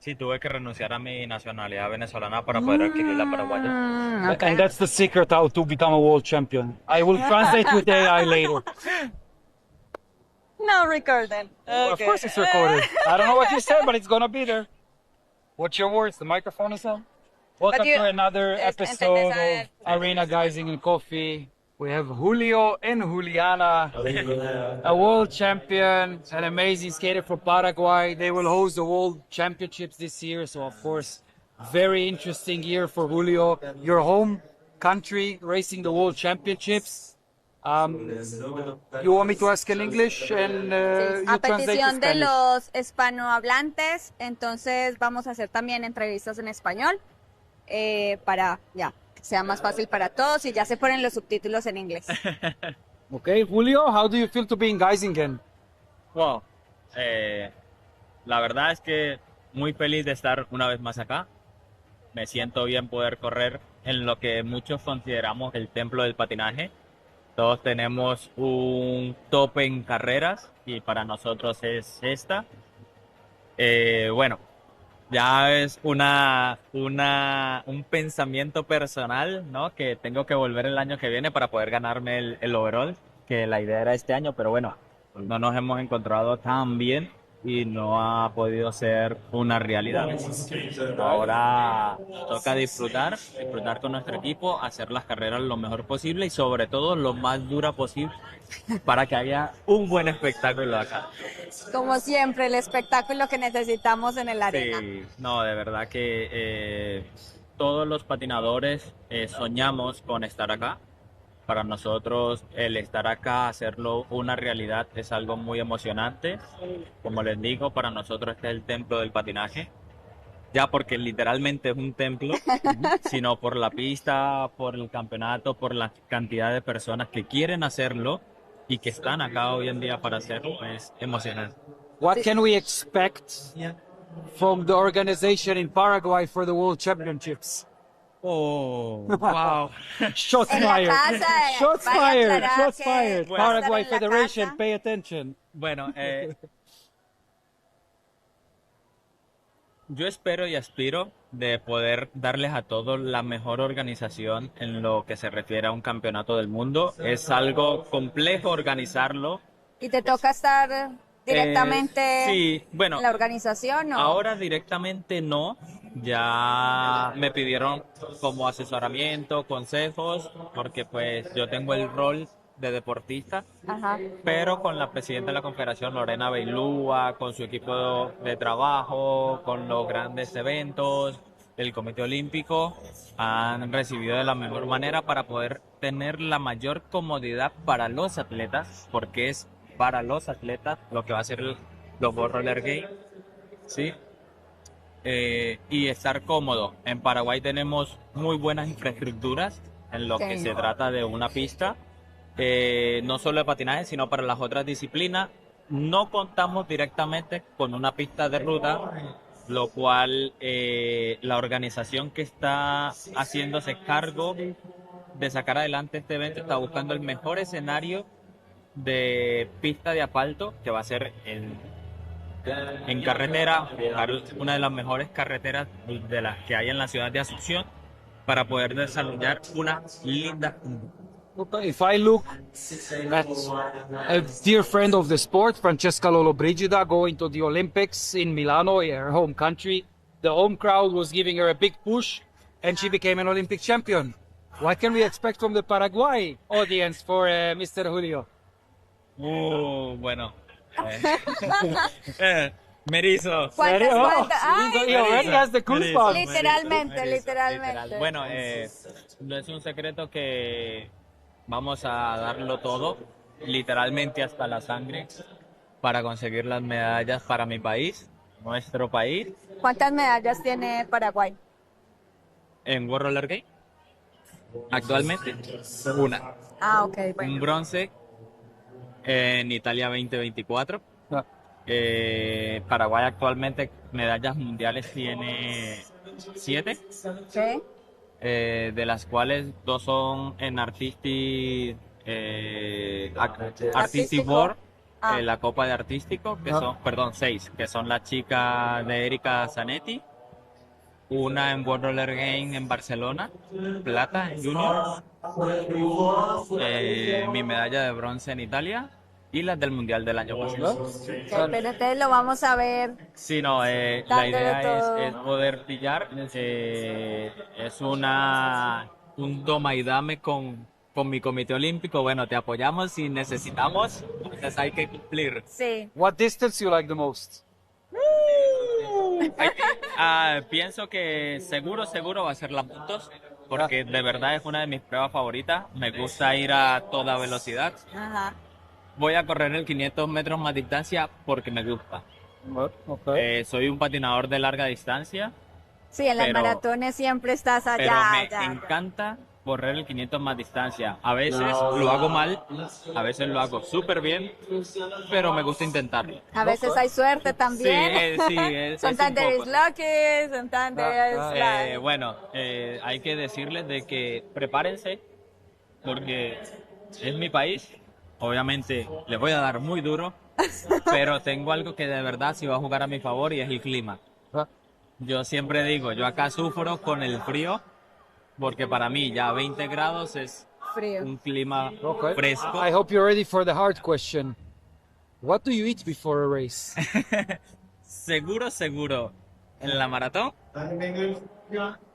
Sí, tuve que renunciar a mi nacionalidad venezolana para poder adquirir la paraguaya. Okay. And that's the secret how to become a world champion. I will translate with AI later. No recording. Of Okay. course it's recorded. I don't know what you said, but it's gonna be there. What's your words? The microphone is on. Welcome you- to another es- episode entendés of Arena Geisingen and Coffee. We have Julio and Juliana, a world champion, an amazing skater from Paraguay. They will host the World Championships this year, so of course, very interesting year for Julio. Your home country racing the World Championships. You want me to ask in English and you A translate to petición de Spanish? los hispanohablantes, entonces vamos a hacer también entrevistas en español para ya que sea más fácil para todos y ya se ponen los subtítulos en inglés. Okay, Julio, how do you feel to be in Geisingen? Wow. La verdad es que muy feliz de estar una vez más acá. Me siento bien poder correr en lo que muchos consideramos el templo del patinaje. Todos tenemos un tope en carreras y para nosotros es esta. Bueno, ya es un pensamiento personal, ¿no? Que tengo que volver el año que viene para poder ganarme el overall, que la idea era este año, pero bueno, no nos hemos encontrado tan bien y no ha podido ser una realidad. Ahora toca disfrutar con nuestro equipo, hacer las carreras lo mejor posible y sobre todo lo más dura posible para que haya un buen espectáculo acá. Como siempre, el espectáculo que necesitamos en el arena. Sí, no, de verdad que todos los patinadores soñamos con estar acá. Para nosotros el estar acá, hacerlo una realidad es algo muy emocionante. Como les digo, para nosotros este es el templo del patinaje. Ya porque literalmente es un templo, sino por la pista, por el campeonato, por la cantidad de personas que quieren hacerlo y que están acá hoy en día para hacerlo, es emocionante. What can we expect from the organization in Paraguay for the World Championships? Oh, wow. Shots En la fired. casa, Shots vale fired. aclarar Shots que fired. va a estar Paraguay en la Federation, casa. pay attention. Bueno, yo espero y aspiro de poder darles a todos la mejor organización en lo que se refiere a un campeonato del mundo. Es algo complejo organizarlo. ¿Y te toca estar directamente Sí, bueno, en la organización? ¿O? ahora directamente no. Ya me pidieron como asesoramiento, consejos, porque pues yo tengo el rol de deportista, Ajá. pero con la presidenta de la Confederación, Lorena Beilúa, con su equipo de trabajo, con los grandes eventos, el Comité Olímpico, han recibido de la mejor manera para poder tener la mayor comodidad para los atletas, porque es para los atletas lo que va a ser los World Roller Games, ¿sí? Y estar cómodo. En Paraguay tenemos muy buenas infraestructuras en lo que Sí. se trata de una pista, no solo de patinaje, sino para las otras disciplinas. No contamos directamente con una pista de ruta, lo cual la organización que está haciéndose cargo de sacar adelante este evento está buscando el mejor escenario de pista de asfalto, que va a ser en carretera, una de las mejores carreteras de las que hay en la ciudad de Asunción, para poder desarrollar una linda. Okay, if I look at a dear friend of the sport, Francesca Lollobrigida, going to the Olympics in Milano, her home country, the home crowd was giving her a big push and she became an Olympic champion. What can we expect from the Paraguay audience for Mr. Julio? Bueno. Merizo. ¿Cuántas, Oh, cuántas? Ay, he already has the goosebumps. Literalmente, Merizo, literalmente. literal. Bueno, no es un secreto que vamos a darlo todo, literalmente hasta la sangre, para conseguir las medallas para mi país, nuestro país, ¿Cuántas medallas tiene Paraguay? en World Roller Game. Actualmente, una. Ah, ok, Un bueno. bronce en Italia 2024. Ah, Paraguay actualmente medallas mundiales tiene 7, ¿Qué? de las cuales 2 son en Artistic Artístico. Board la Copa de Artístico, que son, perdón, 6, que son la chica de Erika Zanetti, una en World Roller Game en Barcelona, plata en Junior, mi medalla de bronce en Italia y las del Mundial del año pasado. Pero entonces lo vamos a ver. Sí, no, la Dándole idea todo. es poder pillar, es un toma y dame con mi comité olímpico. Bueno, te apoyamos si necesitamos, entonces hay que cumplir. Sí. What distance you like the most? Pienso que seguro va a ser la puntos, porque de verdad es una de mis pruebas favoritas. Me gusta ir a toda velocidad. Ajá. Voy a correr el 500 metros más distancia porque me gusta. Okay. Soy un patinador de larga distancia, Sí, en las Pero- maratones siempre estás pero allá. me allá. encanta correr el 500 más distancia. A veces lo hago mal, a veces lo hago súper bien, pero me gusta intentarlo. A veces hay suerte también. Sí, Son es tan un de poco. lucky, son tan de... Bueno, hay que decirles de que prepárense, porque es mi país. Obviamente les voy a dar muy duro, pero tengo algo que de verdad sí va a jugar a mi favor y es el clima. Yo siempre digo, yo acá sufro con el frío, porque para mí ya 20 grados es frío. un clima Okay. fresco. I hope you're ready for the hard question. What do you eat before a race? Seguro. En la maratón,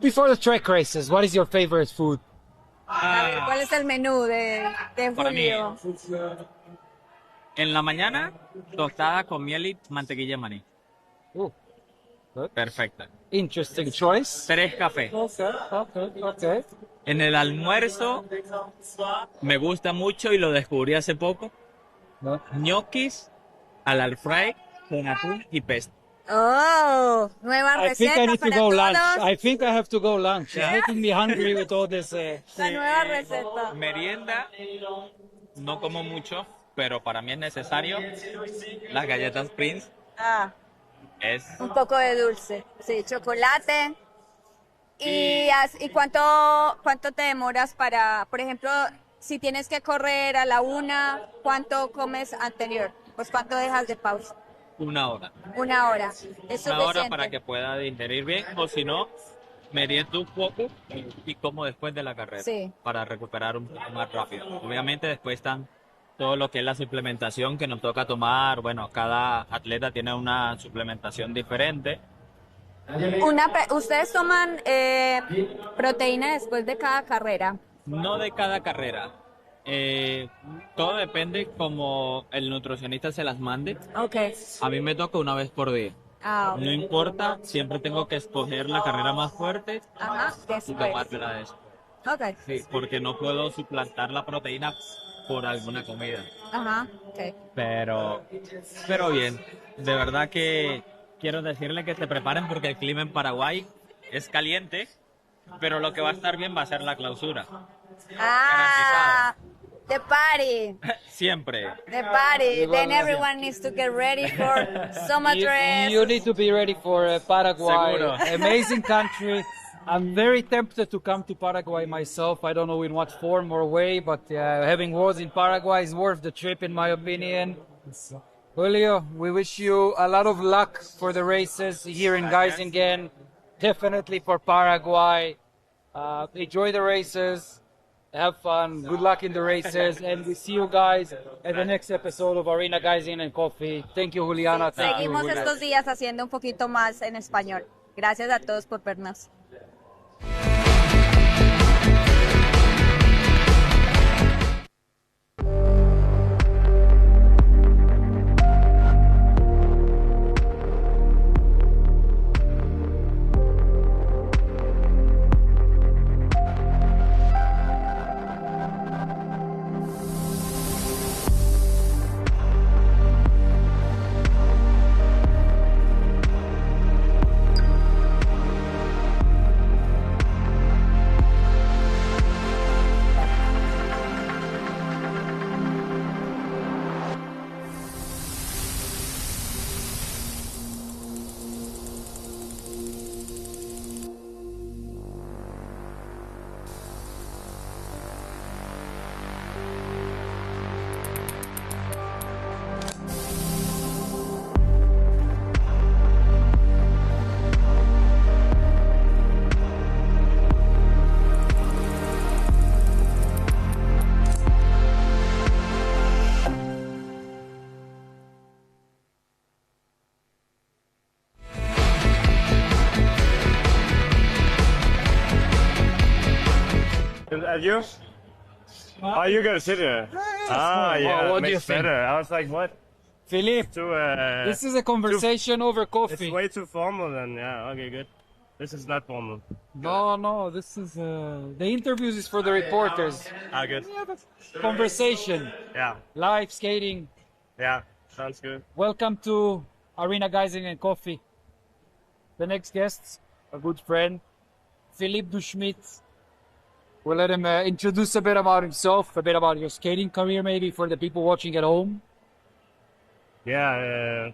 Before the track races, what is your favorite food? A ver, ¿cuál es el menú de Para mí, Julio? en la mañana, tostada con miel y mantequilla de maní. Oh, Perfecta. interesting choice. 3 cafés. Okay. En el almuerzo, me gusta mucho y lo descubrí hace poco, ñoquis al air fry con atún y pesto. Oh, nueva I think I receta need to para go todos. lunch. I think I have to go lunch. It's making me hungry with all this. La nueva receta. Merienda, no como mucho, pero para mí es necesario. Las galletas Prince Ah, es un poco de dulce. Sí, chocolate. ¿Y cuánto te demoras para, por ejemplo, si tienes que correr a la 1, cuánto comes anterior? Pues cuánto dejas de pausa. 1 hora. 1 hora. Es Una suficiente. hora para que pueda digerir bien, o si no, meriendo un poco y como después de la carrera, Sí. para recuperar un poco más rápido. Obviamente después están todo lo que es la suplementación que nos toca tomar. Bueno, cada atleta tiene una suplementación diferente. ¿Ustedes toman proteína después de cada carrera? No de cada carrera. Todo depende como el nutricionista se las mande. Ok. A mí me toca una vez por día. Ah, ok. No importa, siempre tengo que escoger la carrera más fuerte Ajá, y después. tomármela después. Ok. Sí, porque no puedo suplantar la proteína por alguna comida. Ajá, ok. Pero bien, de verdad que quiero decirle que se preparen porque el clima en Paraguay es caliente, pero lo que va a estar bien va a ser la clausura. Ah, the party. Siempre. The party. Then everyone needs to get ready for summer dress. You need to be ready for Paraguay. Seguro. Amazing country. I'm very tempted to come to Paraguay myself. I don't know in what form or way, but having wars in Paraguay is worth the trip, in my opinion. Julio, we wish you a lot of luck for the races here in Geisingen. Definitely for Paraguay. Enjoy the races. Have fun. Good luck in the races. And we see you guys at the next episode of Arena Geisingen and Coffee. Thank you, Juliana. Thank you, Seguimos Julia. estos días haciendo un poquito más en español. Gracias a todos por vernos. you? Oh, you gotta sit here. Ah, yeah, what do you makes think? better. I was like, what? Philippe, Too, this is a conversation over coffee. It's way too formal then. Yeah, okay, good. This is not formal. No, this is the interviews is for the reporters. Ah, good. We have a conversation, Yeah, live skating. yeah, sounds good. Welcome to Arena Geisingen and Coffee. The next guest, a good friend, Philippe Duschmidt. We'll let him introduce a bit about himself, a bit about your skating career, maybe for the people watching at home. Yeah,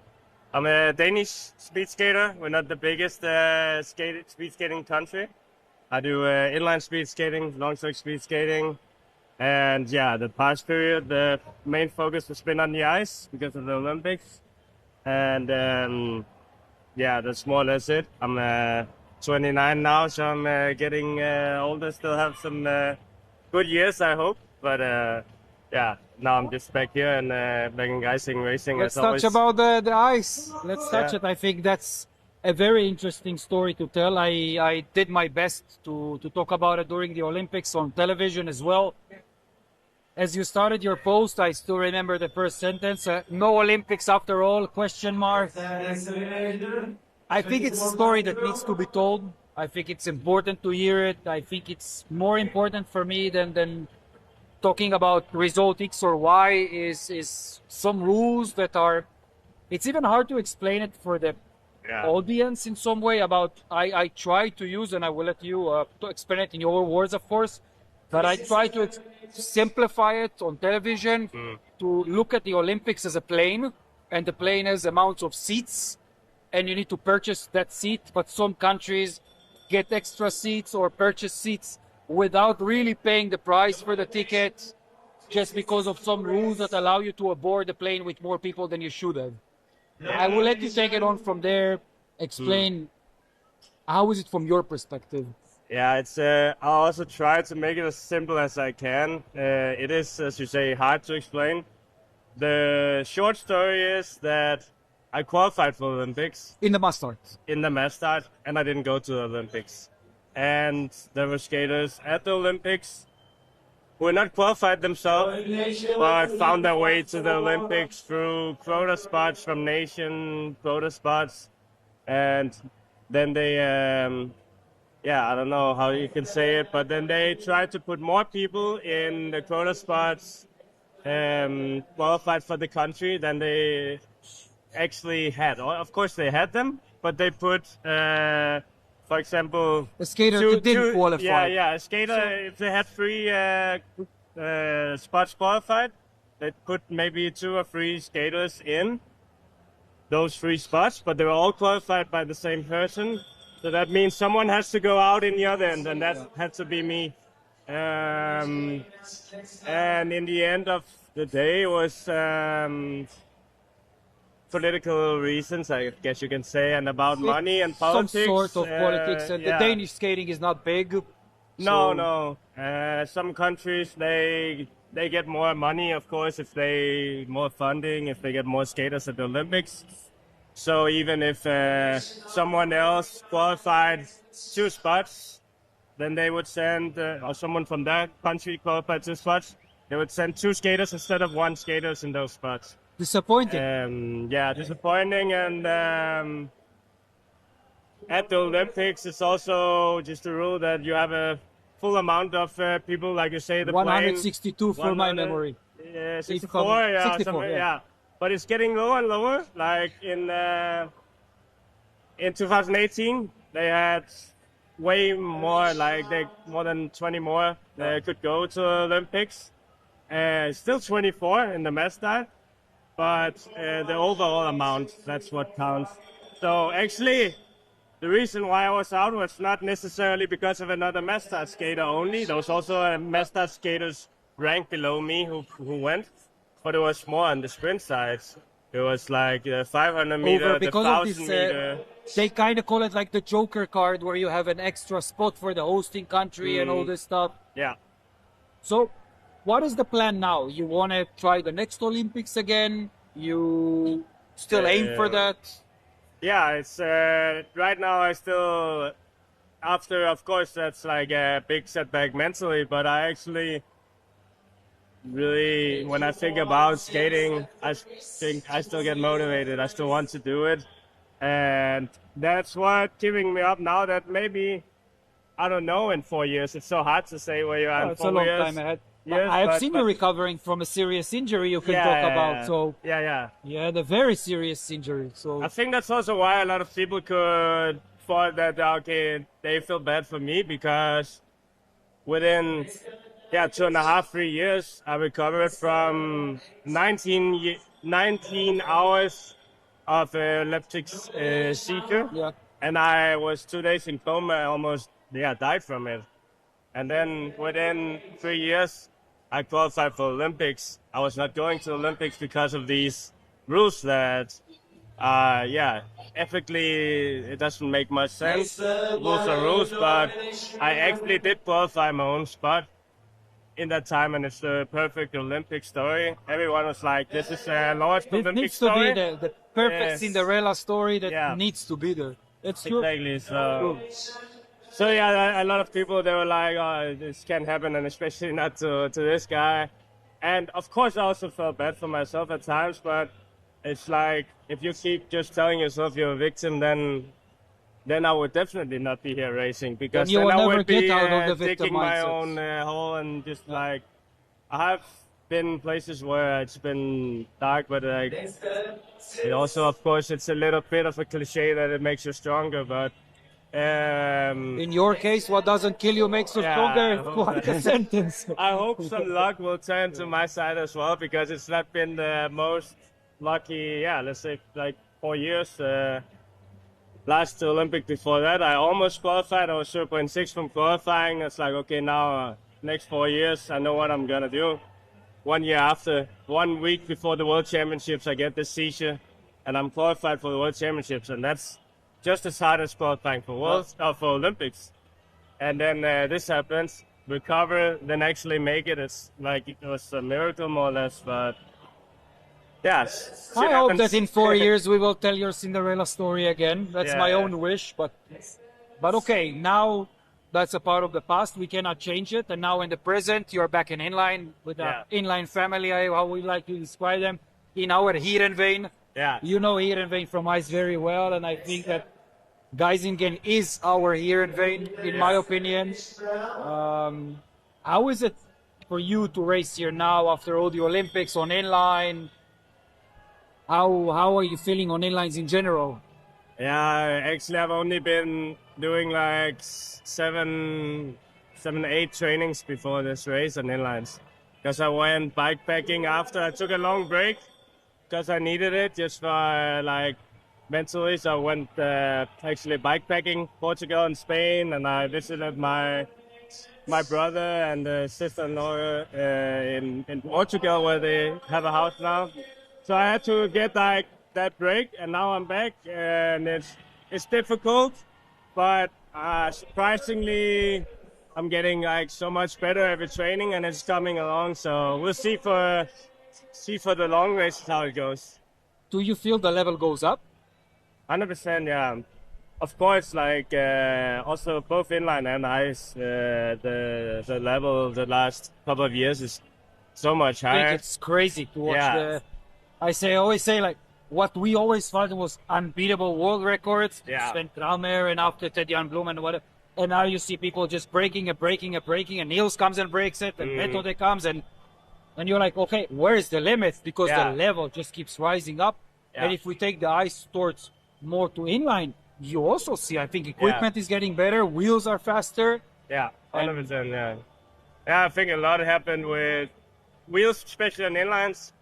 I'm a Danish speed skater. We're not the biggest speed skating country. I do inline speed skating, long stroke speed skating, and yeah, the past period, the main focus has been on the ice because of the Olympics, and yeah, that's more or less it. I'm 29 now, so I'm getting older. Still have some good years, I hope, but yeah. Now I'm just back here and back in geising racing. Let's as touch always. about the ice. Let's touch Yeah. it. I think that's a very interesting story to tell. I did my best to talk about it during the Olympics on television as well. As you started your post, I still remember the first sentence, no Olympics after all, question mark. I think it's a story that needs to be told. I think it's important to hear it. I think it's more important for me than talking about result X or Y is some rules that are, it's even hard to explain it for the audience in some way about, I try to use, and I will let you to explain it in your words, of course, but I try to simplify it on television to look at the Olympics as a plane, and the plane has amounts of seats, and you need to purchase that seat, but some countries get extra seats or purchase seats without really paying the price for the ticket, just because of some rules that allow you to board the plane with more people than you should have. I will let you take it on from there. Explain how is it from your perspective. Yeah, it's. I also try to make it as simple as I can. It is, as you say, hard to explain. The short story is that I qualified for the Olympics In the mass start. in the mass start, and I didn't go to the Olympics. And there were skaters at the Olympics who were not qualified themselves, but found their way to the Olympics through quota spots from nation quota spots, and then they, yeah, I don't know how you can say it, but then they tried to put more people in the quota spots, qualified for the country than they actually had. Of course, they had them, but they put. For example, A skater who didn't qualify. Yeah, a skater, if they had 3 spots qualified, they put maybe 2 or 3 skaters in those 3 spots, but they were all qualified by the same person. So that means someone has to go out in the other end, and that had to be me. And in the end of the day, it was political reasons, I guess you can say, and about money and politics. Some sort of politics, and yeah. the Danish skating is not big. No. Some countries they get more money, of course, if they more funding, if they get more skaters at the Olympics. So even if someone else qualified 2 spots, then they would send, or someone from that country qualified 2 spots, they would send 2 skaters instead of 1 skaters in those spots. Disappointing. Yeah, disappointing. And at the Olympics, it's also just a rule that you have a full amount of people, like you say, the 162 for my memory. Yeah, 64, yeah, 64, yeah. But it's getting lower and lower. Like in 2018, they had way more, like more than 20 more could go to Olympics. Still 24 in the mass start. But the overall amount, that's what counts. So actually, the reason why I was out was not necessarily because of another mass start skater only. There was also a mass start skaters ranked below me who went, but it was more on the sprint side. It was like 500 meter, the 1,000 meter. They kind of call it like the Joker card, where you have an extra spot for the hosting country and all this stuff. Yeah. So, what is the plan now? You want to try the next Olympics again? You still aim for that? Yeah, it's right now I still after, of course, that's like a big setback mentally, but I actually really, when I think about skating, I think I still get motivated. I still want to do it. And that's what keeping me up now that maybe, I don't know, in 4 years. It's so hard to say where you are in It's 4 a long years. time ahead. Yes, I have but- seen you recovering from a serious injury you can Yeah, talk yeah, about. yeah. So Yeah. you had a very serious injury. So I think that's also why a lot of people could thought that, okay, they feel bad for me because within 2.5, 3 years, I recovered from 19 hours of epileptic seizure. yeah. And I was 2 days in coma, I almost died from it. And then within 3 years, I qualified for Olympics. I was not going to Olympics because of these rules that, ethically it doesn't make much sense. Rules are rules, but I actually did qualify my own spot in that time, and it's the perfect Olympic story. Everyone was like, this is a large It Olympic needs to story. be the perfect Yes. Cinderella story that Yeah. needs to be there. It's true. Exactly. So a lot of people, they were like, oh, this can't happen, and especially not to this guy. And of course, I also felt bad for myself at times, but it's like, if you keep just telling yourself you're a victim, then I would definitely not be here racing, because Then you will I never would get be out of the victim digging my mindset. own hole, and just like, I have been places where it's been dark, but like, it also, of course, it's a little bit of a cliche that it makes you stronger, but In your case, what doesn't kill you makes you Yeah, stronger. I It's hope quite a that- sentence. I hope some luck will turn to my side as well, because it's not been the most lucky, let's say like 4 years. Last Olympic before that, I almost qualified. I was 0.6 from qualifying. It's like, okay, now next 4 years, I know what I'm gonna do. 1 year after, 1 week before the World Championships, I get this seizure, and I'm qualified for the World Championships, and that's just as hard as qualifying for for Olympics. And then this happens, recover, then actually make it. It's like it was a miracle, more or less. But yes, I hope that in 4 years we will tell your Cinderella story again. That's Yeah, my yeah. own wish, but okay, now that's a part of the past. We cannot change it. And now in the present, you're back in inline with Yeah. the inline family, how we like to describe them, in our Heerenveen. Yeah. You know Heerenveen from ice very well, and I think that Geisingen is our Heerenveen, in my opinion. How is it for you to race here now after all the Olympics on inline? How are you feeling on inlines in general? Yeah, actually, I've only been doing like 8 trainings before this race on inlines, because I went bikepacking after. I took a long break because I needed it just for like mentally. So I went actually bikepacking Portugal and Spain, and I visited my brother and sister-in-law in Portugal, where they have a house now. So I had to get like that break, and now I'm back, and it's difficult, but surprisingly, I'm getting like so much better every training, and it's coming along. So we'll see for the long races how it goes. Do you feel the level goes up? 100%, yeah. Of course, like also both inline and ice, the level the last couple of years is so much I higher. think it's crazy to watch Yeah. I always say like what we always thought was unbeatable world records. Yeah. Sven Kramer and after Ted Jan Bloem and whatever. And now you see people just breaking and Niels comes and breaks it, and Methode comes and you're like, okay, where is the limit? Because Yeah. the level just keeps rising up. Yeah. And if we take the ice towards more to inline, you also see, I think equipment is getting better, wheels are faster. Yeah, 100%. Yeah, I think a lot happened with wheels, especially on inlines,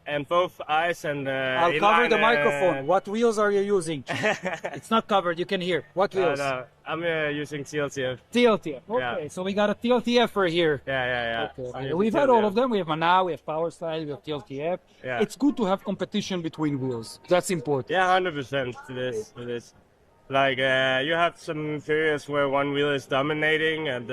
and both ice and I'll cover inline the microphone. and- What wheels are you using? It's not covered, you can hear. What wheels? No, I'm using TLTF. TLTF. Okay, Yeah. so we got a TLTF here. Yeah. I'm Okay. using We've had all TLTF. of them. We have Mana, we have Power Style, we have TLTF. Yeah. It's good to have competition between wheels. That's important. Yeah, 100% to this. Like, you have some periods where one wheel is dominating, and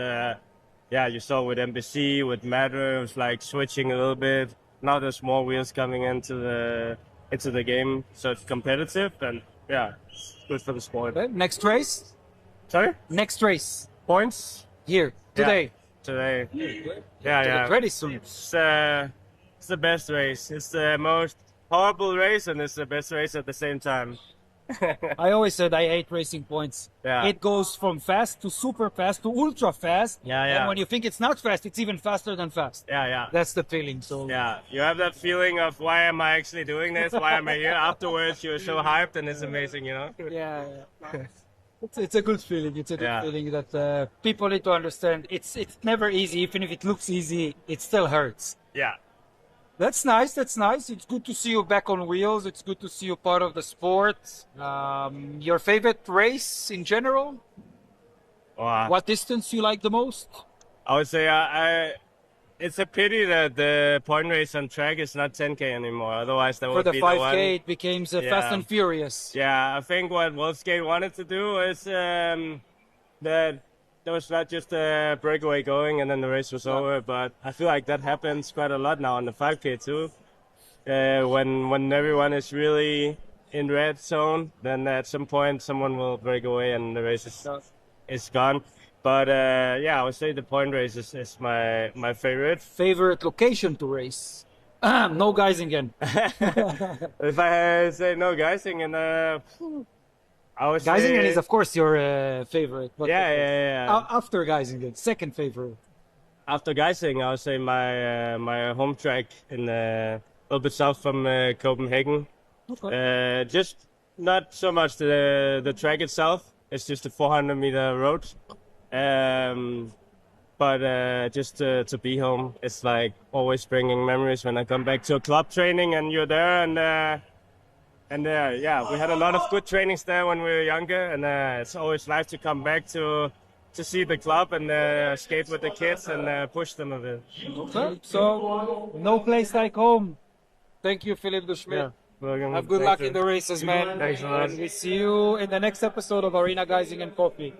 you saw with MBC, with Matter, it was like switching a little bit. Now there's more wheels coming into the game, so it's competitive, and yeah, it's good for the sport. Okay, next race. Sorry? Next race Points? here today. Today. Yeah. Very soon. It's the best race. It's the most horrible race and it's the best race at the same time. I always said I hate racing points. Yeah. It goes from fast to super fast to ultra fast. Yeah. And when you think it's not fast, it's even faster than fast. Yeah. That's the feeling. So Yeah, you have that feeling of why am I actually doing this? Why am I here? Afterwards, you're so hyped and it's amazing, you know? yeah. It's a good feeling. It's a good feeling that people need to understand. It's never easy. Even if it looks easy, it still hurts. Yeah. That's nice. It's good to see you back on wheels. It's good to see you part of the sport. Your favorite race in general? Wow. What distance you like the most? I would say it's a pity that the point race on track is not 10K anymore. Otherwise, that For would the be 5K, the one. it became Fast and Furious. Yeah, I think what World Skate wanted to do is that there was not just a breakaway going and then the race was over. But I feel like that happens quite a lot now on the 5K too. When everyone is really in red zone, then at some point someone will break away and the race is gone. But I would say the point race is my favorite. Favorite location to race? No geisingen. If I say no geisingen, I would Geisingen say... is of course your favorite. But Yeah. After Geisingen, second favorite. After Geising, I would say my home track in a little bit south from Copenhagen. Okay. Just not so much the track itself. It's just a 400-meter road. But just to be home, it's like always bringing memories when I come back to a club training and you're there and we had a lot of good trainings there when we were younger, and it's always nice to come back to see the club and skate with the kids and push them a bit. Okay. So, no place like home. Thank you, Philippe de Schmidt. Welcome. Have good luck in the races, man. Thanks a lot. And we see you in the next episode of Arena Geisingen Coffee.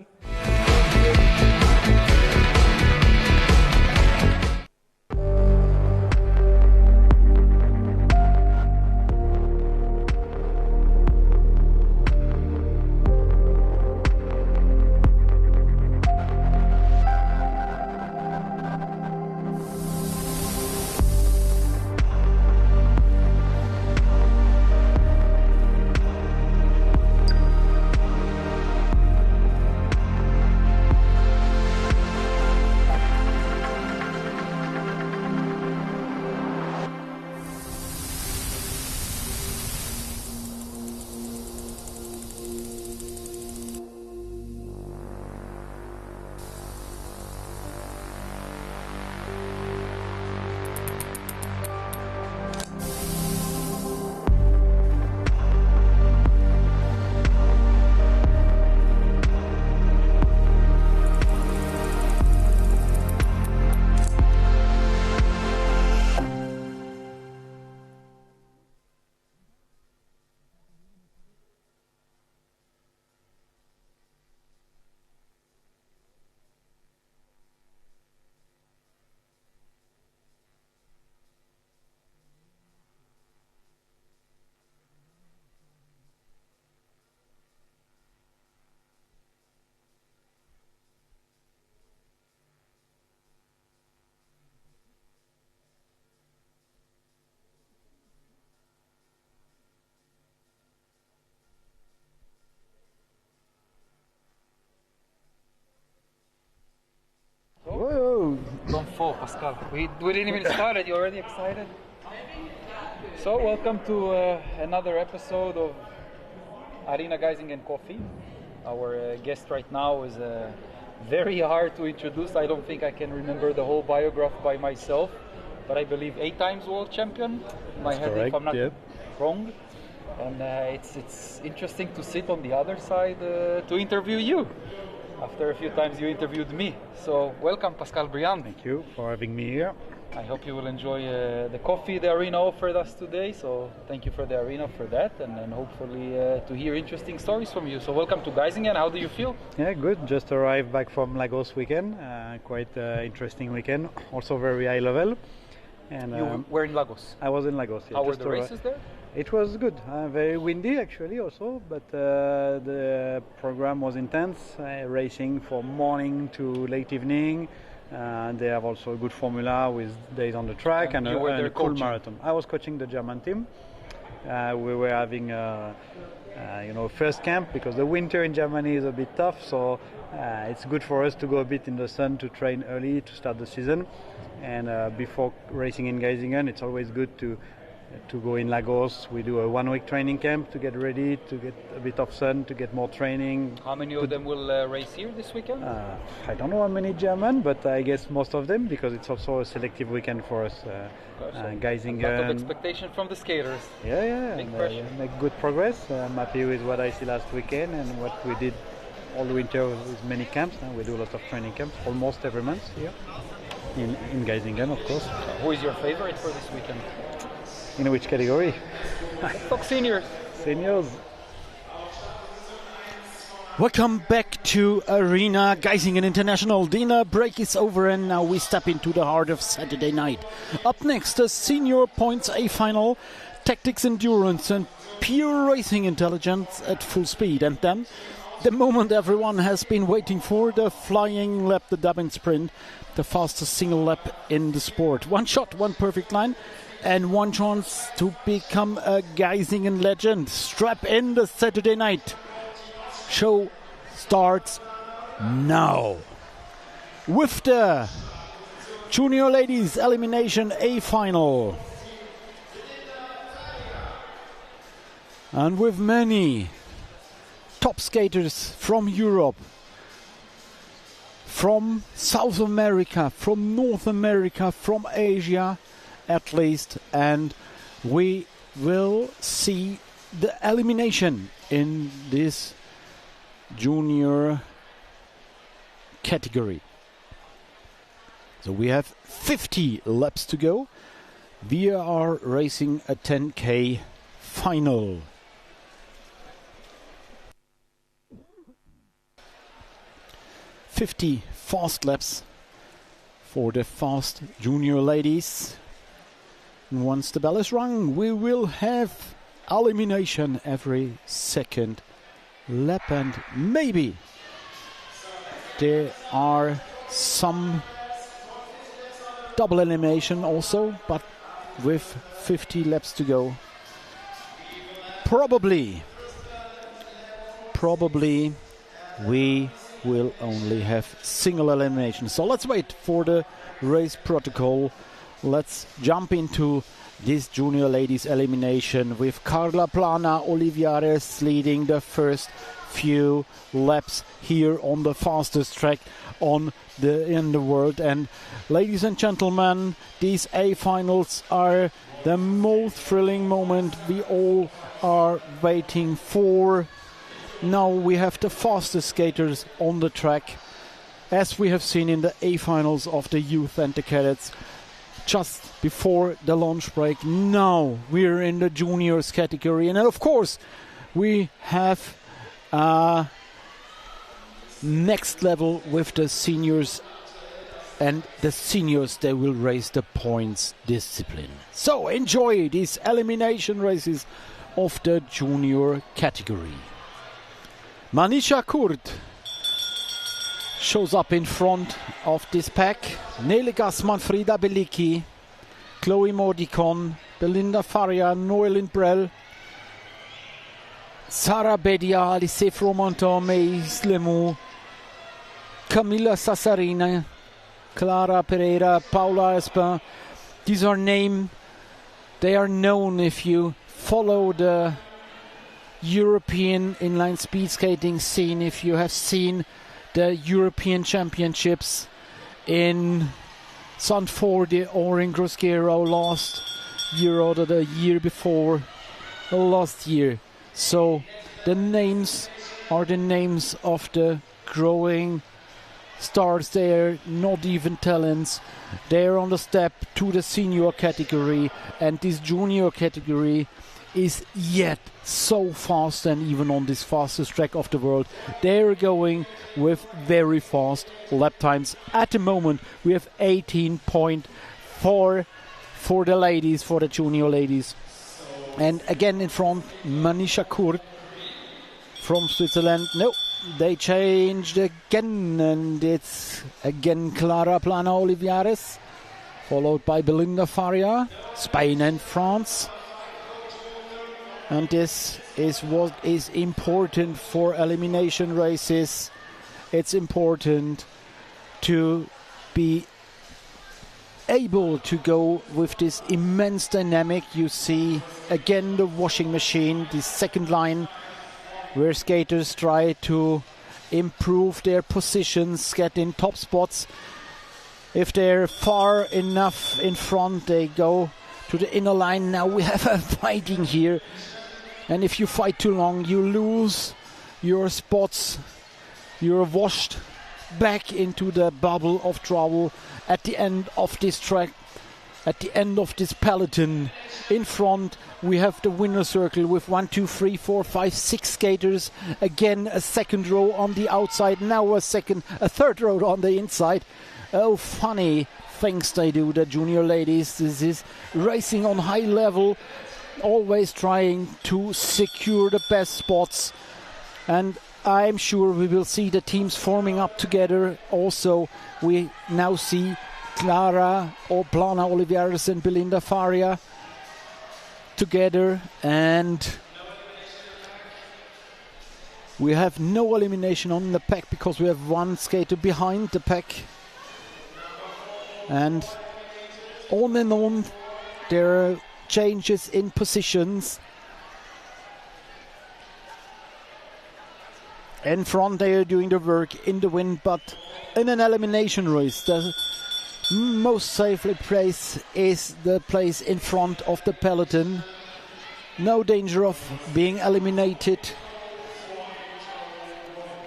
Whoa! Don't fall, Pascal. We didn't even start it. You already excited? So, welcome to another episode of Arena Geisingen Coffee. Our guest right now is very hard to introduce. I don't think I can remember the whole biography by myself, but I believe 8 times world champion. My head, if I'm not wrong. And it's interesting to sit on the other side to interview you. After a few times you interviewed me. So welcome, Pascal Briand. Thank you for having me here. I hope you will enjoy the coffee the arena offered us today. So thank you for the arena for that, and hopefully to hear interesting stories from you. So welcome to Geisingen. How do you feel? Yeah, good. Just arrived back from Lagos weekend. Quite interesting weekend. Also very high level. And You were in Lagos. I was in Lagos. Yeah, How were just the races there? It was good. Very windy actually also, but the program was intense. Racing from morning to late evening. They have also a good formula with days on the track and you were there a cool coaching? marathon. I was coaching the German team. We were having first camp because the winter in Germany is a bit tough, so it's good for us to go a bit in the sun to train early to start the season. And before racing in Geisingen, it's always good to go in Lagos. We do a 1 week training camp to get ready, to get a bit of sun, to get more training. How many of them will race here this weekend? I don't know how many German, but I guess most of them, because it's also a selective weekend for us. Geisingen. A lot of expectation from the skaters. Yeah. Big And, pressure. make good progress. I'm happy with what I see last weekend and what we did all the winter with many camps. We do a lot of training camps, almost every month here in Geisingen, of course. Who is your favorite for this weekend? In which category? Talk seniors. Seniors. Welcome back to Arena Geisingen International. Dinner break is over and now we step into the heart of Saturday night. Up next, the senior points A final, tactics, endurance and pure racing intelligence at full speed. And then the moment everyone has been waiting for, the flying lap, the Dobbin sprint, the fastest single lap in the sport. One shot, one perfect line, and one chance to become a Geisingen legend. Strap in, the Saturday night show starts now. With the Junior Ladies Elimination A final. And with many top skaters from Europe, from South America, from North America, from Asia at least, and we will see the elimination in this junior category. So we have 50 laps to go. We are racing a 10K final. "50 fast laps for the fast junior ladies. And once the bell is rung, we will have elimination every second lap, and maybe there are some double elimination also, but with 50 laps to go, probably we will only have single elimination. So let's wait for the race protocol. Let's jump into this junior ladies elimination with Carla Plana Olivares leading the first few laps here on the fastest track in the world. And ladies and gentlemen, these A finals are the most thrilling moment we all are waiting for. Now we have the fastest skaters on the track, as we have seen in the A finals of the youth and the cadets just before the lunch break. Now we're in the juniors category, and then of course we have next level with the seniors, and the seniors, they will race the points discipline. So enjoy these elimination races of the junior category. Manisha Kurt shows up in front of this pack. Nele Gassman, Frida Belicki, Chloe Mordicon, Belinda Faria, Noelin Brell, Sara Bedia, Alice Fromonton, Maïs Lemou, Camilla Sassarina, Clara Pereira, Paula Espin. These are names, they are known if you follow the European inline speed skating scene, if you have seen the European Championships in Sandford or in Grosquero last year or the year before last year. So the names are the names of the growing stars. They're not even talents. They're on the step to the senior category, and this junior category is yet so fast, and even on this fastest track of the world, they're going with very fast lap times. At the moment, we have 18.4 for the ladies, for the junior ladies. And again in front, Manisha Kurt from Switzerland. No, they changed again, and it's again Clara Plana Olivares, followed by Belinda Faria, Spain and France. And this is what is important for elimination races. It's important to be able to go with this immense dynamic. You see again the washing machine, the second line, where skaters try to improve their positions, get in top spots. If they're far enough in front, they go to the inner line. Now we have a fighting here, and if you fight too long, you lose your spots. You're washed back into the bubble of trouble at the end of this track, at the end of this peloton. In front we have the winner circle with 1, 2, 3, 4, 5, 6 skaters. Again a second row on the outside, now a third row on the inside. Oh, funny things they do, the junior ladies. This is racing on high level, always trying to secure the best spots, and I'm sure we will see the teams forming up together. Also, we now see Clara Plana Olivares and Belinda Faria together, and we have no elimination on the pack because we have one skater behind the pack. And on and on, there are changes in positions. In front they are doing the work in the wind, but in an elimination race the most safely place is the place in front of the peloton. No danger of being eliminated,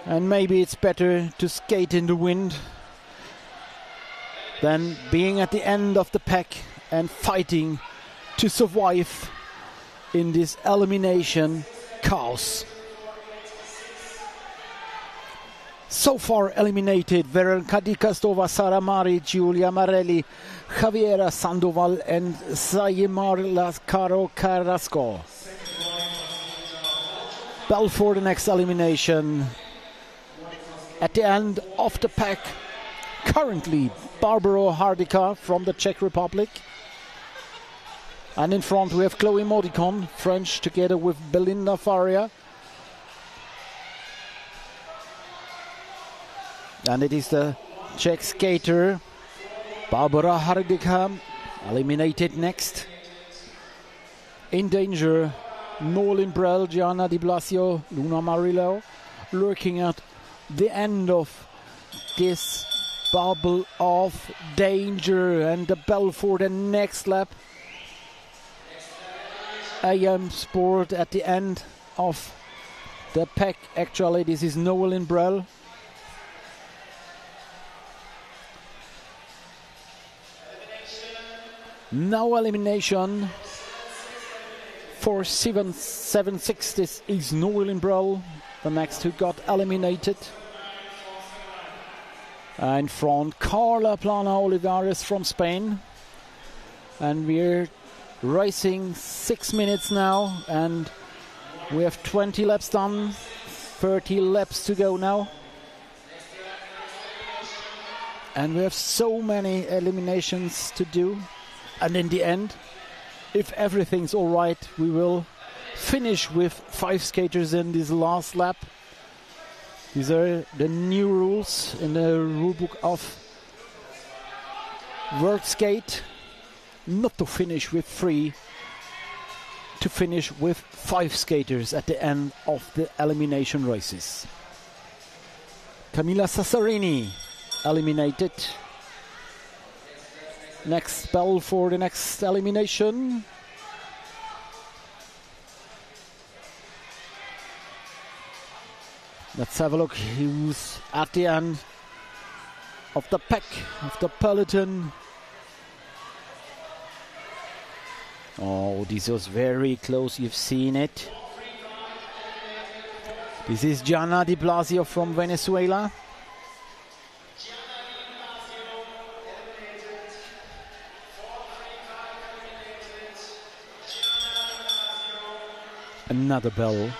and maybe it's better to skate in the wind than being at the end of the pack and fighting to survive in this elimination chaos. So far eliminated: Veronika Dikastova, Sara Mari, Giulia Marelli, Javiera Sandoval and Sayemar Lascaro Carrasco. Bell for the next elimination. At the end of the pack, currently Barbara Hardika from the Czech Republic. And in front we have Chloe Modicon, French, together with Belinda Faria. And it is the Czech skater Barbara Hardika eliminated next. In danger, Nolan Brell, Gianna Di Blasio, Luna Marillo, lurking at the end of this bubble of danger, and the bell for the next lap. AM Sport at the end of the pack. Actually, this is Nolan Brell. Now elimination for 776. This is Nolan Brell, the next who got eliminated. In front, Carla Plana Olivares from Spain. And we're racing 6 minutes now, and we have 20 laps done, 30 laps to go now. And we have so many eliminations to do. And in the end, if everything's all right, we will finish with 5 skaters in this last lap. These are the new rules in the rulebook of World Skate. Not to finish with 3, to finish with 5 skaters at the end of the elimination races. Camilla Sassarini eliminated. Next bell for the next elimination. Let's have a look who's at the end of the pack, of the peloton. Oh, this was very close, you've seen it. This is Gianna Di Blasio from Venezuela. Another bell.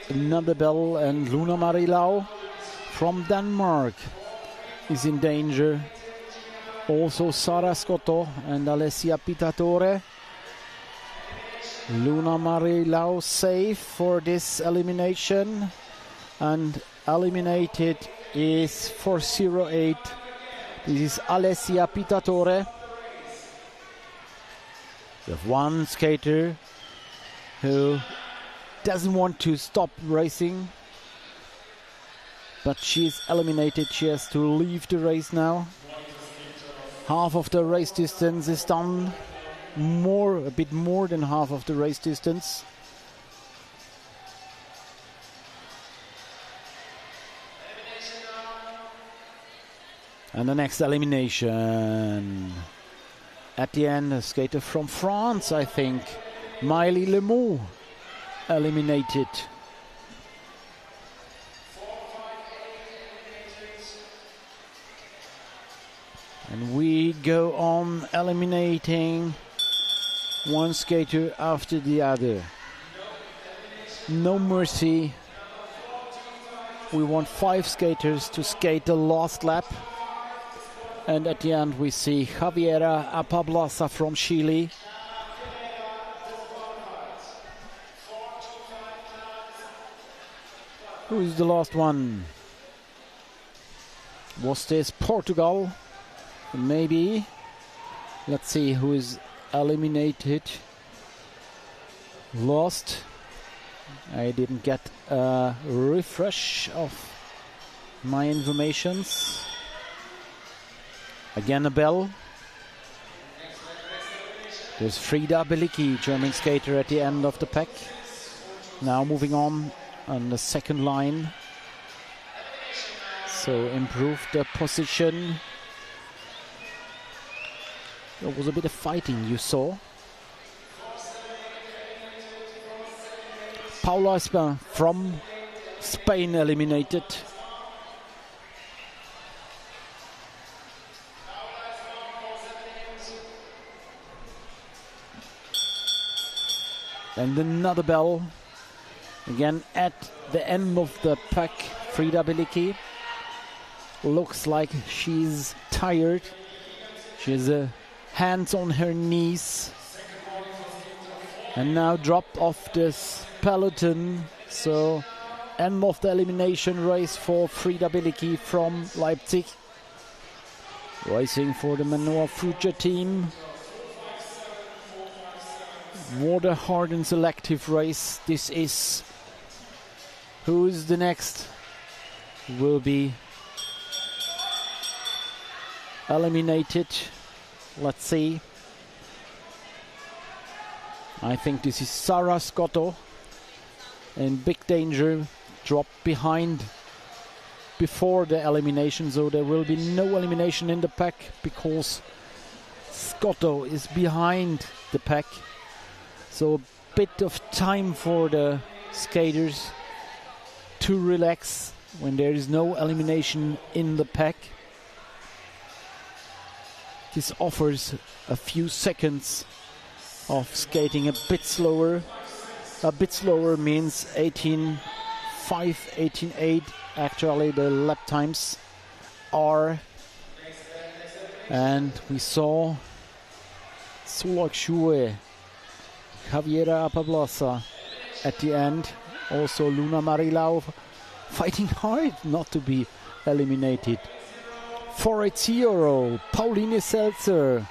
Another bell, and Luna Marilau from Denmark is in danger. Also Sara Scotto and Alessia Pitatore. Luna Marilau safe for this elimination, and eliminated is 408. This is Alessia Pitatore. We have one skater who doesn't want to stop racing, but she's eliminated. She has to leave the race now. Half of the race distance is done. A bit more than half of the race distance. And the next elimination. At the end, a skater from France, I think, Miley Lemoux, eliminated. And we go on eliminating one skater after the other. No mercy. We want 5 skaters to skate the last lap. And at the end we see Javiera Apablasa from Chile. Who is the last one? Was this Portugal? Maybe. Let's see who is eliminated. Lost. I didn't get a refresh of my informations. Again a bell. There's Frida Belicki, German skater, at the end of the pack. Now moving on the second line. So improved the position. There was a bit of fighting, you saw. Paula Espa from Spain eliminated. And another bell. Again at the end of the pack, Frida Belicki. Looks like she's tired. She has hands on her knees. And now dropped off this peloton. So end of the elimination race for Frida Belicki from Leipzig. Racing for the Manoa Future team. What a hard and selective race this is. Who is the next? Will be eliminated. Let's see. I think this is Sara Scotto. In big danger. Dropped behind before the elimination. So there will be no elimination in the pack because Scotto is behind the pack. So a bit of time for the skaters to relax when there is no elimination in the pack. This offers a few seconds of skating a bit slower. A bit slower means 18.5, 18.8. Actually the lap times are. And we saw Sulak Shue, Javiera Apablasa at the end. Also Luna Marilau fighting hard not to be eliminated. 480, Pauline Seltzer.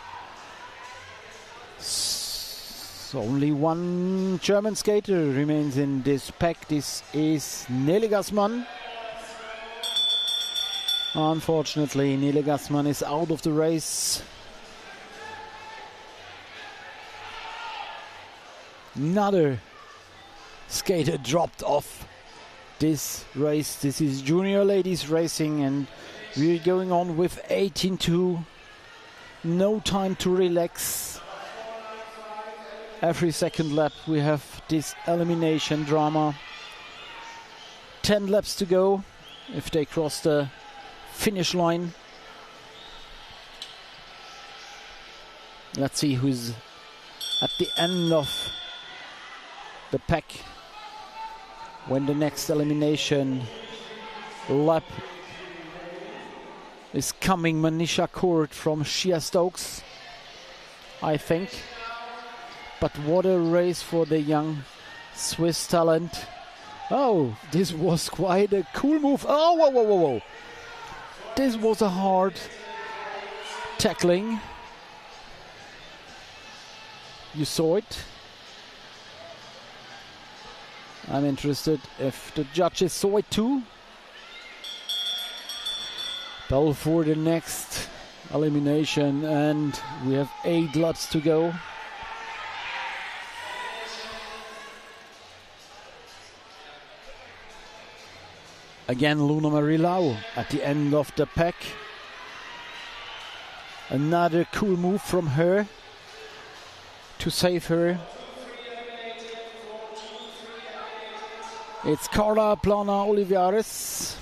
So only one German skater remains in this pack. This is Nele Gassmann. Unfortunately, Nele Gassmann is out of the race. Another skater dropped off this race. This is junior ladies racing and we're going on with 18-2. No time to relax. Every second lap we have this elimination drama. 10 laps to go if they cross the finish line. Let's see who's at the end of the pack when the next elimination lap is coming. Manisha Court from Shia Stokes, I think. But what a race for the young Swiss talent. Oh, this was quite a cool move. Oh, whoa, whoa, whoa, whoa. This was a hard tackling. You saw it. I'm interested if the judges saw it too. Bell for the next elimination, and we have 8 laps to go. Again, Luna Marie Lau at the end of the pack. Another cool move from her to save her. It's Carla Plana Olivares.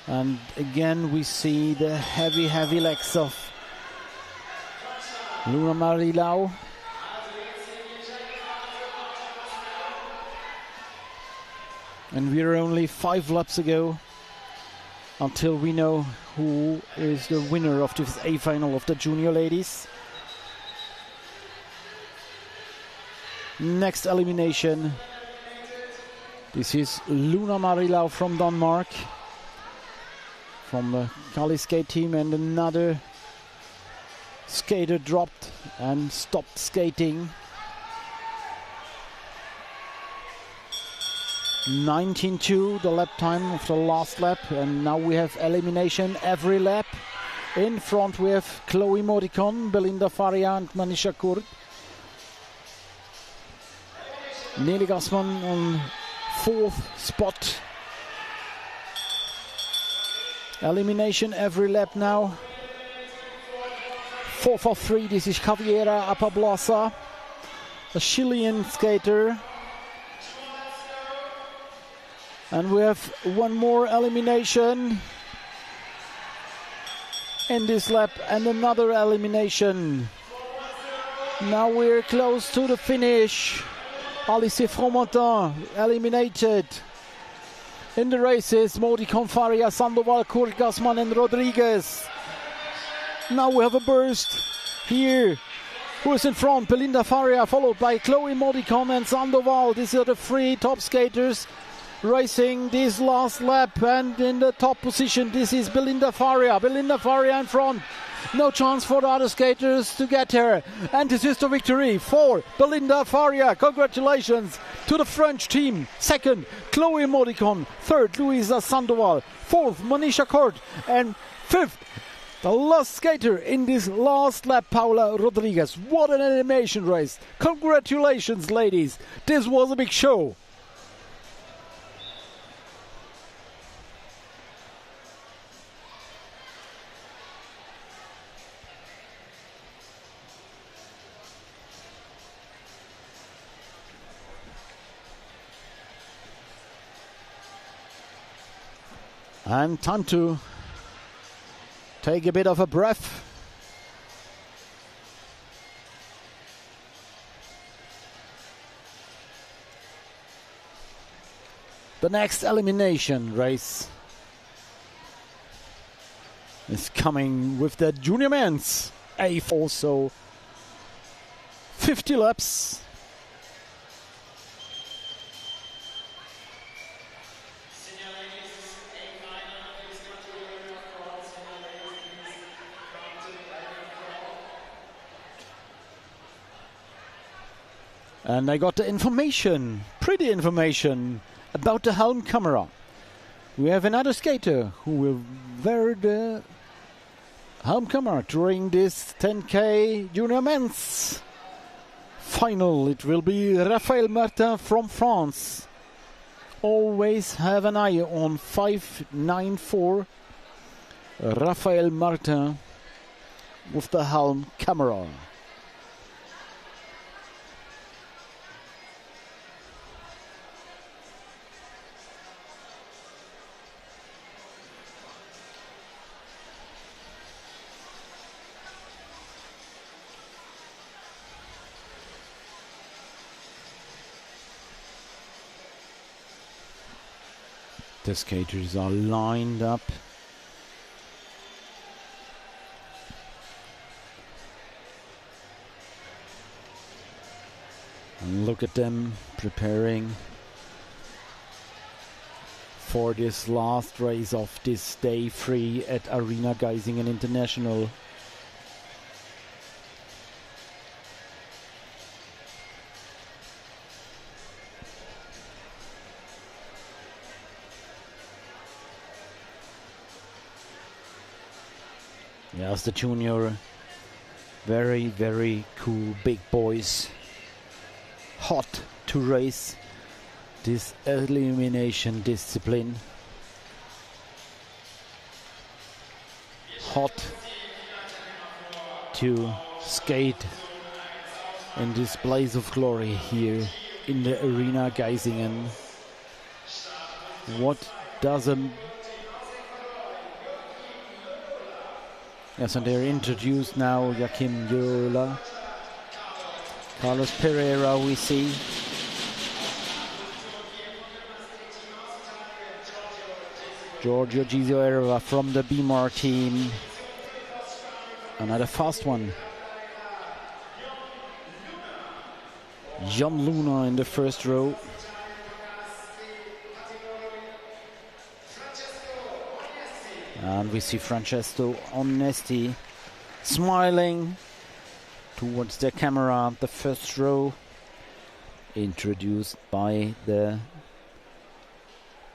And again we see the heavy legs of Luna Marie Lau. And we're only 5 laps ago until we know who is the winner of this A final of the junior ladies. Next elimination. This is Luna Marie Lau from Denmark, from the Kali skate team, and another skater dropped and stopped skating. 19.2 the lap time of the last lap, and now we have elimination every lap. In front we have Chloe Modicon, Belinda Faria and Manisha Kurt. Nelly Gassman on 4th spot. Elimination every lap now. 4th of 3, this is Javiera Apablasa, a Chilean skater. And we have one more elimination in this lap and another elimination. Now we're close to the finish. Alice Fromentin eliminated. In the races, Modicon, Faria, Sandoval, Kurt Gassman and Rodriguez. Now we have a burst here. Who is in front? Belinda Faria, followed by Chloe Modicon and Sandoval. These are the 3 top skaters racing this last lap, and in the top position this is Belinda Faria. Belinda Faria in front. No chance for the other skaters to get her, and this is the victory for Belinda Faria. Congratulations to the French team. 2nd, Chloe Modicon. 3rd, Luisa Sandoval. 4th, Manisha Kurt. And 5th, the last skater in this last lap, Paula Rodriguez. What an animation race. Congratulations, ladies. This was a big show. And time to take a bit of a breath. The next elimination race is coming with the junior men's A, also 50 laps. And I got the information, pretty information, about the helm camera. We have another skater who will wear the helm camera during this 10K junior men's final. It will be Raphaël Martin from France. Always have an eye on 594. Raphaël Martin with the helm camera. The skaters are lined up. And look at them preparing for this last race of this day 3 at Arena Geisingen International. Yes, the junior, very, very cool big boys. Hot to race this elimination discipline. Hot to skate in this blaze of glory here in the Arena Geisingen. What does a... Yes, and they're introduced now. Joachim Jöla, Carlos Pereira we see. Giorgio Gisoerva from the BMAR team. Another fast one. Jan Luna in the first row. And we see Francesco Onesti smiling towards the camera, the first row, introduced by the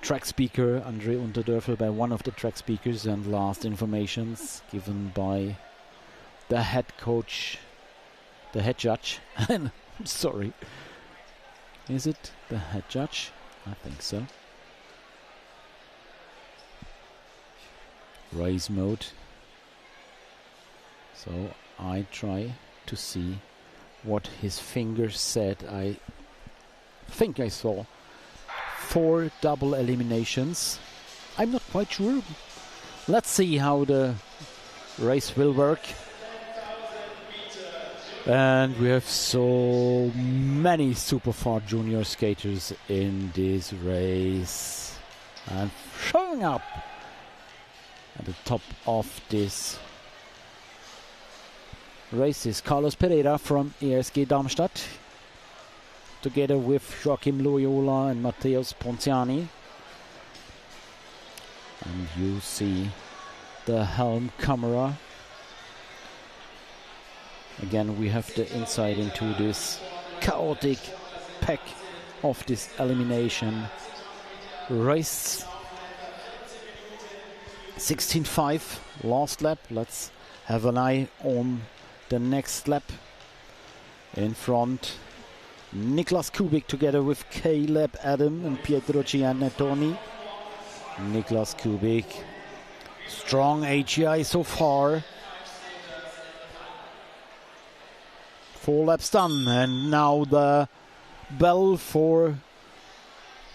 track speaker, André Unterdörfel, by one of the track speakers, and last informations given by the head coach, the head judge. Sorry. Is it the head judge? I think so. Race mode. So I try to see what his fingers said. I think I saw 4 double eliminations. I'm not quite sure. Let's see how the race will work. And we have so many super far junior skaters in this race. And showing up at the top of this race is Carlos Pereira from ESG Darmstadt, together with Joachim Loyola and Mateusz Ponciani. And you see the helm camera. Again, we have the insight into this chaotic pack of this elimination race. 16.5, last lap. Let's have an eye on the next lap. In front, Niklas Kubik together with Caleb Adam and Pietro Giannetoni. Niklas Kubik, strong HEI so far. 4 laps done, and now the bell for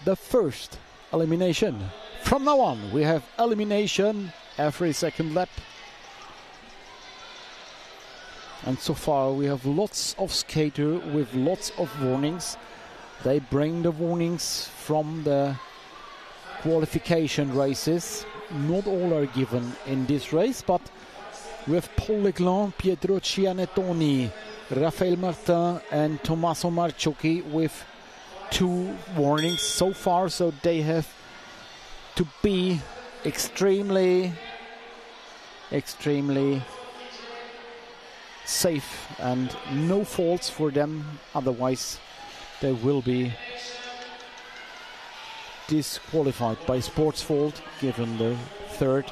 the first elimination. From now on, we have elimination every second lap. And so far we have lots of skaters with lots of warnings. They bring the warnings from the qualification races. Not all are given in this race, but we have Paul Leclerc, Pietro Cianettoni, Raphael Martin and Tommaso Marciocchi with 2 warnings so far, so they have to be extremely safe and no faults for them, otherwise they will be disqualified by sports fault given the 3rd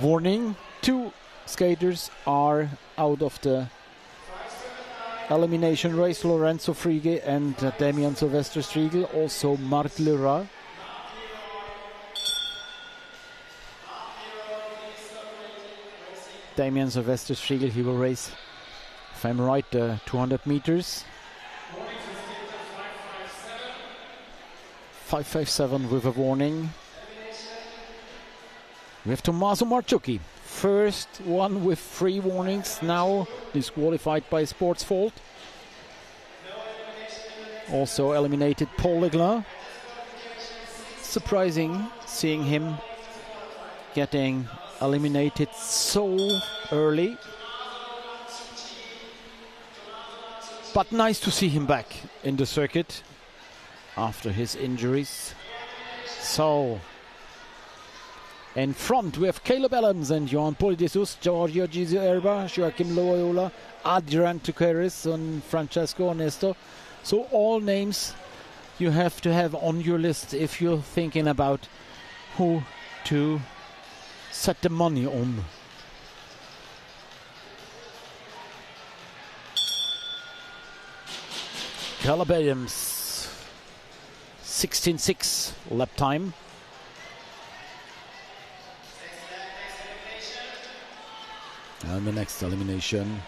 warning. 2 skaters are out of the elimination race, Lorenzo Frigge and Damian Sylvester Striegel, also Marc Lerat. Damian Sylvester Striegel, he will race, if I'm right, 200 meters. 5.57 with a warning. We have Tommaso Marciocchi, first one with 3 warnings, now disqualified by sports fault. Also eliminated Paul Leclerc. surprising seeing him getting eliminated so early. But nice to see him back in the circuit after his injuries. So, in front we have Caleb Adams and Johan Polidessus, Giorgio Gizio Erba, Joachim Loyola, Adrian Tuqueris and Francesco Onesto. So all names you have to have on your list if you're thinking about who to set the money on. Caleb Adams, 16.6 lap time. And the next elimination.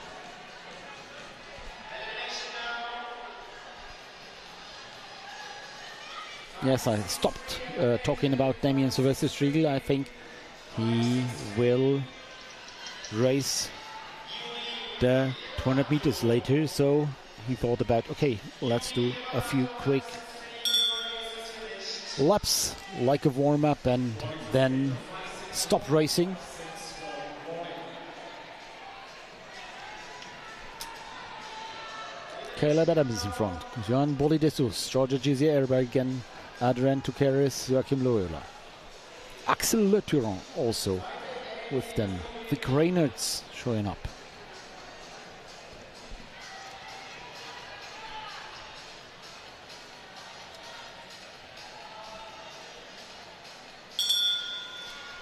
Yes, I stopped talking about Damien Sylvester-Striegel. I think he will race the 200 meters later, so he thought about, okay, let's do a few quick laps like a warm-up and then stop racing. Caleb Adams in front, Johan Polidessus, Giorgio Gizio Erba again, Adrian Tuqueris, Joachim Loyola. Axel Le Turon also with them. Vic Reynolds showing up.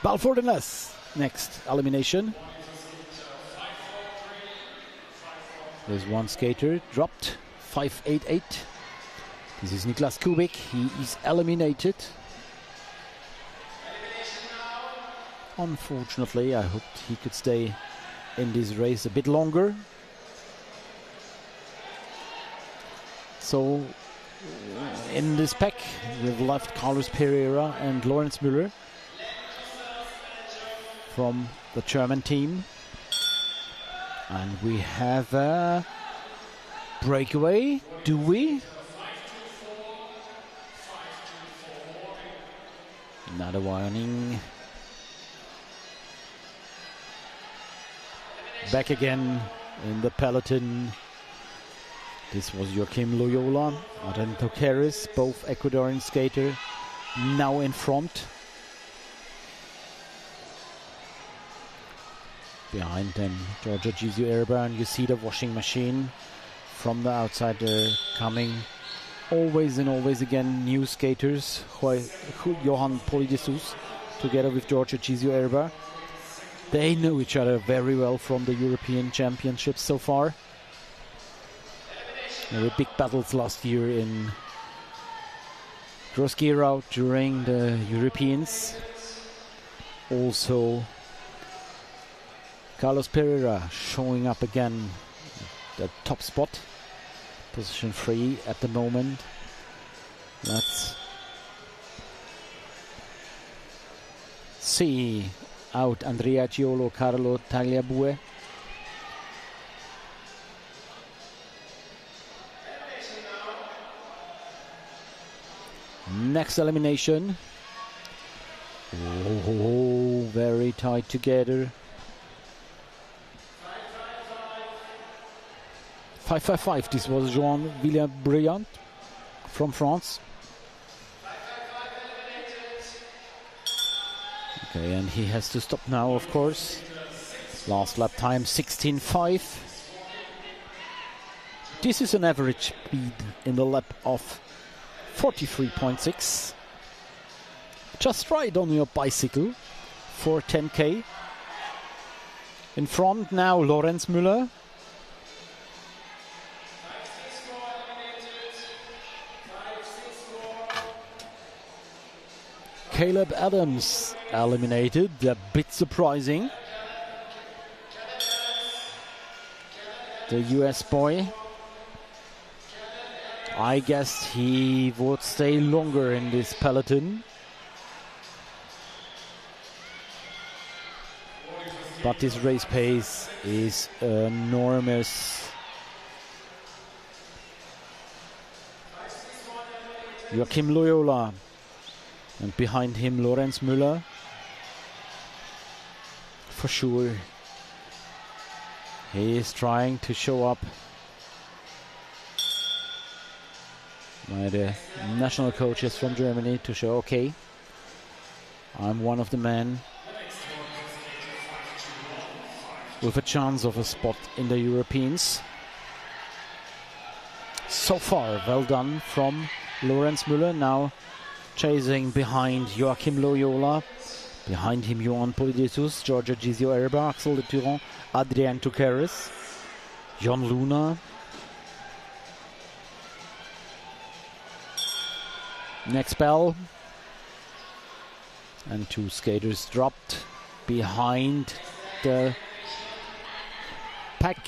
Balford-Ness, next elimination. There's one skater dropped, 5.88. This is Niklas Kubik, he is eliminated. Unfortunately, I hoped he could stay in this race a bit longer. So, in this pack, we've left Carlos Pereira and Lorenz Müller from the German team. And we have a breakaway, do we? Another warning. Back again in the peloton. This was Joachim Loyola, Adrian Tuqueris, both Ecuadorian skater, now in front. Behind them, Giorgio Gizio Erba, and you see the washing machine from the outside. They're coming always and always again new skaters. Johan Polidessus together with Giorgio Gizio Erba. They know each other very well from the European Championships so far. There were big battles last year in Gross-Gerau during the Europeans. Also, Carlos Pereira showing up again at the top spot. Position 3 at the moment. Let's see out Andrea Giolo, Carlo Tagliabue. Next elimination. Oh, very tight together. 5.55. This was Jean Villard-Briand from France. Okay, and he has to stop now, of course. Last lap time 16.5. This is an average speed in the lap of 43.6. Just ride on your bicycle for 10k. In front now Lorenz Müller. Caleb Adams eliminated, a bit surprising. The US boy. I guess he would stay longer in this peloton. But this race pace is enormous. Joachim Loyola And behind him, Lorenz Müller. For sure, he is trying to show up by the national coaches from Germany to show, okay, I'm one of the men with a chance of a spot in the Europeans. So far, well done from Lorenz Müller. Now chasing behind Joachim Loyola. Behind him, Johan Polydeuces, Giorgio Gizio Erba, Axel de Turan, Adrien Toukeris, Jon Luna. Next bell. And 2 skaters dropped behind the pack.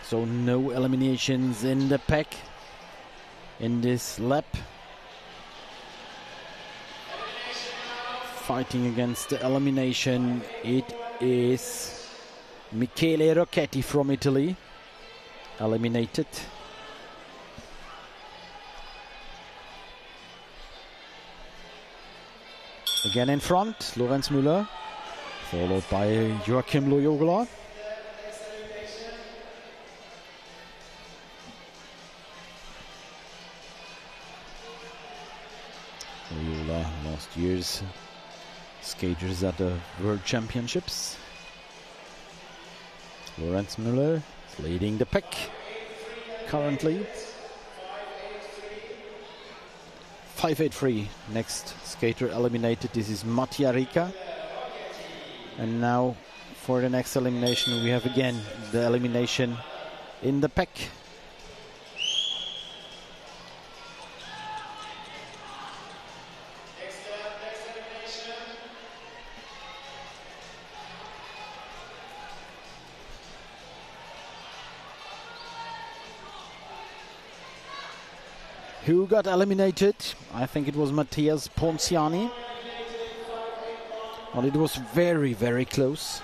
So no eliminations in the pack in this lap. Fighting against the elimination, it is Michele Rocchetti from Italy, eliminated. Again in front, Lorenz Müller, followed by Joachim Loyola. Loyola last year's skaters at the World Championships. Lorenz Müller is leading the pack currently. 583, next skater eliminated. This is Mattia Rica. And now for the next elimination we have again the elimination in the pack. Who got eliminated? I think it was Matthias Ponciani. Well, it was very, very close.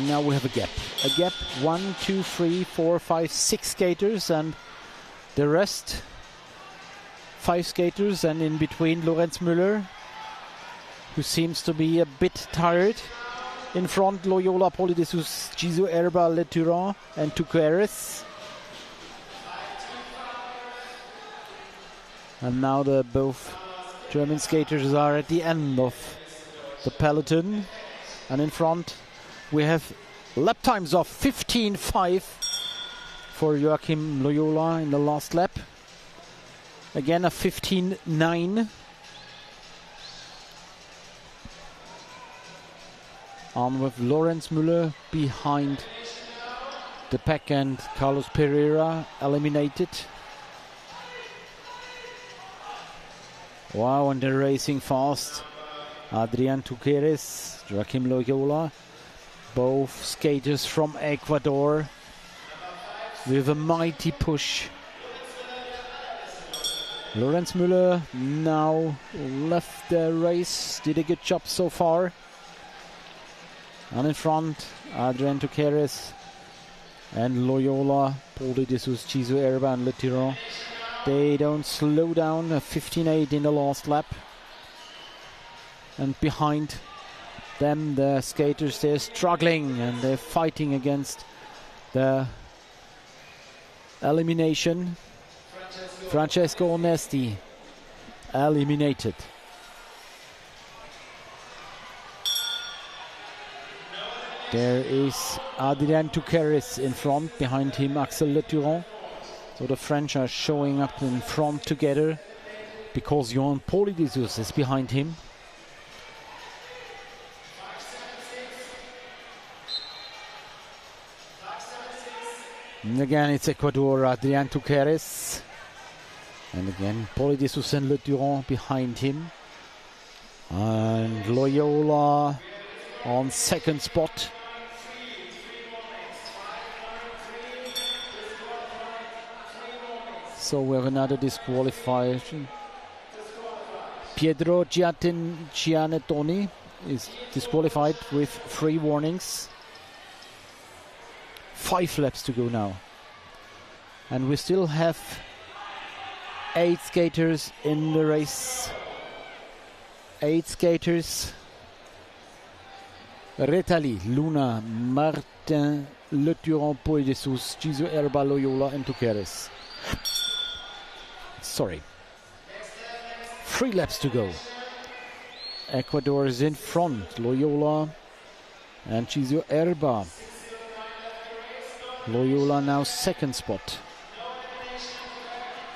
Now we have a gap. A gap, 1, 2, 3, 4, 5, 6 skaters, and the rest 5 skaters, and in between Lorenz Müller, who seems to be a bit tired. In front, Loyola, Polydeuces, Gizio Erba, Le Turan, and Toukeris. And now the both German skaters are at the end of the peloton. And in front we have lap times of 15.5 for Joachim Loyola in the last lap. Again a 15.9. On with Lorenz Müller behind the pack and Carlos Pereira eliminated. Wow, and they're racing fast. Adrien Toukeris, Joachim Loyola, both skaters from Ecuador with a mighty push. Lorenz Müller now left the race, did a good job so far. And in front, Adrien Toukeris and Loyola, Polydeuces, Gizio Erba and Le Turan. They don't slow down, a 15.8 in the last lap. And behind them, the skaters, they're struggling and they're fighting against the elimination. Francesco Onesti, eliminated. There is Adrien Toukeris in front, behind him Axel Le Turan. So the French are showing up in front together because Johan Polydeuces is behind him. And again it's Ecuador, Adrien Toukeris. And again Polydeuces and Le Turan behind him. And Loyola on second spot. So we have another disqualification. Pietro Giannettoni is disqualified with 3 warnings. 5 laps to go now. And we still have 8 skaters in the race. 8 skaters. Retali, Luna, Martin, Le Durand, Paul de Sousa, Giso Erba, Loyola and Tuqueres. Sorry. 3 laps to go. Ecuador is in front. Loyola and Giso Erba. Loyola now second spot.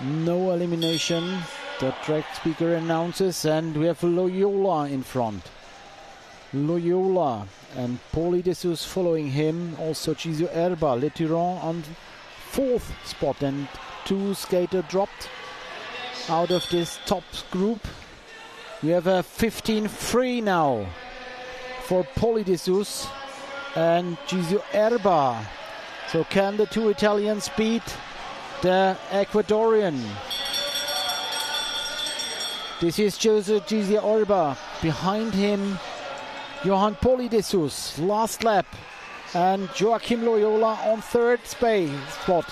No elimination. The track speaker announces, and we have Loyola in front. Loyola and Paulie de Sousa following him. Also Giso Erba, Le Tyran on 4th spot, and 2 skaters dropped out of this top group. We have a 15-3 now for Paulie de Sousa and Giso Erba. So can the 2 Italians beat the Ecuadorian? This is Giso Erba. Behind him, Johan Paulie de Sousa, last lap. And Joachim Loyola on 3rd spot.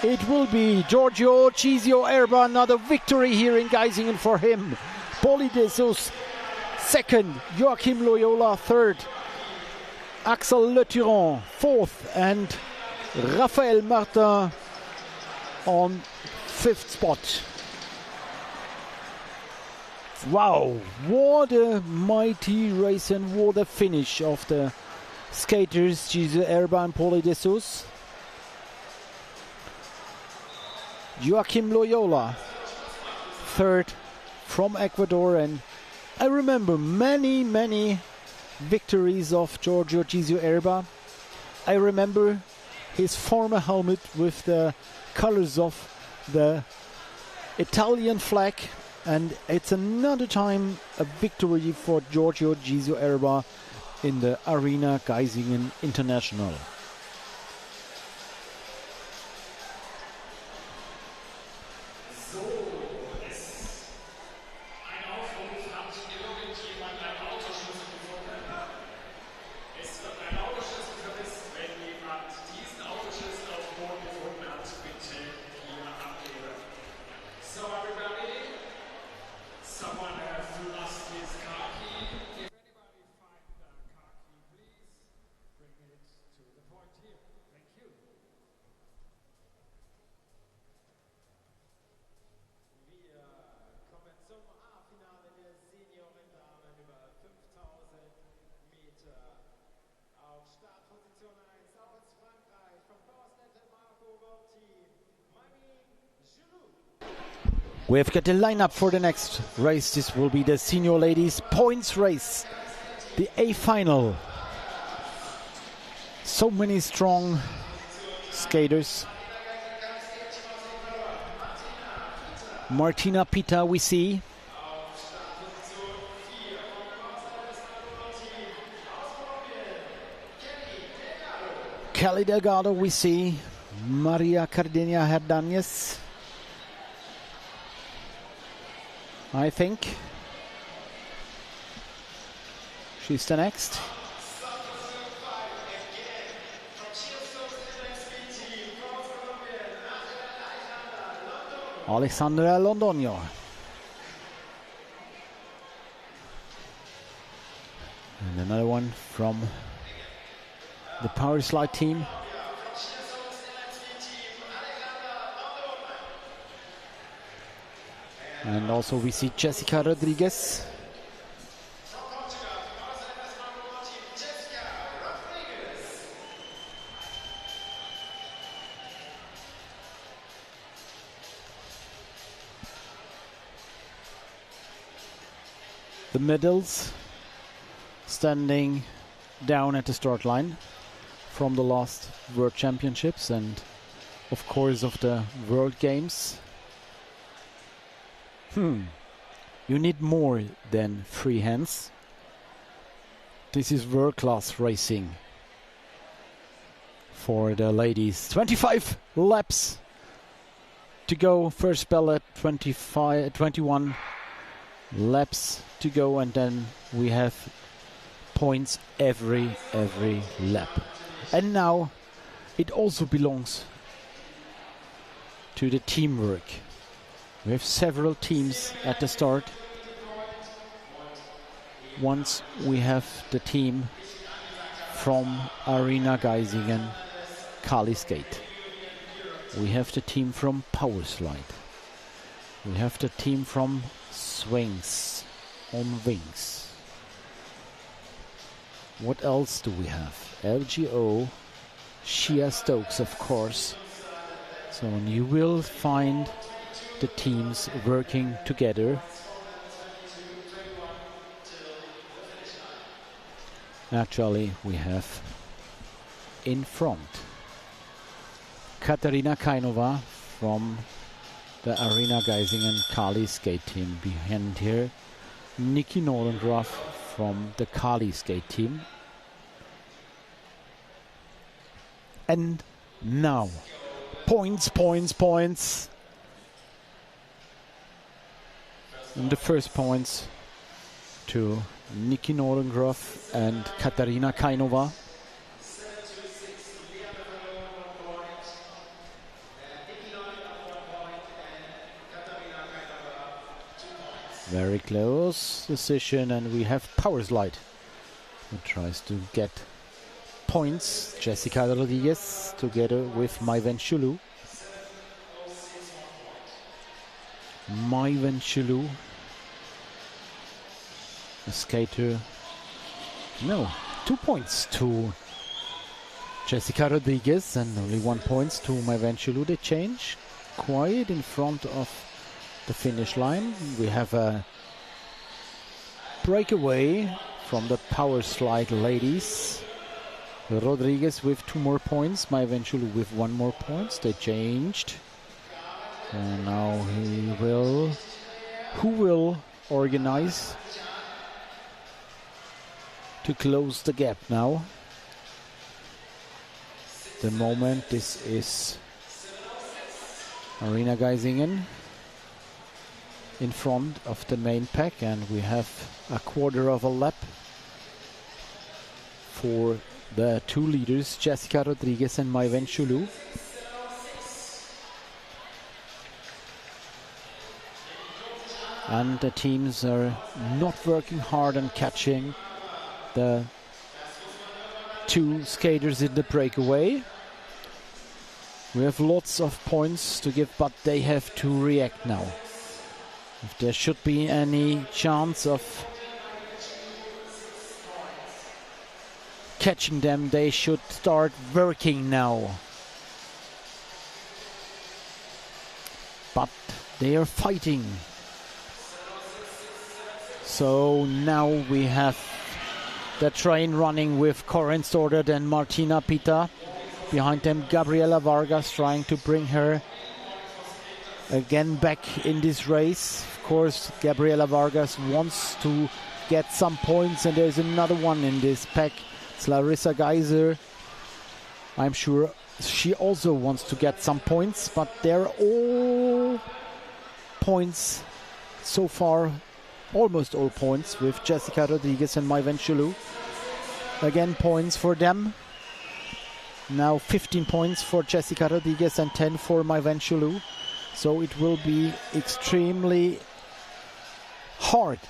It will be Giorgio Giso Erba, another victory here in Geisingen for him. Paulie de Sousa, 2nd. Joachim Loyola, 3rd. Axel Le Tyran, 4th. And Raphaël Martin on 5th spot. Wow, what a mighty race and what a finish of the skaters Giso Erba and Paulie de Sousa. Joachim Loyola, 3rd from Ecuador, and I remember many victories of Giorgio Giso Erba. I remember his former helmet with the colors of the Italian flag, and it's another time a victory for Giorgio Giso Erba in the Arena Geisingen International. We've got the lineup for the next race. This will be the senior ladies points race, the A final. So many strong skaters. Martina Pita we see. Kelly Delgado we see. Maria Cardeña Herdañez, I think. She's the next. Alexandra Londoño. And another one from the power slide team. And also we see Jessica Rodriguez. The medals standing down at the start line from the last World Championships and of course of the World Games. You need more than free hands. This is world-class racing for the ladies. 25 laps to go. First bell at 21 laps to go, and then we have points every lap. And now it also belongs to the teamwork. We have several teams at the start. Once we have the team from Arena Geisingen, Kali Skate. We have the team from Power Slide. We have the team from Swings on Wings. What else do we have? LGO, Shia Stokes, of course. So you will find the teams working together. Actually, we have in front Katarina Kainova from the Arena Geisingen Kali Skate team. Behind here, Nikki Nordendorf from the Kali Skate team. And now, points. And the first points to Nikki Nordendorf and Katarina Kainova. Very close decision, and we have Power Slide, who tries to get points. Jessica Rodriguez together with Maiwen Chulu. Maiwen Chulu, a skater. No, 2 points to Jessica Rodriguez and only 1 point to Maiwen Chulu. They change quiet in front of the finish line. We have a breakaway from the Power Slide ladies. Rodriguez with 2 more points, Maiwen Chulu with 1 more point. They changed. And now who will organize to close the gap now? The moment this is Arena Geisingen in front of the main pack, and we have a quarter of a lap for the 2 leaders, Jessica Rodriguez and Maiwen Chulu. And the teams are not working hard on catching the 2 skaters in the breakaway. We have lots of points to give, but they have to react now. If there should be any chance of catching them, they should start working now. But they are fighting. So now we have the train running with Corinne Stordert and Martina Pita. Behind them, Gabriela Vargas trying to bring her again back in this race. Of course, Gabriela Vargas wants to get some points, and there's another one in this pack. It's Larissa Geiser. I'm sure she also wants to get some points, but they're all points so far, almost all points with Jessica Rodriguez and Maiwen Chulu. Again, points for them. Now 15 points for Jessica Rodriguez and 10 for Maiwen Chulu. So it will be extremely hard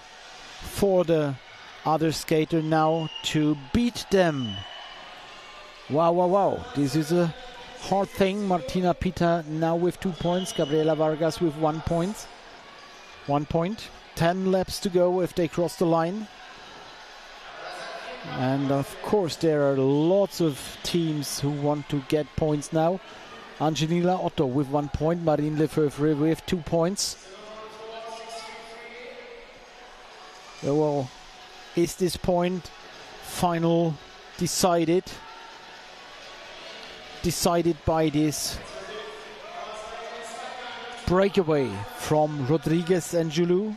for the other skater now to beat them. Wow. This is a hard thing. Martina Pita now with 2 points. Gabriela Vargas with 1 point. 1 point. 10 laps to go if they cross the line. And of course there are lots of teams who want to get points now. Angelina Otto with 1 point. Marine Lefevre with 2 points. Well, is this point final decided by this breakaway from Rodriguez and Chulu?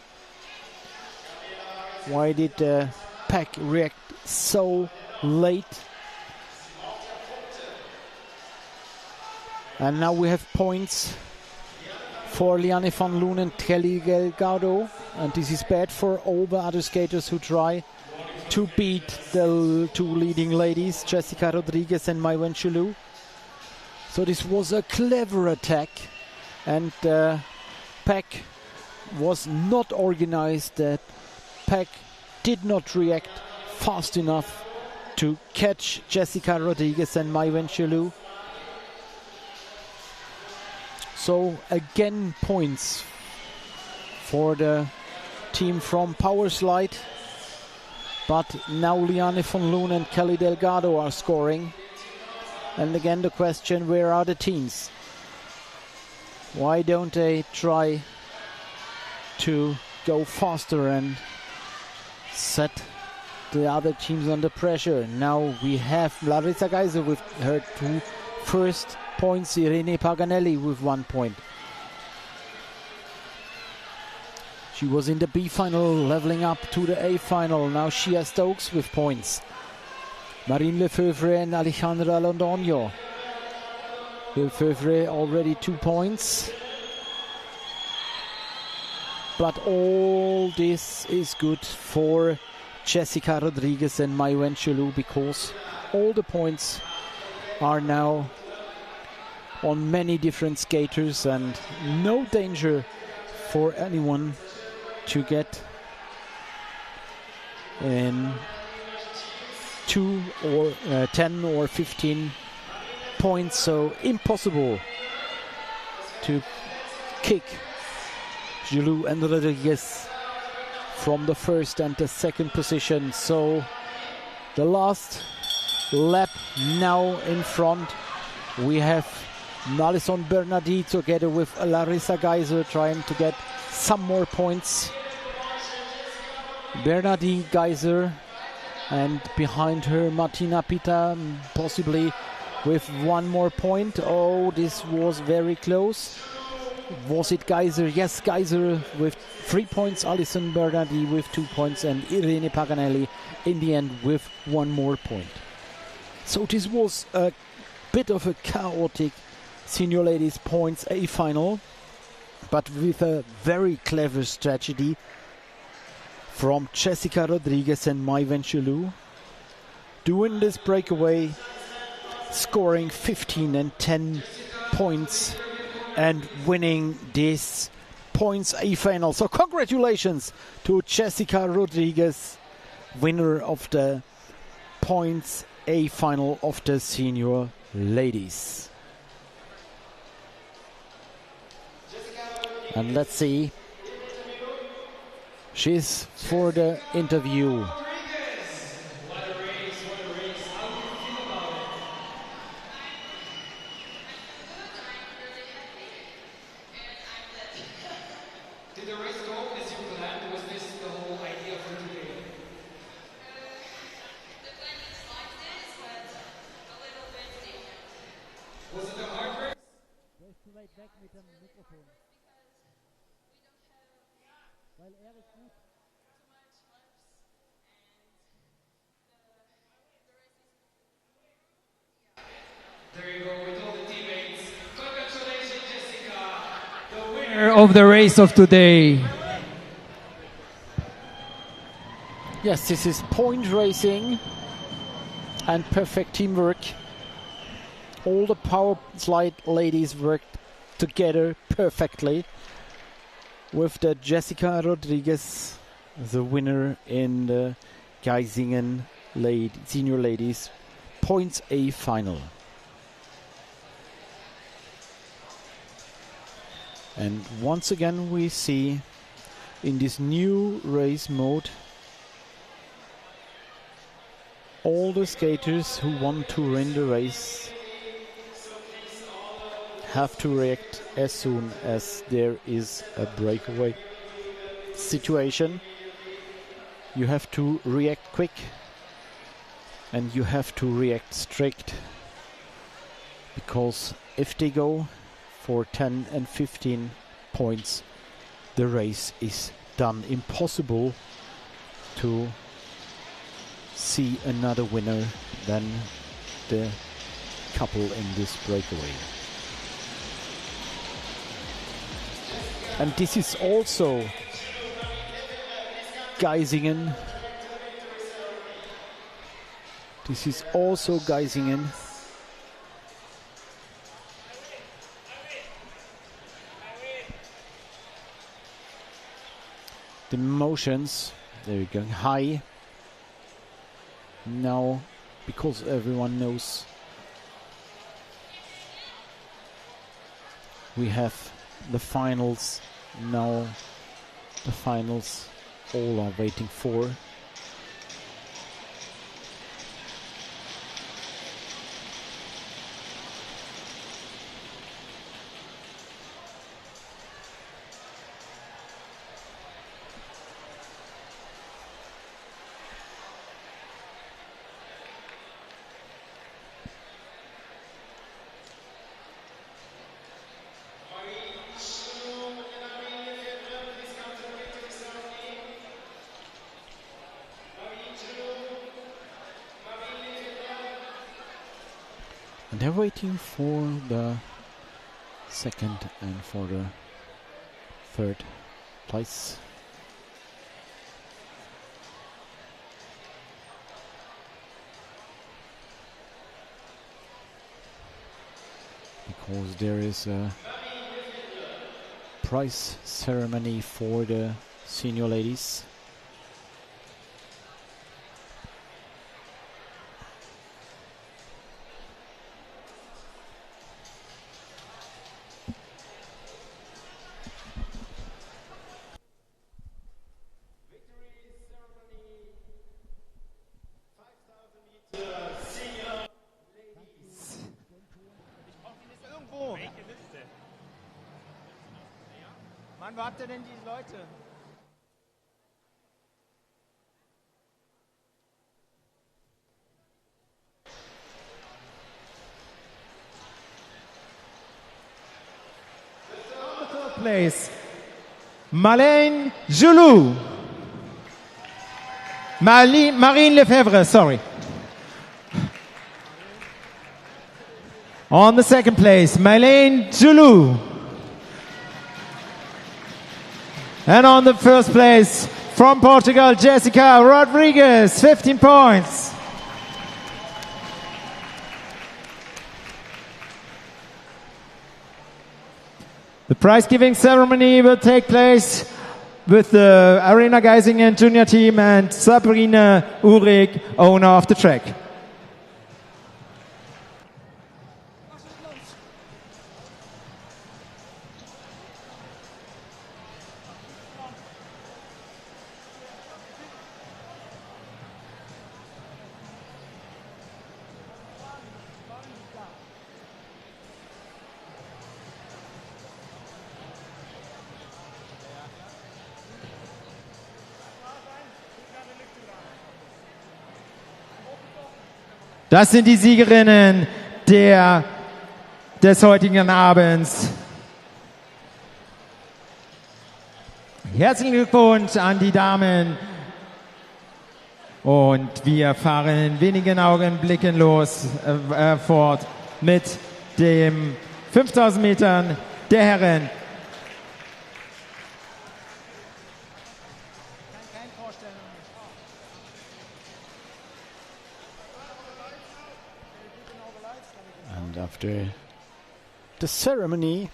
Why did the pack react so late? And now we have points for Liane van Loon and Kelly Delgado, and this is bad for all the other skaters who try to beat the 2 leading ladies, Jessica Rodriguez and Maiwen Chulu. So this was a clever attack, and pack was not organized, that Peck did not react fast enough to catch Jessica Rodriguez and Mai Wenchulu. So again, points for the team from Powerslide. But now Liane von Loon and Kelly Delgado are scoring. And again the question, where are the teams? Why don't they try to go faster and set the other teams under pressure? Now we have Larissa Geiser with her 2 first points, Irene Paganelli with 1 point. She was in the B final, leveling up to the A final. Now Shia Stokes with points. Marine Lefevre and Alejandra Londoño. Lefevre already 2 points. But all this is good for Jessica Rodriguez and Mai Wenchulu, because all the points are now on many different skaters and no danger for anyone to get in 2 or 10 or 15 points, so impossible to kick Giroux and Rodriguez from the first and the second position. So the last lap now in front. We have Alison Bernardi together with Larissa Geiser trying to get some more points. Bernardi, Geiser, and behind her Martina Pita, possibly with 1 more point. Oh, this was very close. Was it Geiser? Yes, Geiser with 3 points, Alison Bernardi with 2 points, and Irene Paganelli in the end with 1 more point. So this was a bit of a chaotic senior ladies points A final, but with a very clever strategy from Jessica Rodriguez and Mai Wenchulu, doing this breakaway, scoring 15 and 10 points and winning this points A final. So congratulations to Jessica Rodriguez, winner of the points A final of the senior ladies. And let's see, she's for the interview. Did the race go as you planned? Was this the whole idea for today? The plan is like this, but a little bit different. Was it a hard race? There you go with all the teammates. Congratulations, Jessica, the winner of the race of today. Yes, this is point racing and perfect teamwork. All the power slide ladies worked together perfectly, with the Jessica Rodriguez, the winner in the geisingen senior ladies points A final. And once again we see in this new race mode all the skaters who want to win the race have to react as soon as there is a breakaway situation. You have to react quick and you have to react strict, because if they go for 10 and 15 points, the race is done. Impossible to see another winner than the couple in this breakaway. And this is also geisingen. This is also geisingen. the motions. They're going high. Now, because everyone knows we have the finals. Now the finals all are waiting for. And they're waiting for the second and for the third place. Because there is a prize ceremony for the senior ladies. Mann, wo habt ihr denn die Leute? Third place, Marlène Joulou. Marine Lefebvre, sorry. On the second place, Marlène Joulou. And on the first place, from Portugal, Jessica Rodriguez, 15 points. The prize giving ceremony will take place with the Arena Geisingen junior team and Sabrina Uhrig, owner of the track. Das sind die Siegerinnen des heutigen Abends. Herzlichen Glückwunsch an die Damen. Und wir fahren in wenigen Augenblicken fort mit dem 5000 Metern der Herren. And after the ceremony,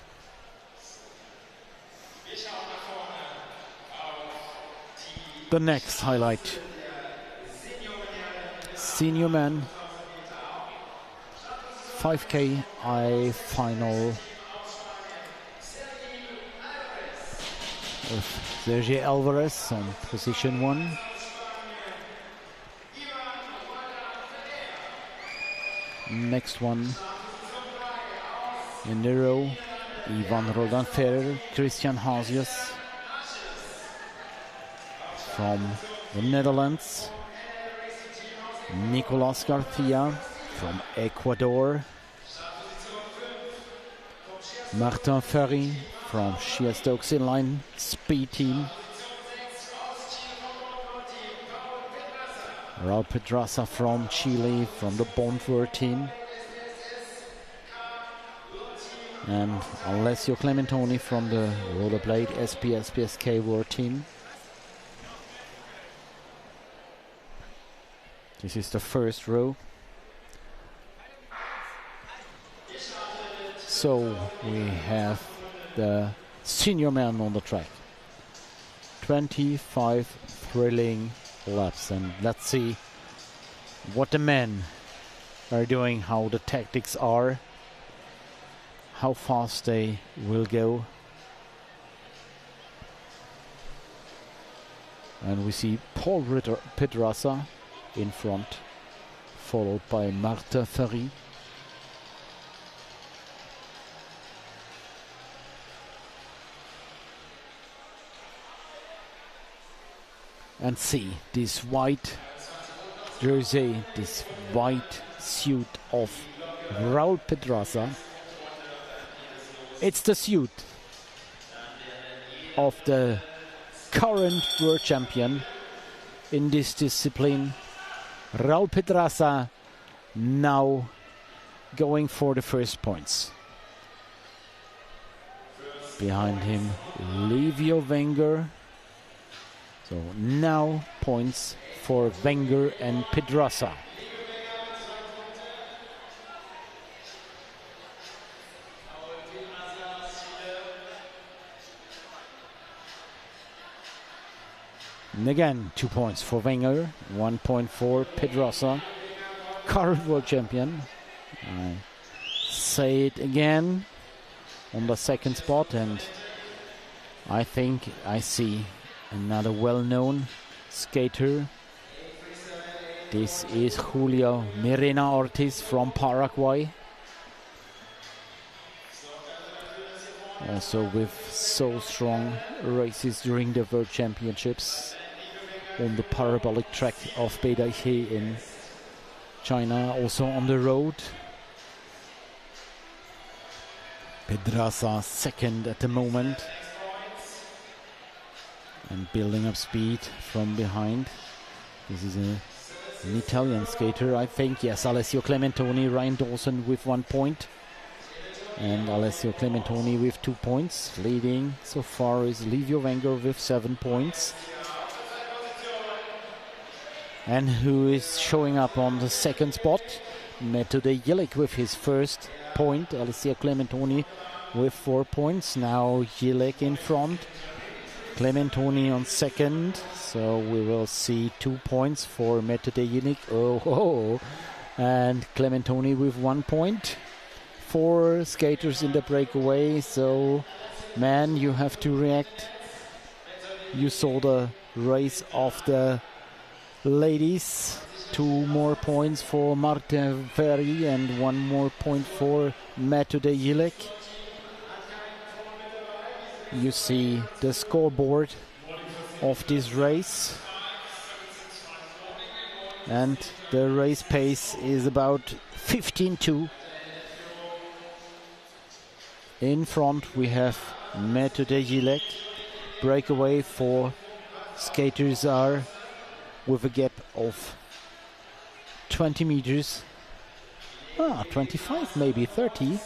the next highlight, senior men 5K I final with Sergio Alvarez on position 1. Next one in the row, Ivan Rodan Ferrer, Christian Hazius from the Netherlands, Nicolas Garcia from Ecuador, Martin Ferry from Sheer Stokes Inline Speed Team, Raul Pedraza from Chile from the Bondward team, and Alessio Clementoni from the Rollerblade SPSPSK World team. This is the first row. So we have the senior man on the track. 25 thrilling laps, and let's see what the men are doing, how the tactics are, how fast they will go. And we see Paul Pedraza in front, followed by Marta Ferry. And see this white jersey, this white suit of Raul Pedraza. It's the suit of the current world champion in this discipline. Raul Pedraza now going for the first points. Behind him, Livio Wenger. So now points for Wenger and Pedraza. And again, 2 points for Wenger, 1 point for Pedraza, current world champion. I say it again, on the second spot, and I think I see another well-known skater. This is Julio Mirena Ortiz from Paraguay. Also with so strong races during the World Championships on the parabolic track of Beidaihe in China, also on the road. Pedraza second at the moment, and building up speed from behind. This is an Italian skater, I think. Yes, Alessio Clementoni, Ryan Dawson with 1 point. And Alessio Clementoni with 2 points. Leading so far is Livio Wenger with 7 points. And who is showing up on the second spot? Methode Jelic with his first point. Alessio Clementoni with 4 points. Now Jelic in front. Clementoni on second, so we will see 2 points for Methode Jelic. And Clementoni with 1 point. 4 skaters in the breakaway, so man, you have to react. You saw the race of the ladies. 2 more points for Marta Ferry and 1 more point for Methode Jelic. You see the scoreboard of this race, and the race pace is about 15-2. In front we have Methode Jelic. Breakaway for skaters are with a gap of 20 meters. 25, maybe 30.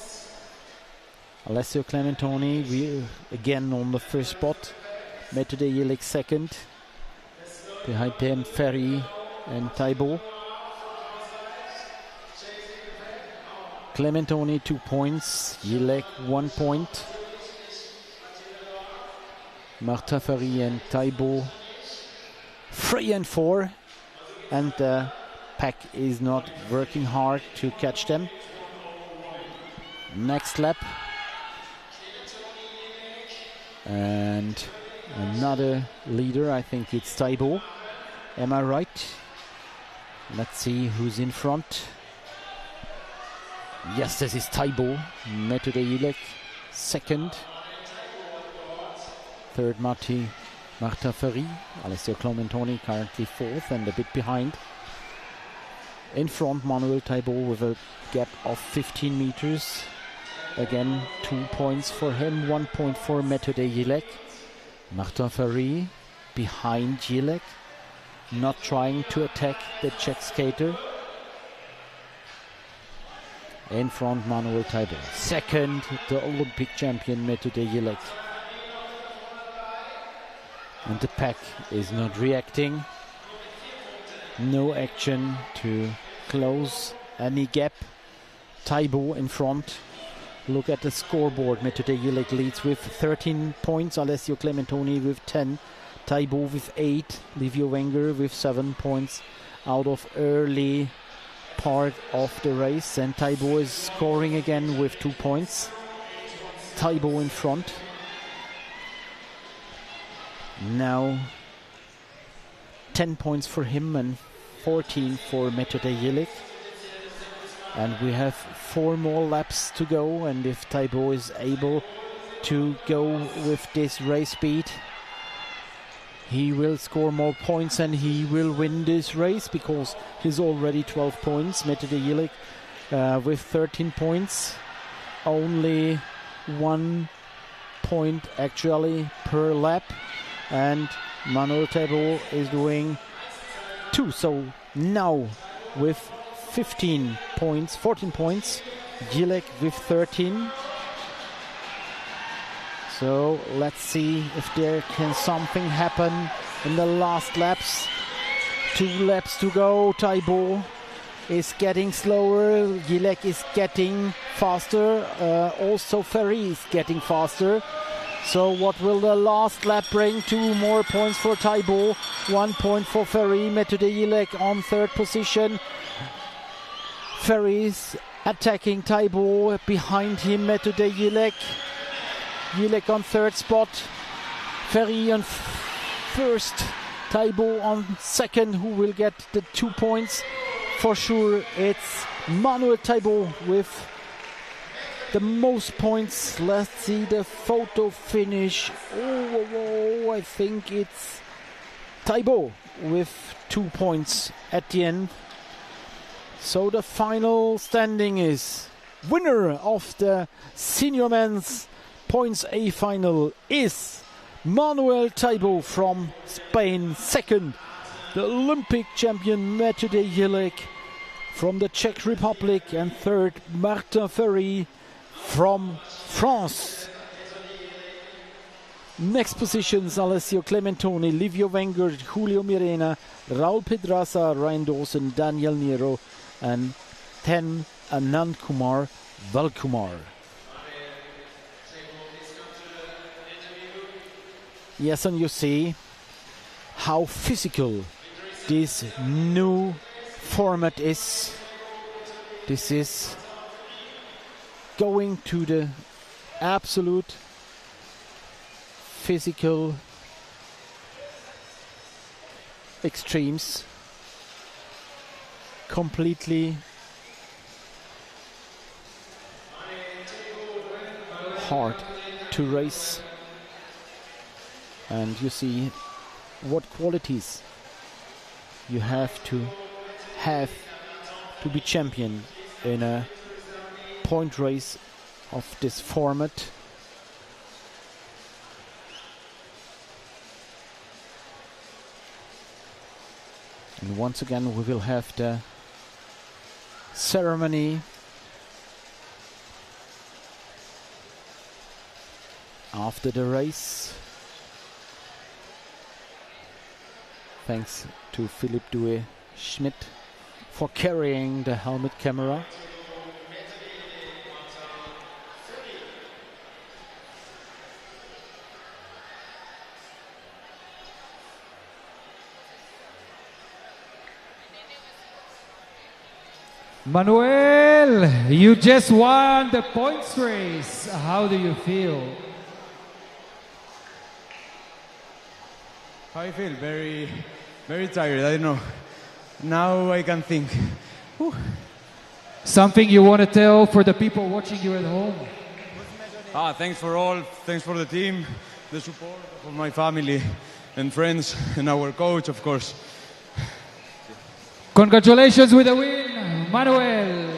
Alessio Clementoni, we again on the first spot. Methode Jelic second. Behind them, Ferry and Taibo. Clementoni 2 points. Jelic 1 point. Marta Ferry and Taibo 3 and 4. And the pack is not working hard to catch them. Next lap. And another leader, I think it's Taibo. Am I right? Let's see who's in front. Yes, this is Taibo. Methode Jelic second. Third, Marta Ferry. Alessio Clementoni currently fourth and a bit behind. In front, Manuel Taibo with a gap of 15 meters. Again, 2 points for him, 1 point for Methode Jelic. Marta Ferry behind Jelic, not trying to attack the Czech skater. In front, Manuel Taibo. Second, the Olympic champion Methode Jelic. And the pack is not reacting. No action to close any gap. Taibo in front. Look at the scoreboard. Methode Jelic leads with 13 points. Alessio Clementoni with 10. Taibo with 8, Livio Wenger with 7 points out of early part of the race, and Taibo is scoring again with 2 points. Taibo in front. Now 10 points for him and 14 for Methode Jilic. And we have 4 more laps to go, and if Taibo is able to go with this race speed, he will score more points and he will win this race, because he's already 12 points. Methode Jilic with 13 points, only 1 point actually per lap, and Manuel Taibo is doing 2. So now with 14 points, Jilic with 13. So let's see if there can something happen in the last laps. 2 laps to go. Taibo is getting slower. Jilic is getting faster. Also Ferry is getting faster. So what will the last lap bring? 2 more points for Taibo. 1 point for Ferry. Methode Jilic on 3rd position. Ferry is attacking Taibo. Behind him Methode Jilic. Jilic on 3rd spot, Ferry on 1st, Taibo on 2nd. Who will get the 2 points? For sure it's Manuel Taibo with the most points. Let's see the photo finish. Oh, I think it's Taibo with 2 points at the end. So the final standing is winner of the senior men's Points A final is Manuel Taibo from Spain. 2nd, the Olympic champion Methode Jilic from the Czech Republic, and 3rd, Martin Ferry from France. Next positions: Alessio Clementoni, Livio Wenger, Julio Mirena, Raul Pedraza, Ryan Dawson, Daniel Nero, and 10, Anand Kumar Valkumar. Yes, and you see how physical this new format is. This is going to the absolute physical extremes. Completely hard to race. And you see what qualities you have to be champion in a point race of this format. And once again we will have the ceremony after the race. Thanks to Philippe Doué-Schmidt for carrying the helmet camera. Manuel, you just won the points race. How do you feel? How I feel? Very, very tired. I don't know. Now I can think. Whew. Something you want to tell for the people watching you at home? Thanks for all. Thanks for the team, the support, for my family and friends, and our coach, of course. Congratulations with the win, Manuel.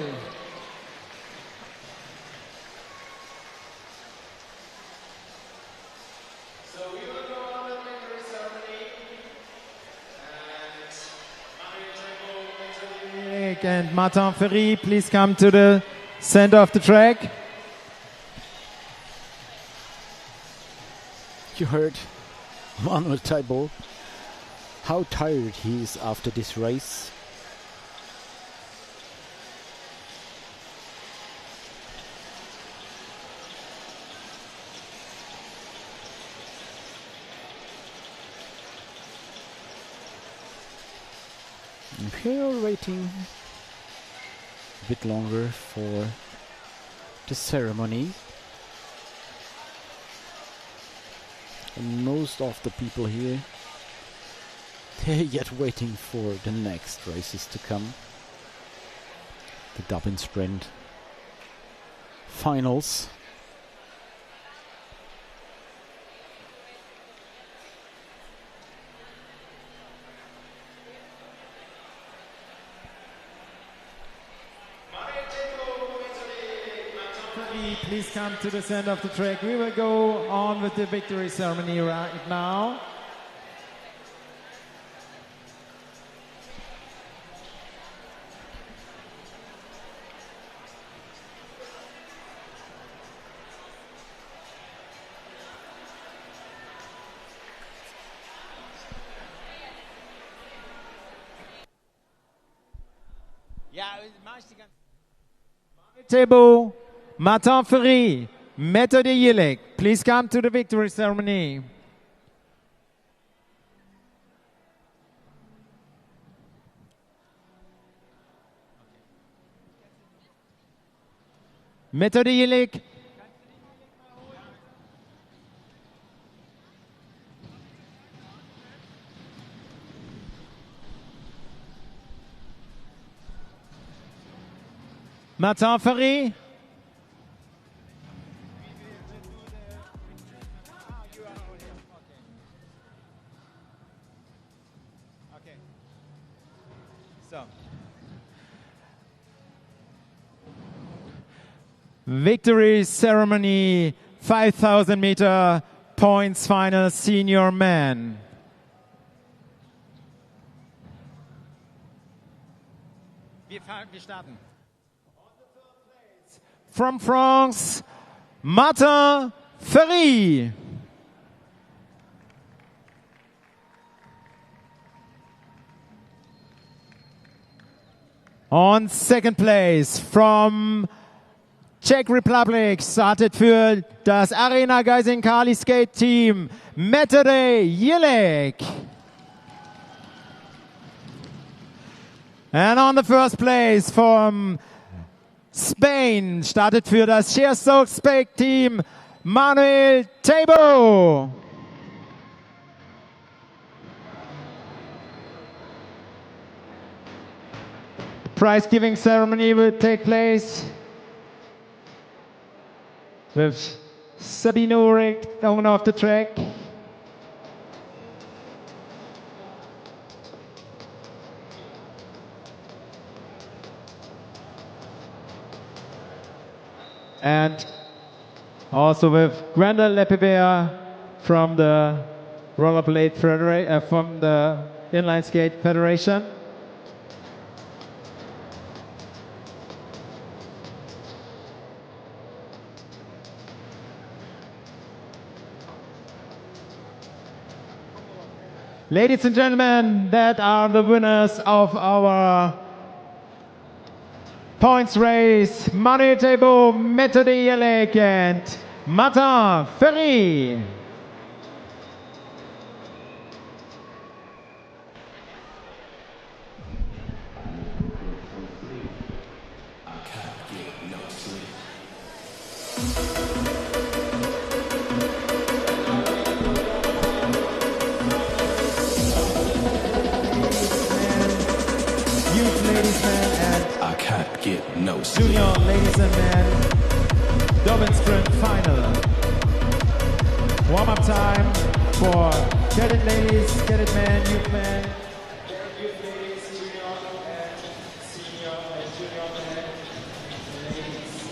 And Martin Ferry, please come to the center of the track. You heard Manuel Taibo, how tired he is after this race. And here we're waiting a bit longer for the ceremony. And most of the people here, they're yet waiting for the next races to come. The Dobbin Sprint Finals. Please come to the center of the track. We will go on with the victory ceremony right now. Table, Martin Ferry, Methode Jelek, please come to the victory ceremony. Methode Jelek. Martin Ferry. Victory ceremony, 5,000 meter points final senior man. Wir starten. From France, Martin Ferry. On second place from Czech Republic startet für das Arena Geisingen Kali Skate Team Methode Jelek. And on the first place from Spain startet für das Sheer Soak Skate Team Manuel Tabo. Prize giving ceremony will take place with Sabine Ulrich, the owner of the track. And also with Grandel Lepivea from the Rollerblade Federation, from the Inline Skate Federation. Ladies and gentlemen, that are the winners of our points race. Manuel Tabo, Methode Jelek and Martin Ferry. Junior ladies and men, Dobbin Sprint Final. Warm-up time for Cadet ladies, Cadet men, youth men. Youth ladies, junior and senior and junior men. Ladies and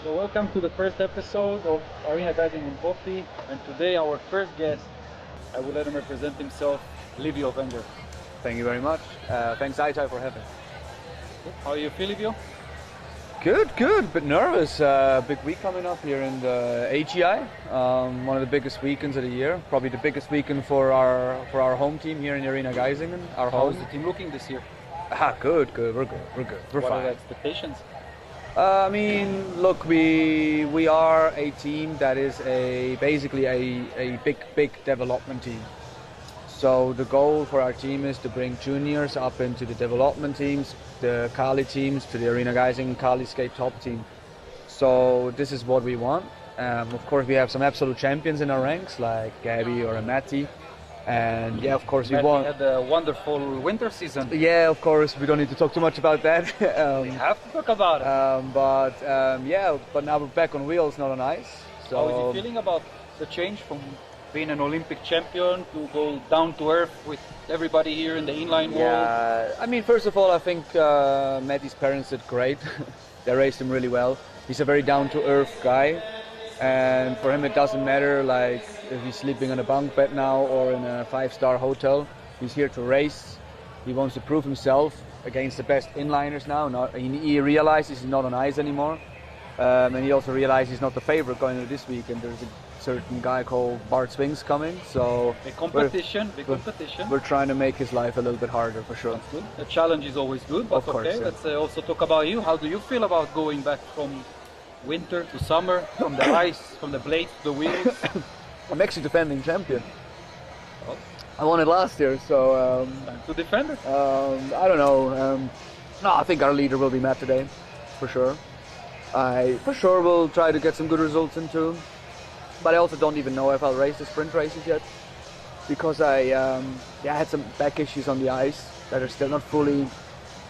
So welcome to the first episode of Arena Geisingen and Coffee, and today our first guest, I will let him represent himself, Livio Wenger. Thank you very much. Thanks Aitai for having. How you feel, Livio? Good. Bit nervous. Big week coming up here in the AGI. One of the biggest weekends of the year. Probably the biggest weekend for our home team here in Arena Geisingen. Our How home. is the team looking this year? Good. We're good. We're What are fine. the expectations? I mean, look, we are a team that is basically a big development team. So the goal for our team is to bring juniors up into the development teams, the Kali teams, to the Arena Geisingen Kali Skate top team. So this is what we want. Of course, we have some absolute champions in our ranks, like Gabby or Matti. And yeah, of course, we Matti want. had a wonderful winter season. Yeah, of course, we don't need to talk too much about that. We have to talk about it. But now we're back on wheels, not on ice. So How is he feeling about the change from being an Olympic champion to go down to earth with everybody here in the inline world? Yeah, I mean, first of all, I think Matty's parents did great. They raised him really well. He's a very down-to-earth guy, and for him it doesn't matter like if he's sleeping on a bunk bed now or in a 5-star hotel. He's here to race. He wants to prove himself against the best inliners now. He realizes he's not on ice anymore, and he also realizes he's not the favorite going into this week. And there's a certain guy called Bart Swings coming, so Big competition. we're trying to make his life a little bit harder for sure. Good. The challenge is always good, but Of course, okay, yeah. let's also talk about you. How do you feel about going back from winter to summer, from the ice, from the blades to the wheels? I'm actually defending champion. Oh. I won it last year, so Time to defend it. I don't know. No, I think our leader will be Matt today, for sure. I for sure will try to get some good results into, but I also don't even know if I'll race the sprint races yet, because I had some back issues on the ice that are still not fully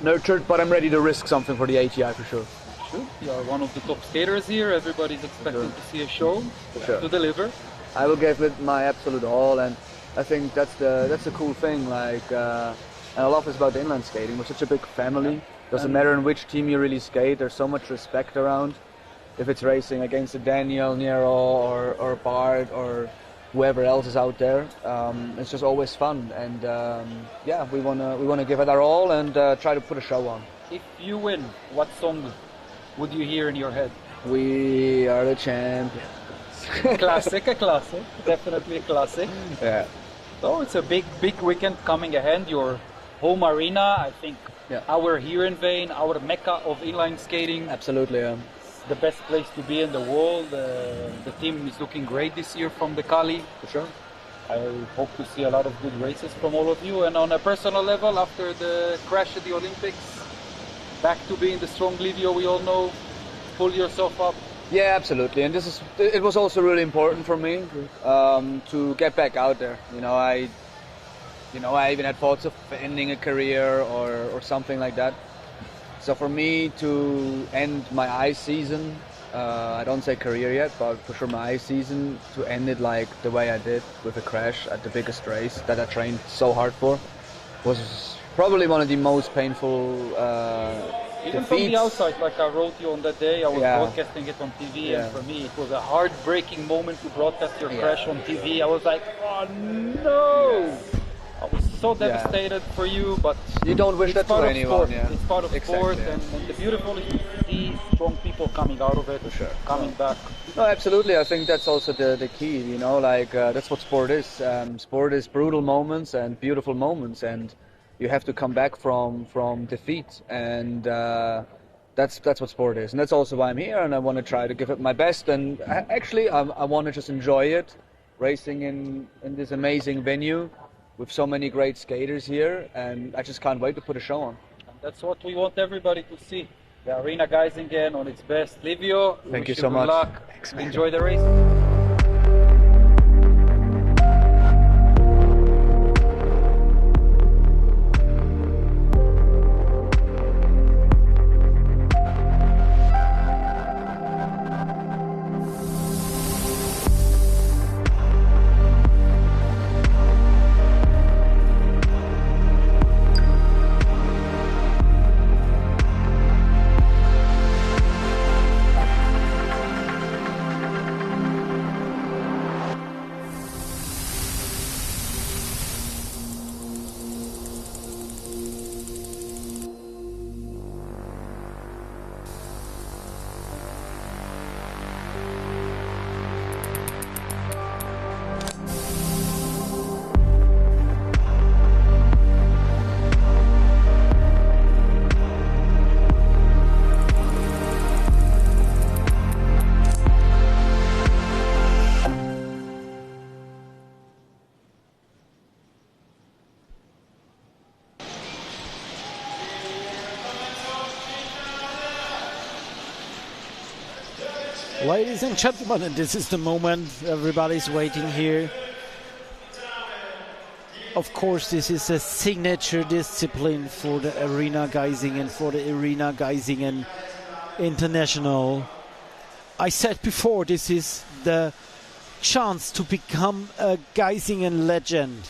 nurtured. But I'm ready to risk something for the AGI for sure. Sure. You are one of the top skaters here. Everybody's expecting to see a show, Sure. to deliver. I will give it my absolute all, and I think that's the cool thing. Like, and I love this about the inline skating. We're such a big family. Doesn't matter in which team you really skate. There's so much respect around. If it's racing against a Daniel, Nero, or Bart, or whoever else is out there, it's just always fun. And we wanna give it our all and try to put a show on. If you win, what song would you hear in your head? We are the champions. A classic, definitely a classic. Yeah. So it's a big weekend coming ahead. Your home arena, I think. Yeah. Our here in Veen, our mecca of inline skating. Absolutely. The best place to be in the world. The team is looking great this year from the Kali. For sure. I hope to see a lot of good races from all of you. And on a personal level, after the crash at the Olympics, back to being the strong Livio we all know. Pull yourself up. Yeah, absolutely. And it was also really important for me to get back out there. I even had thoughts of ending a career or something like that. So for me to end my ice season, I don't say career yet, but for sure my ice season, to end it like the way I did with a crash at the biggest race that I trained so hard for, was probably one of the most painful Even defeats. from the outside, like I wrote you on that day, I was Yeah. broadcasting it on TV, Yeah. and for me it was a heartbreaking moment to broadcast your Yeah. crash on TV. I was like, oh no! I was so devastated for you, but You don't wish it's that to part of anyone. sport. Yeah. It's part of Exactly, sport, yeah. and the beautiful is to see strong people coming out of it, For sure. coming back. No, absolutely. I think that's also the key. That's what sport is. Sport is brutal moments and beautiful moments, and you have to come back from defeat, and that's what sport is. And that's also why I'm here, and I want to try to give it my best. And I want to just enjoy it, racing in this amazing venue with so many great skaters here, and I just can't wait to put a show on. And that's what we want everybody to see. The Arena Geisingen on its best. Livio, Thank you wish so good much. luck. Thanks, man. Enjoy the race. Ladies and gentlemen, and this is the moment everybody's waiting here. Of course, this is a signature discipline for the Arena Geisingen, for the Arena Geisingen International. I said before, this is the chance to become a Geisingen legend.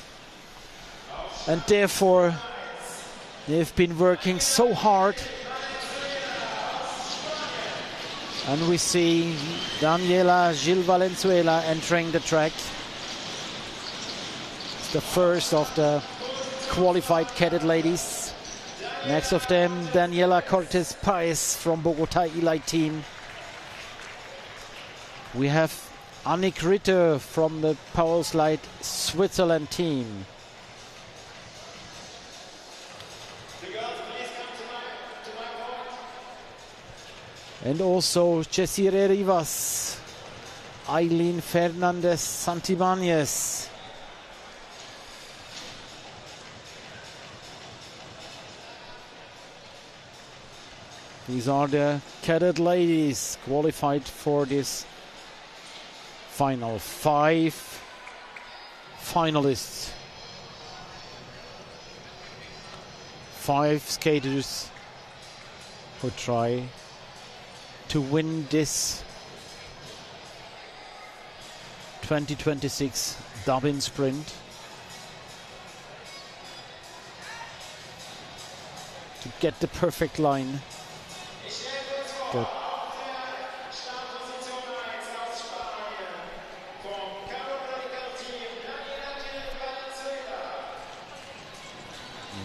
And therefore, they've been working so hard. And we see Daniela Gil Valenzuela entering the track. It's the first of the qualified cadet ladies. Next of them, Daniela Cortez Paez from Bogota Elite team. We have Annick Ritter from the Power Slide Switzerland team. And also Jessire Rivas, Eileen Fernandez Santibanez. These are the cadet ladies qualified for this final. 5 finalists. 5 skaters who try to win this 2026 Dobbin Sprint. To get the perfect line.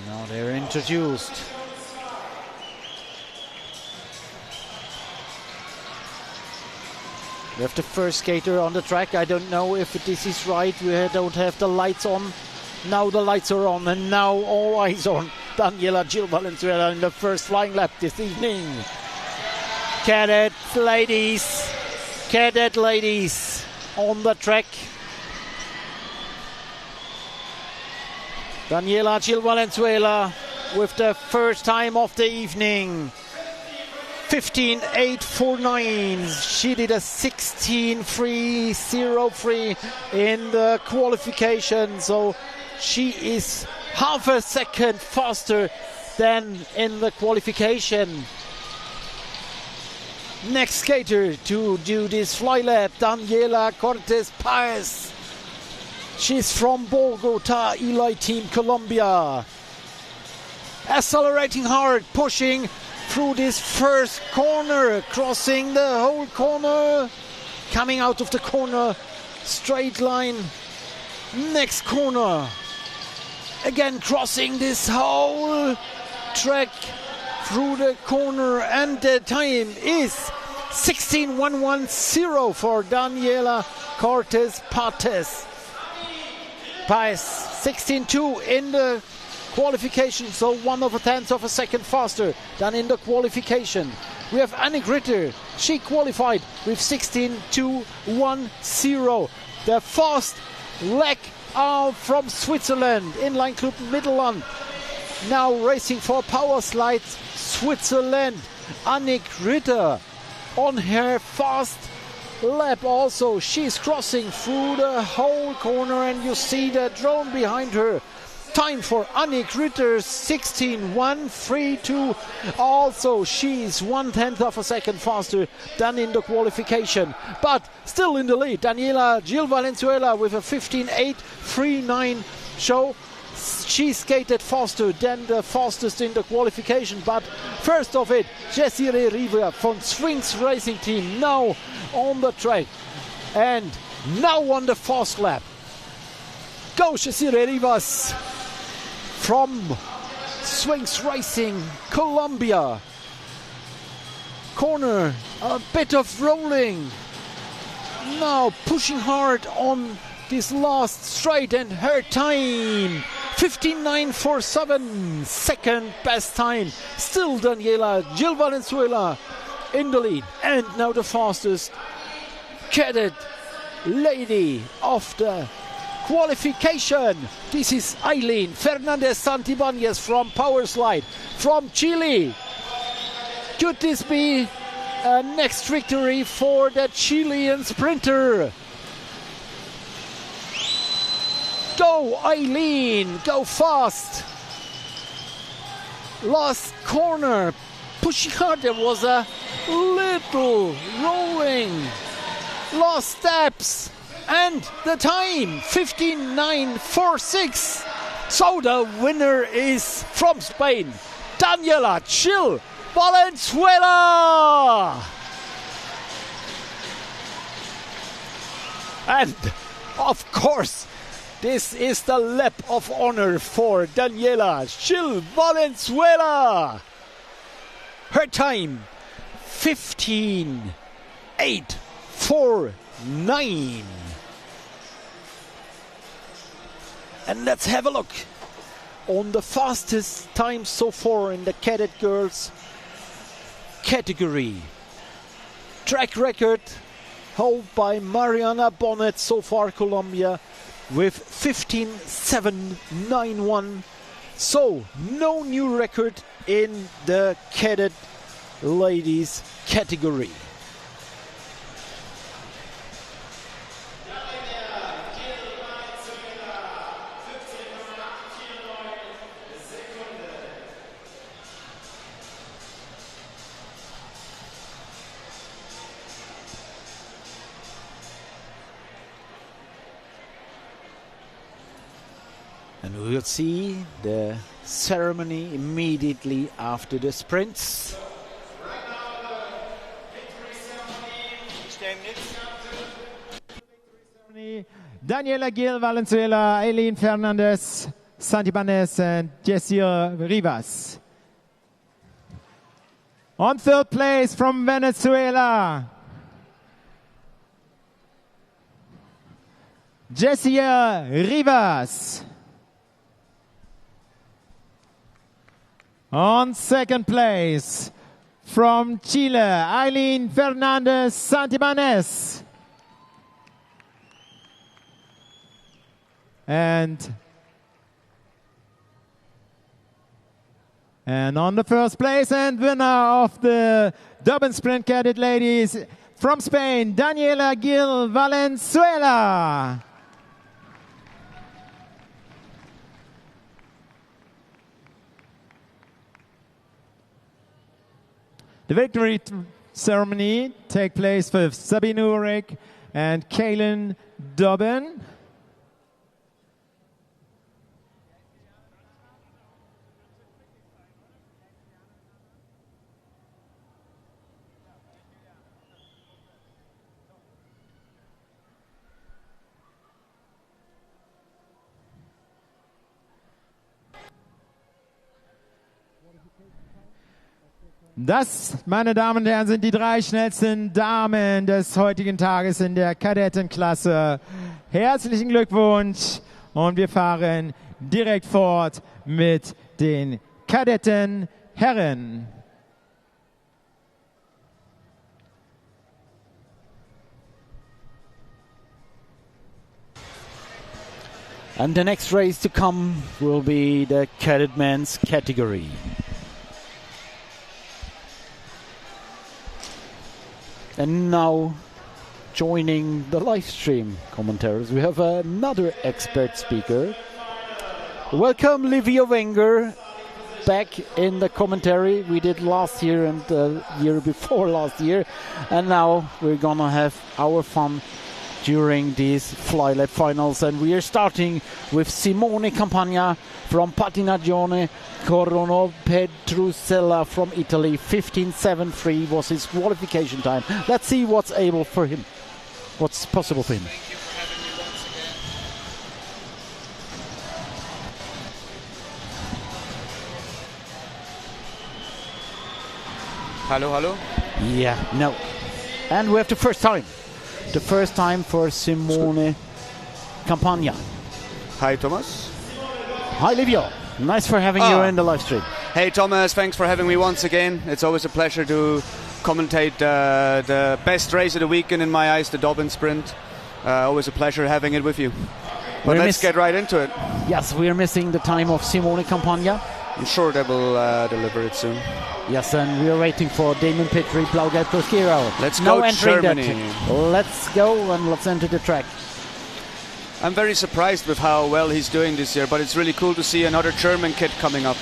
Now they're introduced. We have the first skater on the track. I don't know if this is right. We don't have the lights on. Now the lights are on, and now all eyes on Daniela Gil Valenzuela in the first flying lap this evening. Cadet ladies on the track. Daniela Gil Valenzuela with the first time of the evening. 15.849. She did a 16.303 in the qualification, so she is half a second faster than in the qualification. Next skater to do this fly lap, Daniela Cortez Paez. She's from Bogota Elite Team Colombia. Accelerating hard, pushing through this first corner, crossing the whole corner, coming out of the corner, straight line, next corner, again crossing this whole track through the corner, and the time is 16.110 for Daniela Cortez Paez. 16.2 in the qualification, so 1/10 of a second faster than in the qualification. We have Annick Ritter. She qualified with 16.210. The fast leg out from Switzerland, Inline Club Mittelland. Now racing for Power Slides Switzerland. Annick Ritter on her fast lap also. She's crossing through the whole corner, and you see the drone behind her. Time for Annick Ritter, 16.132. Also, she's 1/10 of a second faster than in the qualification, but still in the lead. Daniela Gil Valenzuela with a 15.839 show. She skated faster than the fastest in the qualification, but first of it, Jessire Riva from Swings Racing Team now on the track and now on the fast lap. Go Jessire Rivas from Swings Racing Colombia. Corner, a bit of rolling. Now pushing hard on this last straight, and her time 15.947, second best time. Still Daniela Gil Valenzuela in the lead, and now the fastest cadet lady of the qualification. This is Eileen Fernandez Santibanez from Power Slide from Chile. Could this be next victory for the Chilean sprinter. Go Eileen, go fast. Last corner, pushing hard. There was a little rolling. Last steps. And the time, 15:09.46. So the winner is from Spain, Daniela Gil Valenzuela. And of course, this is the lap of honor for Daniela Gil Valenzuela. Her time, 15:08.49. And let's have a look on the fastest time so far in the Cadet girls category. Track record held by Mariana Bonnet so far, Colombia, with 15:07.91. So no new record in the Cadet ladies category. And we will see the ceremony immediately after the sprints. Daniela Gil Valenzuela, Eileen Fernandez, Santibanez, and Jessica Rivas. On third place from Venezuela, Jessica Rivas. On second place from Chile, Eileen Fernandez Santibanez. And on the first place and winner of the Dobbin Sprint Cadet Ladies from Spain, Daniela Gil Valenzuela. The victory ceremony take place for Sabine Ulrich and Kaylin Dobbin. Das, meine Damen und Herren, sind die 3 schnellsten Damen des heutigen Tages in der Kadettenklasse. Herzlichen Glückwunsch und wir fahren direkt fort mit den Kadettenherren. And the next race to come will be the Cadet men's category. And now, joining the live stream commentaries, we have another expert speaker. Welcome, Livia Wenger, back in the commentary. We did last year and the year before last year. And now we're gonna have our fun during these fly lap finals. And we are starting with Simone Campagna from Patinagione Corono Petrusella from Italy. 15:07.3 was his qualification time. Let's see what's able for him, what's possible for him. Hello, hello. Yeah, no. And we have the first time. The first time for Simone Campagna. Hi, Thomas. Hi, Livio. Nice for having you in the live stream. Hey, Thomas. Thanks for having me once again. It's always a pleasure to commentate the best race of the weekend in my eyes, the Dobbin Sprint. Always a pleasure having it with you. But let's get right into it. Yes, we're missing the time of Simone Campagna. I'm sure they will deliver it soon. Yes, and we are waiting for Damon Petrie, Blau-Gelb Groß-Gerau. Let's go Germany. Let's go and let's enter the track. I'm very surprised with how well he's doing this year, but it's really cool to see another German kid coming up.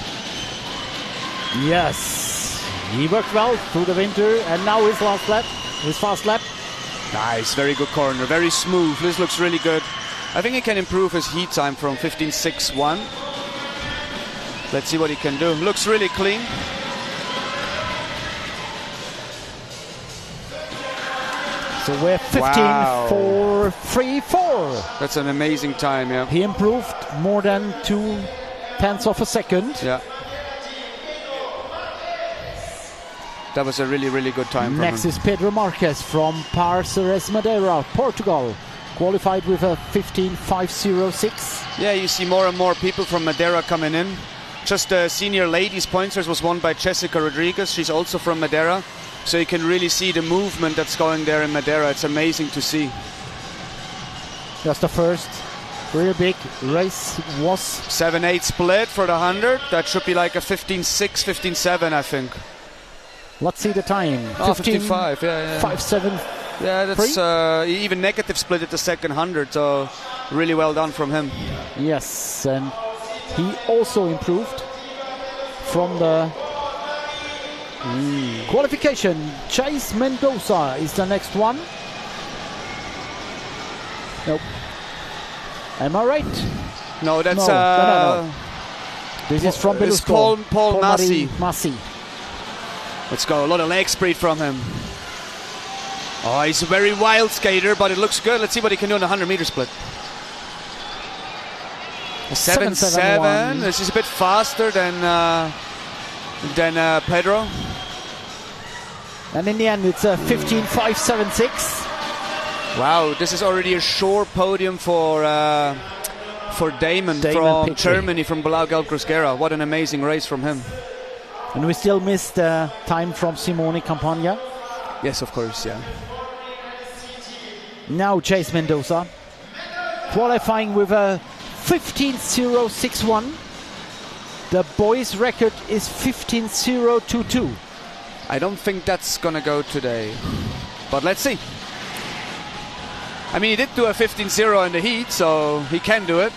Yes, he worked well through the winter, and now his last lap, his fast lap. Nice, very good corner, very smooth. This looks really good. I think he can improve his heat time from 15.61. Let's see what he can do. Looks really clean. So we're 15.434. That's an amazing time, yeah. He improved more than 0.2 of a second. Yeah. That was a really, really good time. Next is Pedro Marques from Parceres Madeira, Portugal. Qualified with a 15.506. Yeah, you see more and more people from Madeira coming in. Just the senior ladies pointers was won by Jessica Rodriguez. She's also from Madeira. So you can really see the movement that's going there in Madeira. It's amazing to see. Just the first real big race was 7-8 split for the 100. That should be like a 15.6, 15.7, I think. Let's see the time. 15.5, yeah. 5.7. Yeah, that's even negative split at the second 100. So really well done from him. Yes, and he also improved from the qualification. Chase Mendoza is the next one. Nope. Am I right? No, that's no. This is from Berlusconi. Paul Massi. Massi. Let's go. A lot of leg speed from him. Oh, he's a very wild skater, but it looks good. Let's see what he can do in the 100-meter split. 7.7. This is a bit faster than Pedro. And in the end, it's a 15.576. Wow, this is already a sure podium for Damon from Petrie. Germany, from Blau-Gelb Groß-Gerau. What an amazing race from him. And we still missed the time from Simone Campagna. Yes, of course, yeah. Now Chase Mendoza qualifying with a 15.061. The boys' record is 15.022. I don't think that's gonna go today, but let's see. I mean, he did do a 15.0 in the heat, so he can do it.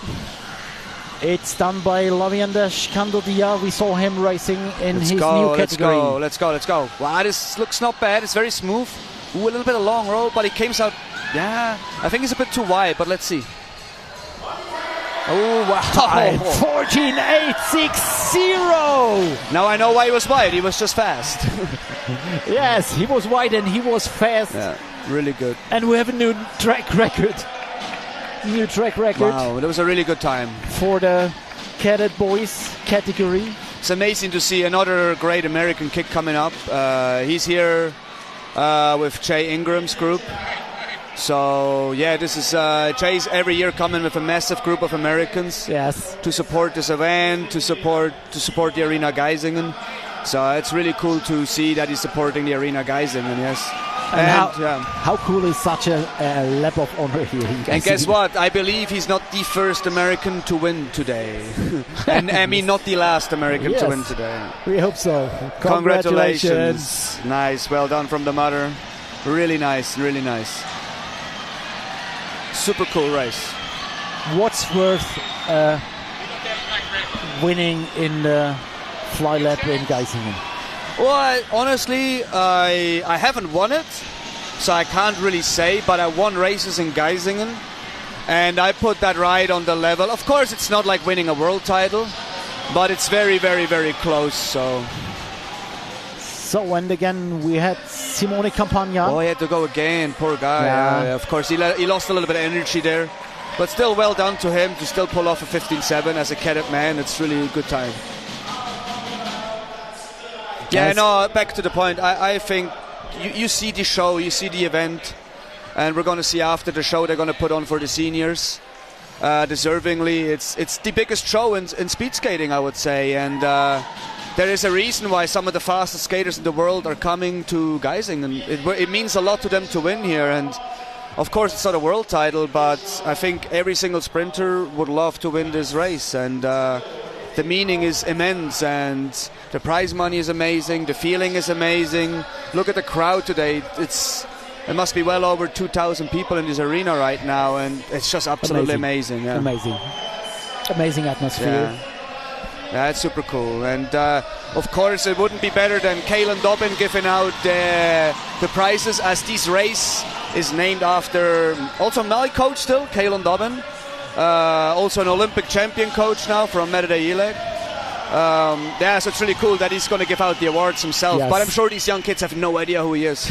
It's done by Lavienda Scandodia. We saw him racing in his new category. Let's go. Wow, this looks not bad. It's very smooth. Ooh, a little bit of long roll, but he came out. Yeah, I think it's a bit too wide, but let's see. Oh, wow. 14.860. Now I know why he was wide. He was just fast. Yes, he was wide and he was fast. Yeah, really good. And we have a new track record. Wow, that was a really good time. For the Cadet boys category. It's amazing to see another great American kid coming up. He's here with Jay Ingram's group. So yeah, this is Jay's every year coming with a massive group of Americans. Yes. To support this event, to support the Arena Geisingen. So it's really cool to see that he's supporting the Arena Geisingen. Yes. And how cool is such a lap of honor here in Geisingen? And guess what? I believe he's not the first American to win today. And I mean, not the last American to win today. We hope so. Congratulations. Nice. Well done from the mother. Really nice. Really nice. Super cool race. What's worth winning in the fly lap in Geisingen? Well, honestly, I haven't won it, so I can't really say, but I won races in Geisingen, and I put that right on the level. Of course, it's not like winning a world title, but it's very, very, very close, so... And again, we had Simone Campagna. Oh, he had to go again, poor guy. Yeah, of course, he lost a little bit of energy there, but still well done to him to still pull off a 15.7 as a cadet man. It's really a good time. Yeah, no, back to the point. I think you see the show, you see the event, and we're going to see after the show they're going to put on for the seniors. Deservingly, it's the biggest show in speed skating, I would say, and there is a reason why some of the fastest skaters in the world are coming to Geisingen. It means a lot to them to win here, and of course it's not a world title, but I think every single sprinter would love to win this race, and the meaning is immense, and the prize money is amazing, the feeling is amazing. Look at the crowd today. It must be well over 2,000 people in this arena right now, and it's just absolutely amazing. Yeah. Amazing atmosphere. Yeah, it's super cool. And of course, it wouldn't be better than Caden Dobbin giving out the prizes, as this race is named after also my coach still, Caden Dobbin. Also an Olympic champion coach now from Medede. Yeah, so it's really cool that he's going to give out the awards himself. Yes. But I'm sure these young kids have no idea who he is.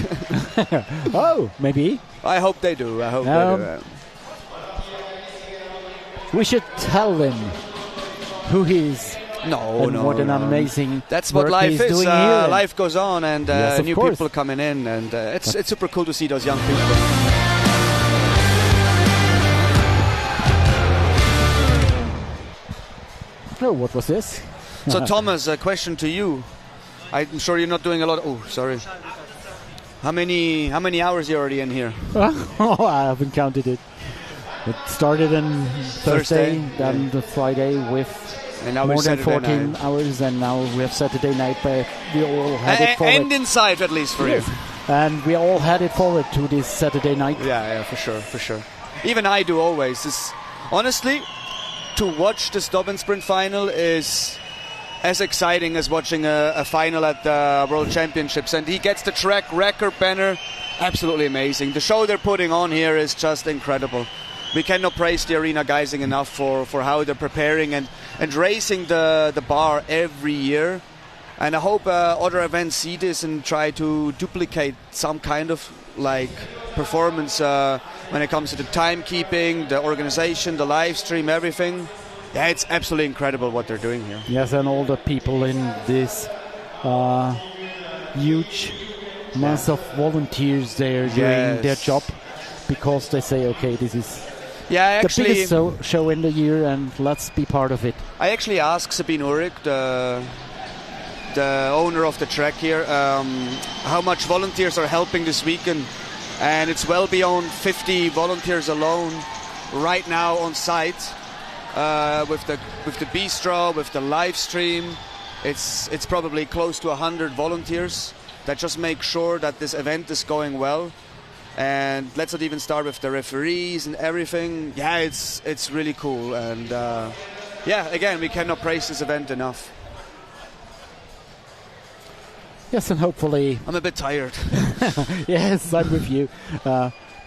Oh, maybe. I hope they do. I hope they do. We should tell them who he is. What an amazing That's what work life he's is. doing here. Life goes on, and Yes, new course. people coming in, and it's super cool to see those young people. Oh, what was this? So Thomas, a question to you. I'm sure you're not doing a lot. Oh, sorry. How many hours are you already in here? Oh, I haven't counted it. It started on Thursday, then the Friday with and now more than Saturday 14 night. hours, and now we have Saturday night, but we all had it forward. And inside, at least for you. And we all had it forward to this Saturday night. Yeah, for sure. Even I do always. Honestly, to watch this Dobbin Sprint Final is as exciting as watching a final at the World Championships. And he gets the track record banner. Absolutely amazing. The show they're putting on here is just incredible. We cannot praise the Arena Geising enough for how they're preparing and raising the bar every year. And I hope other events see this and try to duplicate some kind of performance when it comes to the timekeeping, the organization, the live stream, everything. Yeah, it's absolutely incredible what they're doing here. Yes, and all the people in this huge mass of volunteers, they're doing their job because they say, okay, this is the biggest show in the year, and let's be part of it. I actually asked Sabine Ulrich, the owner of the track here, how much volunteers are helping this weekend, and it's well beyond 50 volunteers alone right now on site with the bistro, with the live stream. It's probably close to 100 volunteers that just make sure that this event is going well. And let's not even start with the referees and everything. Yeah, it's really cool, and again, we cannot praise this event enough. Yes, and hopefully... I'm a bit tired. Yes, I'm with you.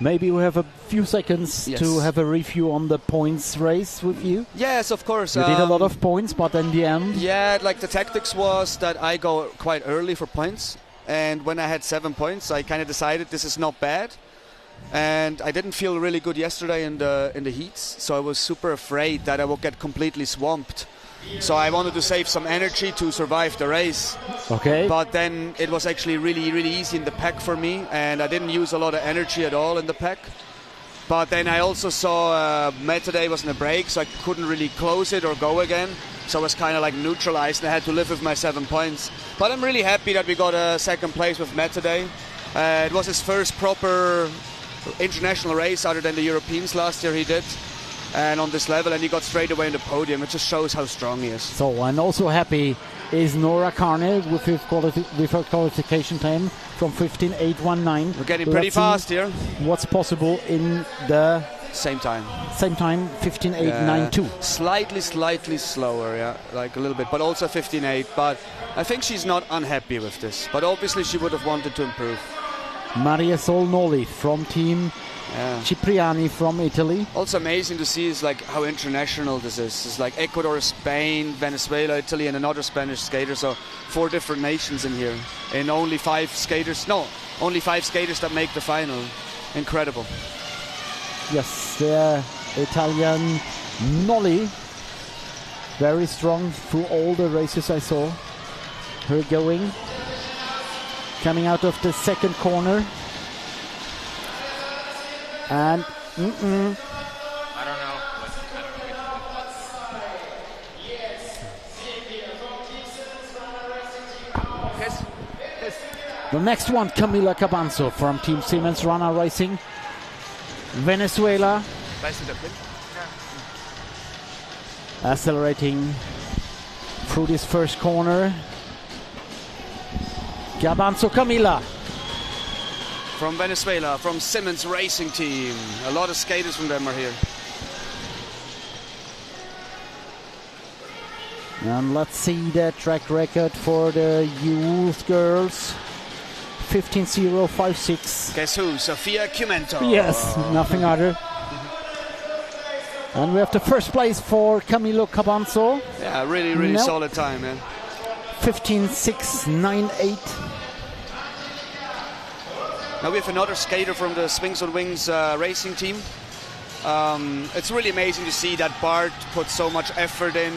Maybe we have a few seconds to have a review on the points race with you. Yes, of course. You did a lot of points, but in the end... Yeah, the tactics was that I go quite early for points. And when I had 7 points, I kind of decided this is not bad. And I didn't feel really good yesterday in the heats, so I was super afraid that I would get completely swamped. So I wanted to save some energy to survive the race. Okay. But then it was actually really, really easy in the pack for me, and I didn't use a lot of energy at all in the pack. But then I also saw Metade was in a break, so I couldn't really close it or go again. So I was kind of neutralized, and I had to live with my 7 points. But I'm really happy that we got a second place with Metade. It was his first proper international race other than the Europeans last year he did. And on this level, and he got straight away in the podium. It just shows how strong he is. So I'm also happy is Nora Carne with her qualification time from 15.819. We're getting pretty fast here. What's possible in the same time? 15.892. Slightly slower, yeah, a little bit, but also 15.8. But I think she's not unhappy with this. But obviously she would have wanted to improve. Maria Solnoli from Team Cipriani from Italy. Also amazing to see is how international this is. It's Ecuador, Spain, Venezuela, Italy, and another Spanish skater. So 4 different nations in here, and only 5 skaters. No, only 5 skaters that make the final. Incredible. Yes, the Italian Nolli, very strong through all the races I saw her going. Coming out of the second corner. And I don't know. The next one, Camila Cabanzo from Team Siemens Rana Racing, Venezuela. Accelerating through this first corner. Gabanzo Camila. From Venezuela, from Simmons Racing Team. A lot of skaters from them are here. And let's see the track record for the youth girls. 15.056. Guess who? Sofia Cumento. Yes, nothing other. And we have the first place for Camilo Cabanzo. Yeah, really solid time, man. 15.698. Now we have another skater from the Swings on Wings racing team. It's really amazing to see that Bart put so much effort in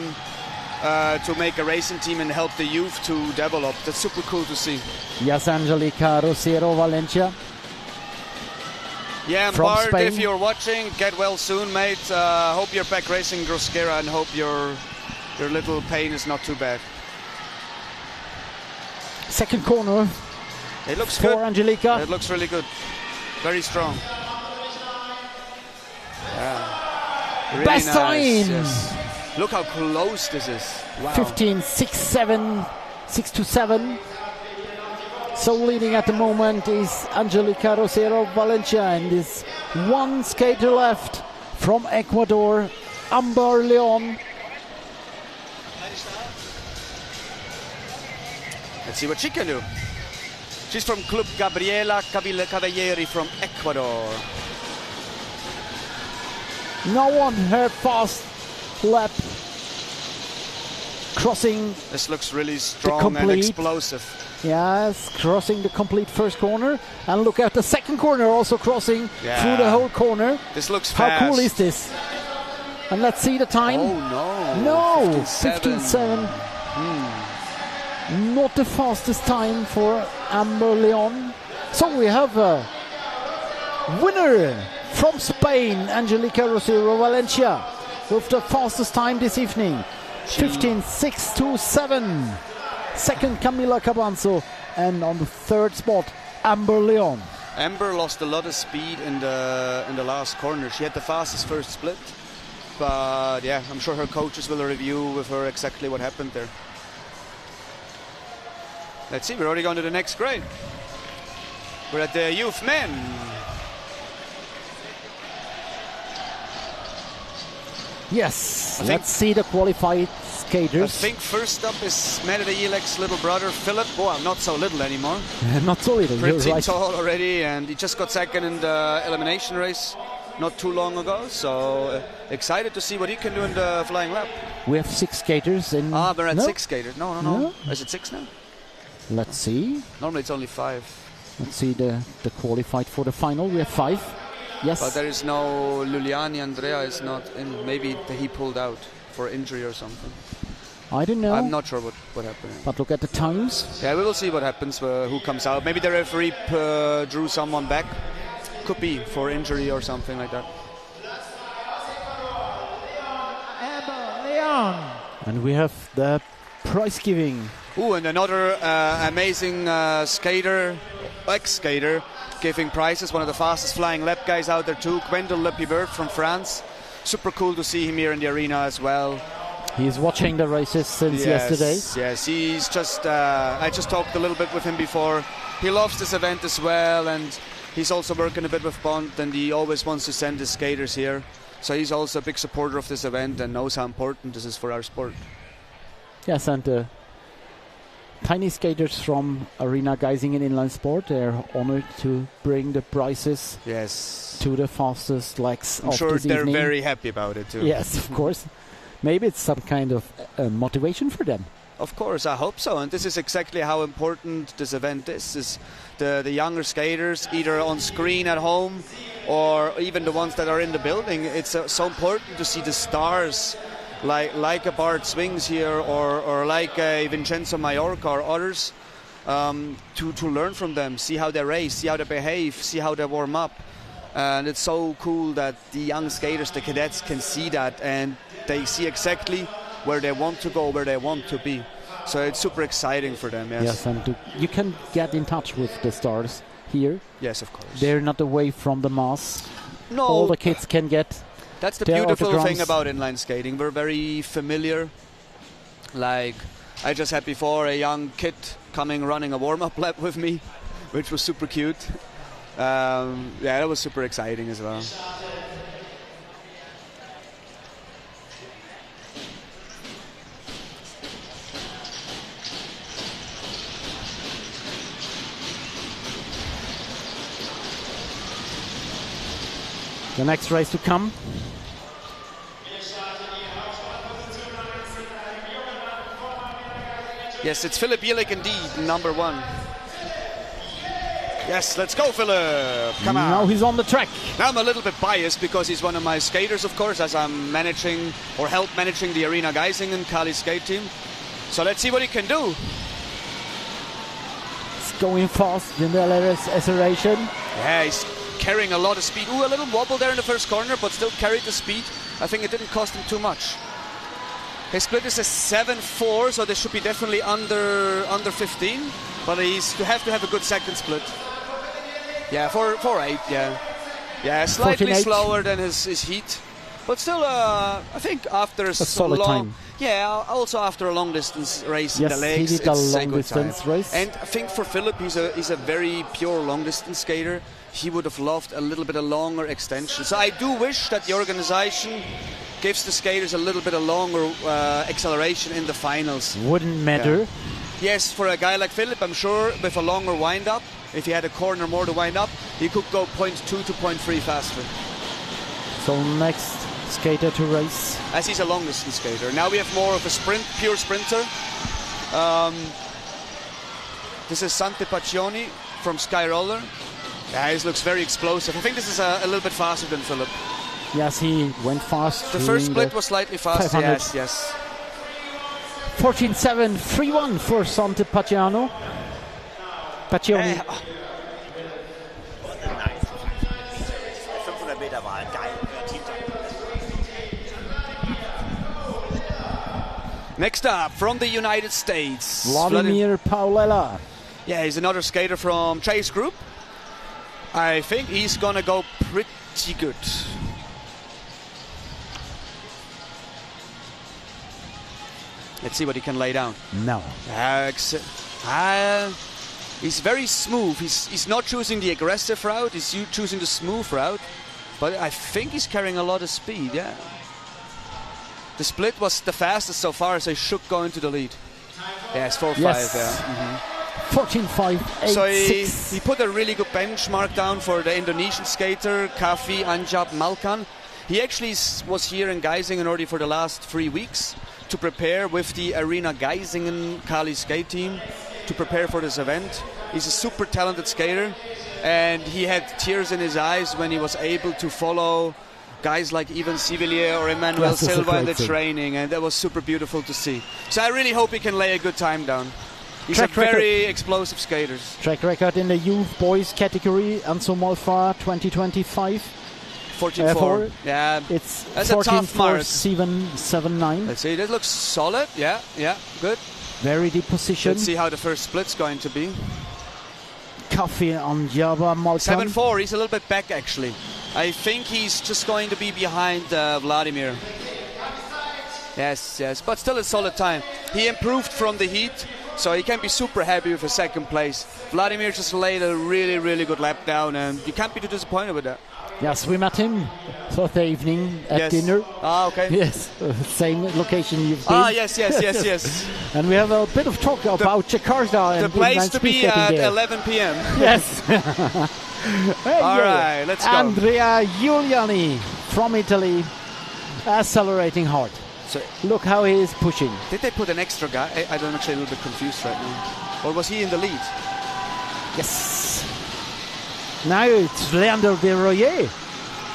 to make a racing team and help the youth to develop. That's super cool to see. Yes, Angelica Rosero Valencia. Yeah, and from Bart, Spain. if you're watching, get well soon, mate. Hope you're back racing Grosquera and hope your little pain is not too bad. Second corner. It looks for good. Angelica. It looks really good. Very strong. Yeah. Really Best nice. time. Yes. Look how close this is. Wow. 15.627. So leading at the moment is Angelica Rosero Valencia, and there's one skater left from Ecuador, Amber Leon. Let's see what she can do. She's from Club Gabriela Caballeri from Ecuador. Now on her fast lap, crossing. This looks really strong and explosive. Yes, crossing the complete first corner. And look at the second corner, also crossing through the whole corner. This looks How fast. cool is this? And let's see the time. Oh no. No, 15.7. Not the fastest time for Amber Leon. So we have a winner from Spain, Angelica Rosero Valencia, with the fastest time this evening. 15.627. Second, Camila Cabanzo, and on the third spot, Amber Leon. Amber lost a lot of speed in the last corner. She had the fastest first split, but yeah, I'm sure her coaches will review with her exactly what happened there. Let's see, we're already going to the next grade. We're at the youth men. Yes, let's see the qualified skaters. I think first up is Merida Ilek's little brother, Philip. Oh, not so little anymore. Not so little, Pretty you're right. tall already, and he just got second in the elimination race not too long ago. So excited to see what he can do in the flying lap. We have 6 skaters in. We're at 6 skaters. No. Is it 6 now? Let's see. Normally it's only 5. Let's see the qualified for the final. We have 5. Yes. But there is no Luliani. Andrea is not in. Maybe he pulled out for injury or something. I don't know. I'm not sure what happened. But look at the times. Yeah, we will see what happens, who comes out. Maybe the referee drew someone back. Could be for injury or something like that. Amber Leon. And we have the prize giving. Ooh, and another amazing skater, ex-skater, giving prizes. One of the fastest flying lap guys out there too, Gwendol Lepibert from France. Super cool to see him here in the arena as well. He's watching the races since yesterday. Yes, he's just. I just talked a little bit with him before. He loves this event as well, and he's also working a bit with Bond, and he always wants to send his skaters here. So he's also a big supporter of this event and knows how important this is for our sport. Yes, and tiny skaters from Arena Geisingen Inline Sport, they're honored to bring the prizes to the fastest legs I'm of sure this they're evening. very happy about it too. Yes, of course. Maybe it's some kind of motivation for them. Of course, I hope so. And this is exactly how important this event is the younger skaters, either on screen at home or even the ones that are in the building. It's so important to see the stars like a Bart Swings here or like a Vincenzo Mallorca or others, to learn from them, see how they race, see how they behave, see how they warm up. And it's so cool that the young skaters, the cadets, can see that and they see exactly where they want to go, where they want to be. So it's super exciting for them, yes. Yes, and you can get in touch with the stars here. Yes, of course. They're not away from the mass. No. All the kids can get That's the their beautiful autograms. thing about inline skating. We're very familiar Like I just had before a young kid coming running a warm-up lap with me, which was super cute. Yeah, that was super exciting as well. The next race to come. Yes, it's Philip Jelic indeed, number 1. Yes, let's go, Philip. Come on. Now he's on the track. Now I'm a little bit biased because he's one of my skaters, of course, as I'm managing or help managing the Arena Geisingen Kali skate team. So let's see what he can do. It's going fast in the acceleration. Yeah, he's carrying a lot of speed. Ooh, a little wobble there in the first corner, but still carried the speed. I think it didn't cost him too much. His split is a 7.4, so this should be definitely under 15. But you have to have a good second split. Yeah, 4.8, yeah. Yeah, slightly 14.8. slower than his heat. But still, I think after a solid long time. Yeah, also after a long distance race Yes, in the legs, he did a it's long good distance time. race. And I think for Philip, he's a very pure long distance skater. He would have loved a little bit of longer extension. So I do wish that the organization gives the skaters a little bit of longer acceleration in the finals. Wouldn't matter. Yeah. Yes, for a guy like Philip, I'm sure with a longer wind-up, if he had a corner more to wind up, he could go 0.2 to 0.3 faster. So next skater to race. As he's a long distance skater. Now we have more of a pure sprinter. This is Sante Paccioni from Sky Roller. Yeah, he looks very explosive. I think this is a little bit faster than Philip. Yes, he went fast. The first split was slightly faster, 500. yes. 14.7, 3.1 for Sante Paccioni. Next up, from the United States, Vladimir Paulella. Yeah, he's another skater from Chase Group. I think he's gonna go pretty good. Let's see what he can lay down. No. He's very smooth. He's not choosing the aggressive route. He's choosing the smooth route. But I think he's carrying a lot of speed, yeah. The split was the fastest so far, so he should go into the lead. Yeah, it's 4.5 Yes. there. 14.5, So 8.6. he put a really good benchmark down for the Indonesian skater, Kafi Anjab Malkan. He actually was here in Geisingen already for the last 3 weeks to prepare with the Arena Geisingen Kali skate team to prepare for this event. He's a super talented skater, and he had tears in his eyes when he was able to follow guys like Ivan Sivillier or Emmanuel Silva in the training, and that was super beautiful to see. So I really hope he can lay a good time down. He's a very explosive skater. Track record in the youth boys category, Anso Molfa 2025. 14.4. Yeah, it's that's a tough mark. 14.779. Let's see, that looks solid. Yeah, good. Very deep position. Let's see how the first split's going to be. Kafi Anjaba Malkan. 7.4, he's a little bit back actually. I think he's just going to be behind Vladimir. Yes, but still a solid time. He improved from the heat, so he can be super happy with a second place. Vladimir just laid a really, really good lap down, and you can't be too disappointed with that. Yes, we met him Thursday evening at dinner. Ah, okay. Yes, same location you've been. Ah, yes. And we have a bit of talk about Jakarta. The and place to be at there. 11 p.m. Yes. All right, let's go. Andrea Giuliani from Italy, accelerating hard. So, look how he is pushing. Did they put an extra guy? I'm actually a little bit confused right now. Or was he in the lead? Yes. Now it's Leander de Royer.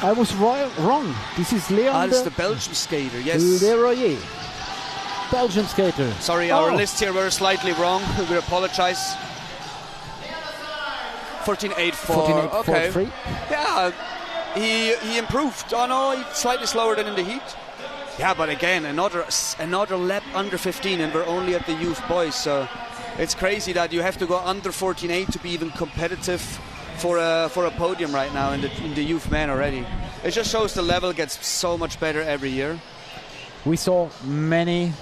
I was wrong. This is Leander. It's the Belgian skater, yes. De Royer. Belgian skater. Sorry, our lists here were slightly wrong. We apologize. 14.84. Okay. 14.83. Yeah, he improved. Oh no, he's slightly slower than in the heat. Yeah, but again, another lap under 15, and we're only at the youth boys. So it's crazy that you have to go under 14.8 to be even competitive for a podium right now in the youth men already. It just shows the level gets so much better every year. We saw many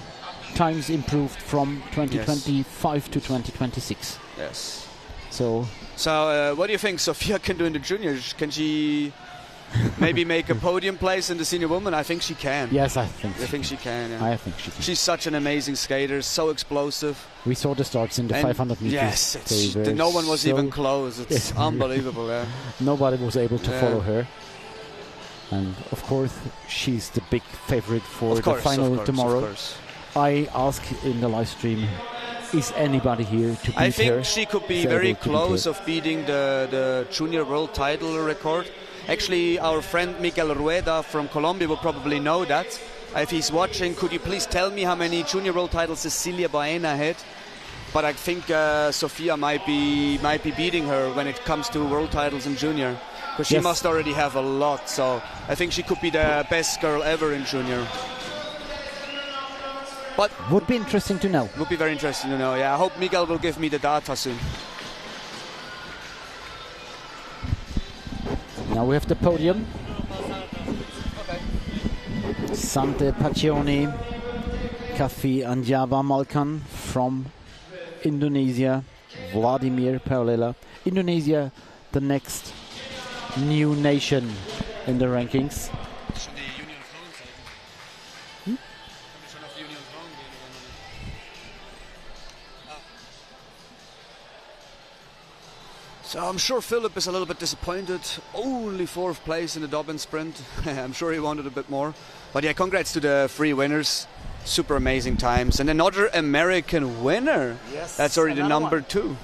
times improved from 2025 to 2026. Yes. So what do you think Sofia can do in the juniors? Can she maybe make a podium place in the senior woman? I think she can. Yes, I think she can. Yeah. I think she can. She's such an amazing skater, so explosive. We saw the starts in the 500 meters. Yes, no one was even close. It's unbelievable. Yeah. Nobody was able to follow her. And of course, she's the big favorite for the final tomorrow. I asked in the live stream, is anybody here to beat her? I think she could be very close of beating the junior world title record. Actually, our friend Miguel Rueda from Colombia will probably know that. If he's watching, could you please tell me how many junior world titles Cecilia Baena had? But I think Sofia might be beating her when it comes to world titles in junior, because she must already have a lot. So I think she could be the best girl ever in junior. But would be interesting to know. Would be very interesting to know. Yeah, I hope Miguel will give me the data soon. Now we have the podium. Sante Pacioni, Kafi Anjaba Malkan from Indonesia, Vladimir Paulela. Indonesia, the next new nation in the rankings. So I'm sure Philip is a little bit disappointed. Only 4th place in the Dobbin sprint. I'm sure he wanted a bit more. But yeah, congrats to the 3 winners. Super amazing times. And another American winner. Yes, that's already the number 2.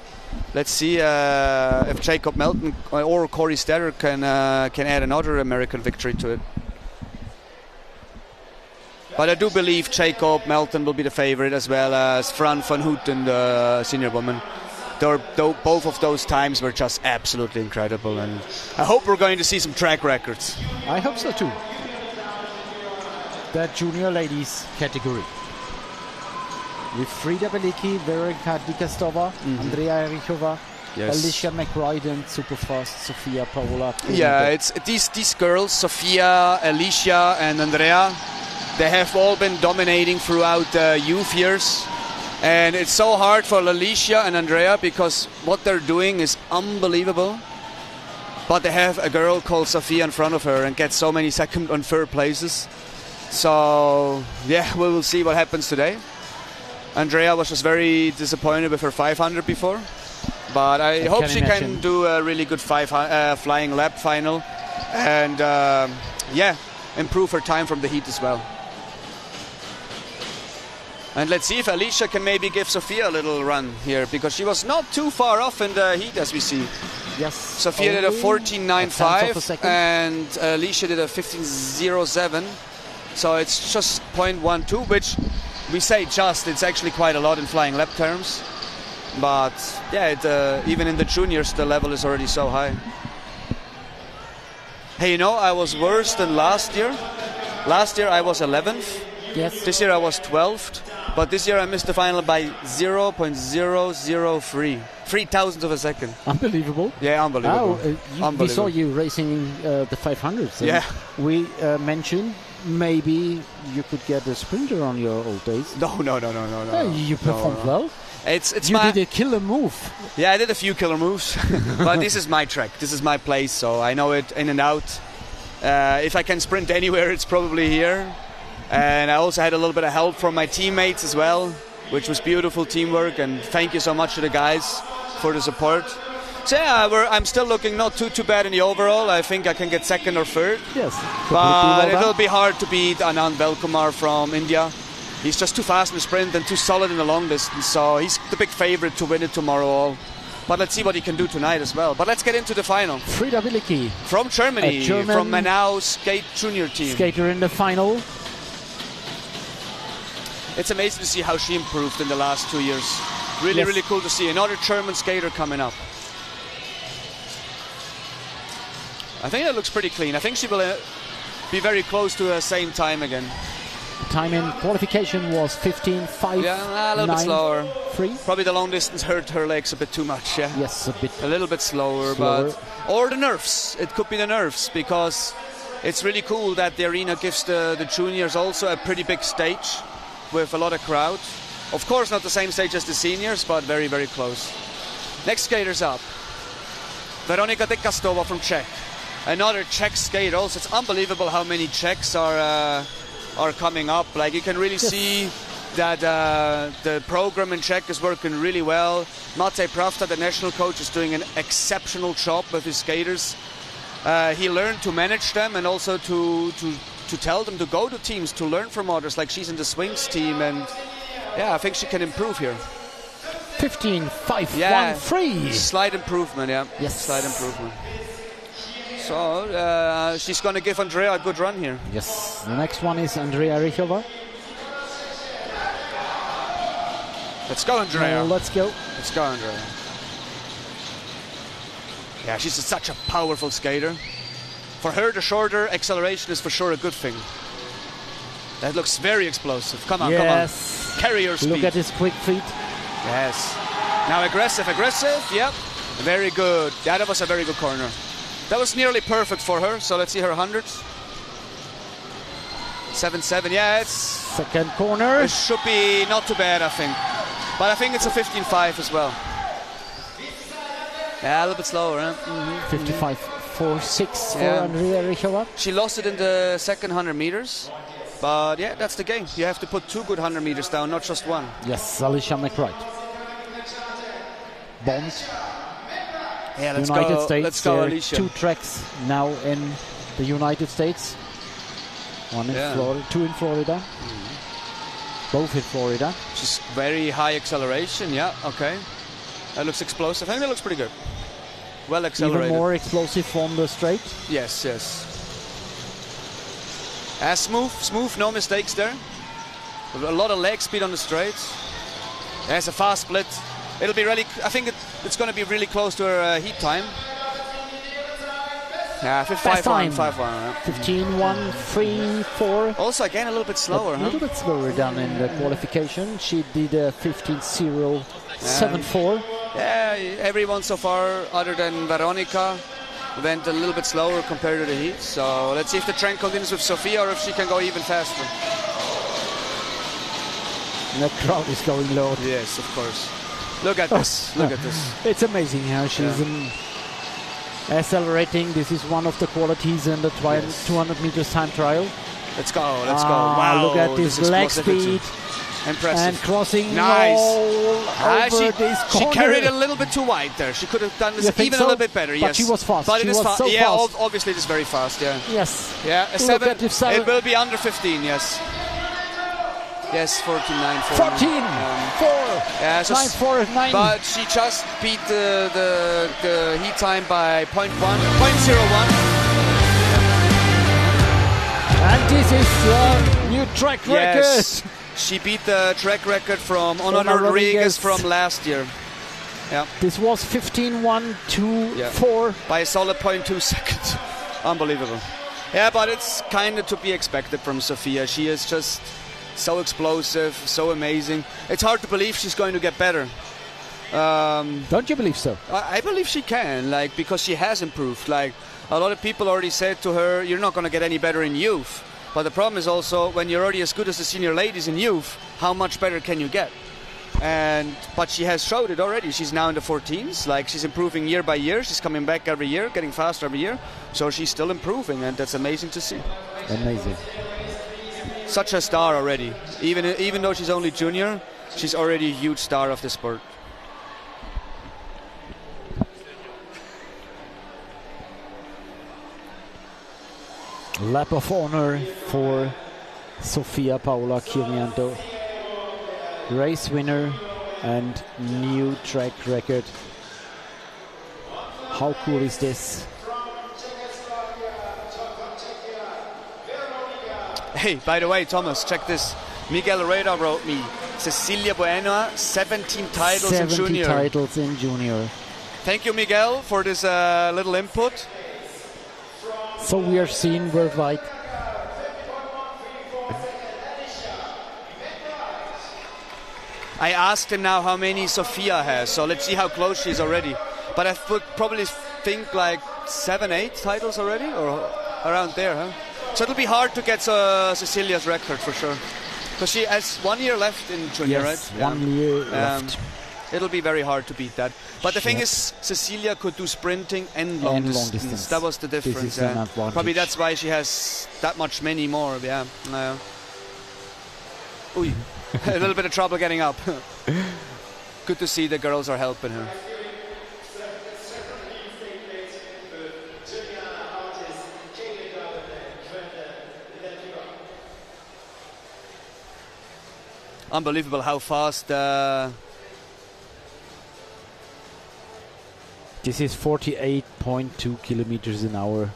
Let's see if Jacob Melton or Corey Stetter can add another American victory to it. But I do believe Jacob Melton will be the favorite, as well as Fran van Houten, the senior woman. Both of those times were just absolutely incredible, and I hope we're going to see some track records. I hope so too. The junior ladies category. With Frida Belicki, Verika Dikastova, Andrea Erichova, Alicia McBride, and superfast Sofia Paola. Yeah, it's these girls, Sofia, Alicia, and Andrea. They have all been dominating throughout the youth years. And it's so hard for Alicia and Andrea because what they're doing is unbelievable. But they have a girl called Sofia in front of her and get so many second and third places. So, yeah, we will see what happens today. Andrea was just very disappointed with her 500 before. But I hope she can do a really good flying lap final. And, yeah, improve her time from the heat as well. And let's see if Alicia can maybe give Sofia a little run here, because she was not too far off in the heat, as we see. Yes. Sofia did a 14.95 and Alicia did a 15.07. So it's just 0.12, which we say just, it's actually quite a lot in flying lap terms. But yeah, even in the juniors, the level is already so high. Hey, you know, I was worse than last year. Last year I was 11th. Yes. This year I was 12th. But this year I missed the final by 0.003. 3,000th of a second. Unbelievable. Yeah, unbelievable. We saw you racing the 500s. Yeah. We mentioned maybe you could get a sprinter on your old days. No. You performed well. You did a killer move. Yeah, I did a few killer moves. But this is my track. This is my place, so I know it in and out. If I can sprint anywhere, it's probably here. And I also had a little bit of help from my teammates as well, which was beautiful teamwork. And thank you so much to the guys for the support. So yeah, I'm still looking not too bad in the overall. I think I can get second or third. Yes. But it'll be hard to beat Anand Velkumar from India. He's just too fast in the sprint and too solid in the long distance. So he's the big favorite to win it tomorrow all. But let's see what he can do tonight as well. But let's get into the final. Frida Belicki. From Germany, from Manaus Skate Junior team. Skater in the final. It's amazing to see how she improved in the last 2 years. Really cool to see. Another German skater coming up. I think that looks pretty clean. I think she will be very close to the same time again. Time in qualification was 15.5. Yeah, a little bit slower. 3. Probably the long distance hurt her legs a bit too much. Yeah. Yes, a little bit slower. Or the nerves. It could be the nerves, because it's really cool that the arena gives the juniors also a pretty big stage. with a lot of crowd. Of course, not the same stage as the seniors, but very, very close. Next skater's up. Veronika Dekastova from Czech. Another Czech skater also. It's unbelievable how many Czechs are coming up. Like, you can really see that the program in Czech is working really well. Matej Pravda, the national coach, is doing an exceptional job with his skaters. He learned to manage them and also to tell them to go to teams, to learn from others. Like, she's in the swings team, and yeah, I think she can improve here. 15.513. Slight improvement, yeah. Yes. Slight improvement. So she's going to give Andrea a good run here. Yes. The next one is Andrea Rychova. Let's go, Andrea. Let's go. Let's go, Andrea. Yeah, she's such a powerful skater. For her, the shorter acceleration is for sure a good thing. That looks very explosive. Come on, come on. Carry your speed. Look at his quick feet. Yes. Now aggressive. Yep. Very good. Yeah, that was a very good corner. That was nearly perfect for her. So let's see her hundreds. 7-7. Yeah, it's... Second corner. It should be not too bad, I think. But I think it's a 15.5 as well. Yeah, a little bit slower, huh? 55.46 for Andrea Rychova. She lost it in the second 100 meters. But yeah, that's the game. You have to put 2 good 100 meters down, not just one. Yes, Alicia McBride. Bond. Yeah, let's United go. States. Let's go, there Alicia. are 2 tracks now in the United States. One in Florida, 2 in Florida. Both in Florida. She's very high acceleration. Yeah, okay. That looks explosive. I think that looks pretty good. Well accelerated. Even more explosive from the straight. Yes, yes. Smooth, no mistakes there. A lot of leg speed on the straights. There's a fast split. It'll be really, I think it's going to be really close to her heat time. Yeah, 5-1. 15.134. Also, again, a little bit slower, A little bit slower down in the qualification. She did a 15.074. Yeah, everyone so far, other than Veronika, went a little bit slower compared to the heat. So let's see if the trend continues with Sofia or if she can go even faster. The crowd is going low. Yes, of course. Look at this. Look at this. It's amazing how she's accelerating. This is one of the qualities in the 200 meters time trial. Let's go. Let's go. Wow. Look at this leg speed. Impressive. And crossing nice. Over this corner. She carried it a little bit too wide there. She could have done this even a little bit better. But she was fast. But she it is was so yeah, fast. Obviously it is very fast. Yeah. Yes. Yeah. A 7. It will be under 15. Yes. Yes, 14.9. 14. 4. Yeah, so 9.49. But she just beat the heat time by 0.01. And this is the new track record. Yes. She beat the track record from Ona Rodriguez from last year. Yeah. This was 15.124. By a solid 0.2 seconds. Unbelievable. Yeah, but it's kind of to be expected from Sofia. She is just so explosive, so amazing. It's hard to believe she's going to get better. Don't you believe so? I believe she can, like, because she has improved. Like, a lot of people already said to her, you're not going to get any better in youth. But the problem is also, when you're already as good as the senior ladies in youth, how much better can you get? But she has showed it already. She's now in the 14s. Like, she's improving year by year. She's coming back every year, getting faster every year. So she's still improving, and that's amazing to see. Amazing. Such a star already. Even though she's only junior, she's already a huge star of the sport. Lap of honor for Sofia Paula Kirianto. Race winner and new track record. How cool is this? Hey, by the way, Thomas, check this. Miguel Reda wrote me. Cecilia Bueno, 17 titles in junior. 17 titles in junior. Thank you, Miguel, for this little input. So we are seen worldwide. I asked him now how many Sofia has, so let's see how close she is already. But I would probably think like 7, 8 titles already, or around there, huh? So it'll be hard to get Cecilia's record for sure. Because she has 1 year left in junior, Yes, right? 1 year left. It'll be very hard to beat that. But the thing is, Cecilia could do sprinting and long distance. That was the difference. This is an advantage. Probably that's why she has that much many more. Yeah. Ooh, a little bit of trouble getting up. Good to see the girls are helping her. Unbelievable how fast. This is 48.2 kilometers an hour.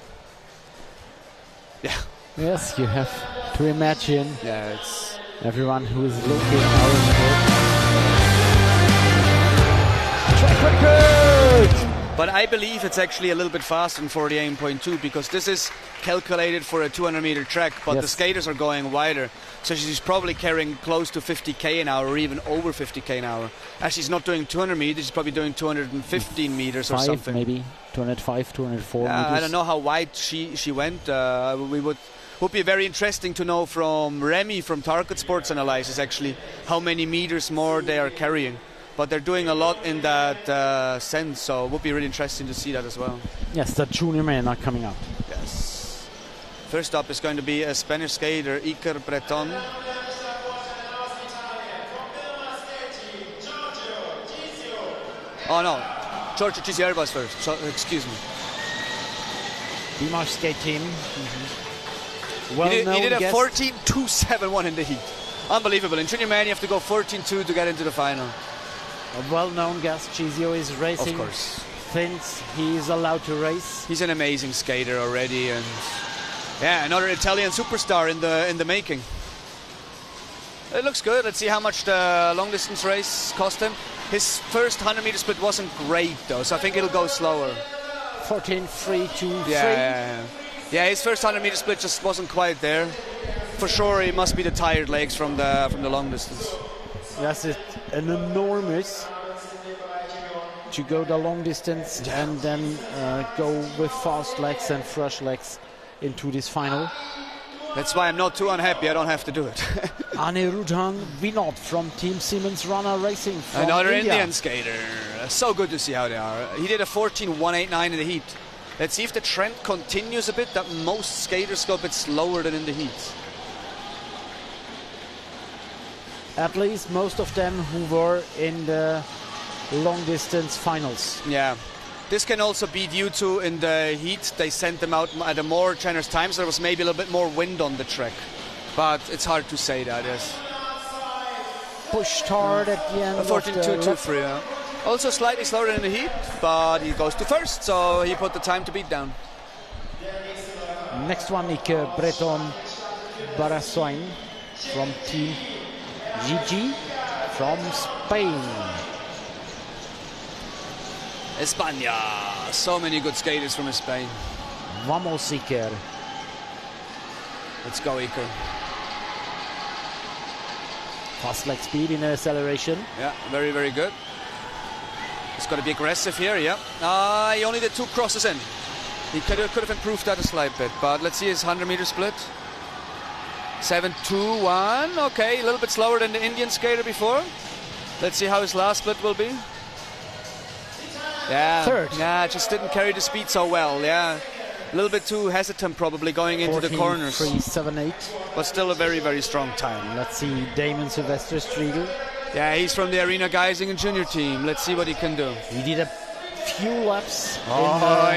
Yeah. Yes, you have to imagine. Yeah, it's everyone who is looking out. Track record! But I believe it's actually a little bit faster than 48.2 because this is calculated for a 200-meter track, but the skaters are going wider. So she's probably carrying close to 50k an hour or even over 50k an hour. As she's not doing 200 meters, she's probably doing 215 meters or something. Maybe 205, 204 meters. I don't know how wide she went. We would be very interesting to know from Remy from Target Sports Analysis actually how many meters more they are carrying. But they're doing a lot in that sense, so it would be really interesting to see that as well. Yes, the junior men are coming up. Yes. First up is going to be a Spanish skater, Iker Breton. Oh no, Giorgio Gizio was first, so excuse me. Dimash skate team. He did a 14.271 in the heat. Unbelievable. In junior man, you have to go 14.2 to get into the final. A well-known guest, Gizio is racing. Of course. Thinks he is allowed to race. He's an amazing skater already, and yeah, another Italian superstar in the making. It looks good. Let's see how much the long distance race cost him. His first 100-meter split wasn't great though, so I think it'll go slower. 14.323. Yeah, his first 100-meter split just wasn't quite there. For sure, it must be the tired legs from the long distance. Yes, it's an enormous to go the long distance and then go with fast legs and fresh legs into this final. That's why I'm not too unhappy. I don't have to do it. Anirudhan Vinod from Team Siemens Runner Racing from another India. Indian skater. So good to see how they are. He did a 14.189 in the heat. Let's see if the trend continues a bit, that most skaters go a bit slower than in the heat. At least most of them who were in the long distance finals. Yeah. This can also be due to in the heat they sent them out at a more generous time, so there was maybe a little bit more wind on the track. But it's hard to say that, yes. Pushed hard at the end. 14.223, yeah. Also slightly slower than in the heat, but he goes to first, so he put the time to beat down. Next one, Iker Breton Baraswain from Team GG from Spain. España. So many good skaters from Spain. Vamos, Iker. Let's go, Iker. Fast leg speed in acceleration. Yeah, very, very good. He's got to be aggressive here, yeah. He only did 2 crosses in. He could have improved that a slight bit, but let's see his 100-meter split. 7.21. Okay, a little bit slower than the Indian skater before. Let's see how his last split will be. Yeah, third. Yeah, just didn't carry the speed so well. Yeah, a little bit too hesitant probably going into the corners. 14.378. But still a very, very strong time. Let's see Damon Sylvester Striegel. Yeah, he's from the Arena Geisingen junior team. Let's see what he can do. He did a few laps.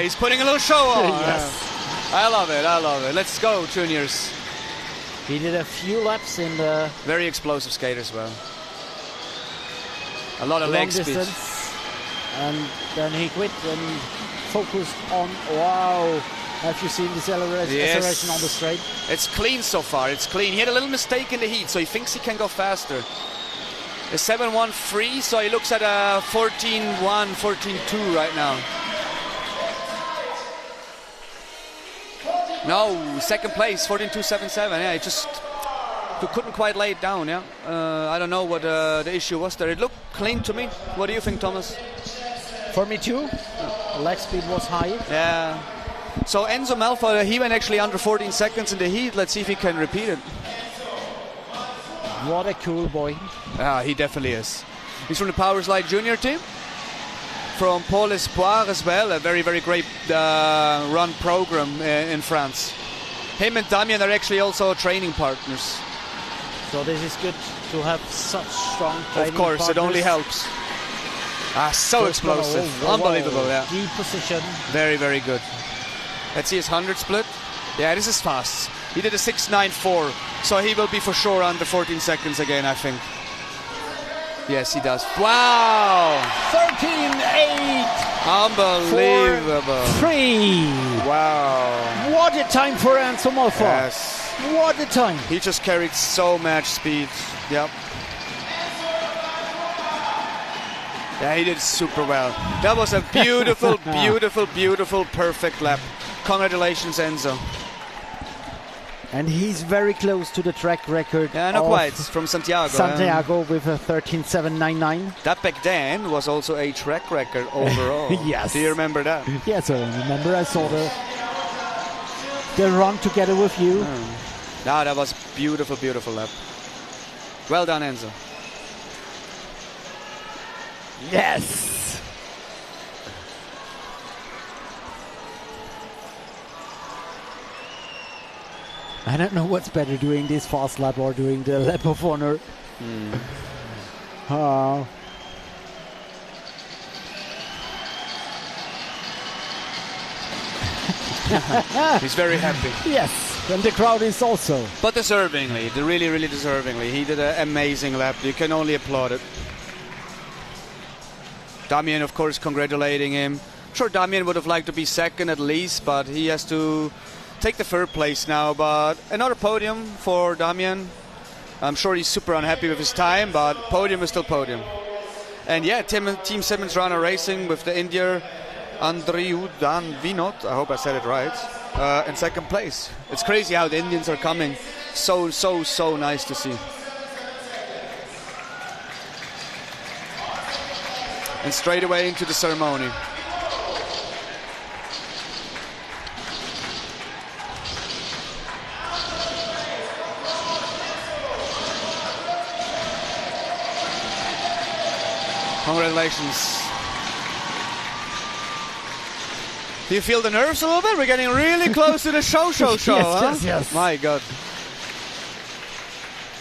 He's putting a little show on. Yes. I love it. I love it. Let's go, juniors. He did a few laps in the very explosive skate as well. A lot of leg speed. And then he quit and focused on, wow, have you seen this acceleration on the straight? It's clean so far, it's clean. He had a little mistake in the heat, so he thinks he can go faster. A 7.13, so he looks at a 14.1, 14.2 right now. No, second place, 14.277, yeah, he just couldn't quite lay it down, yeah. I don't know what the issue was there. It looked clean to me. What do you think, Thomas? For me too. Leg speed was high. Yeah. So Enzo Malfa, he went actually under 14 seconds in the heat. Let's see if he can repeat it. What a cool boy. He definitely is. He's from the Power Slide Junior team. From Paul Espoir as well, a very, very great run program in France. Him and Damien are actually also training partners. So this is good to have such strong training Of course, it only partners. helps. So explosive. Unbelievable, yeah. Deep position. Very, very good. Let's see his 100 split. Yeah, this is fast. He did a 6.94, so he will be for sure under 14 seconds again, I think. Yes, he does. Wow! 13.8. Unbelievable. 3. Wow. What a time for Enzo Malfoy. Yes. What a time. He just carried so much speed. Yep. Yeah, he did super well. That was a beautiful, beautiful, beautiful, perfect lap. Congratulations, Enzo. And he's very close to the track record. Yeah, not quite. From Santiago. Santiago with a 13.799. That back then was also a track record overall. Yes. Do you remember that? Yes, I remember. I saw the run together with you. No, that was beautiful, beautiful lap. Well done, Enzo. Yes. I don't know what's better, doing this fast lap or doing the lap of honor. He's very happy. Yes, and the crowd is also. But deservingly, really, really deservingly. He did an amazing lap. You can only applaud it. Damien, of course, congratulating him. I'm sure Damien would have liked to be second at least, but he has to take the third place now. But another podium for Damien. I'm sure he's super unhappy with his time, but podium is still podium. And yeah, Team Simmons Runner Racing with the Indian Andriu Dan Vinod, I hope I said it right, in second place. It's crazy how the Indians are coming. So nice to see. And straight away into the ceremony. Congratulations. Do you feel the nerves a little bit? We're getting really close to the show, Yes, huh? yes. My God.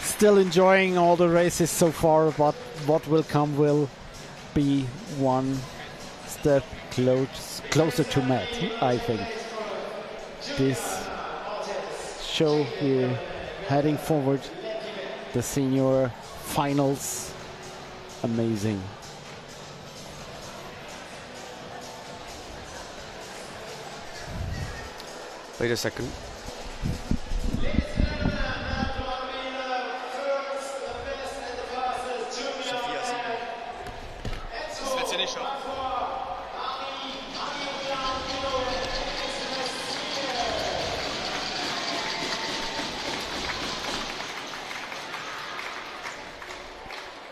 Still enjoying all the races so far, but what will come will be one step closer to Matt, I think. This show, we're heading forward. The senior finals, amazing. Wait a second.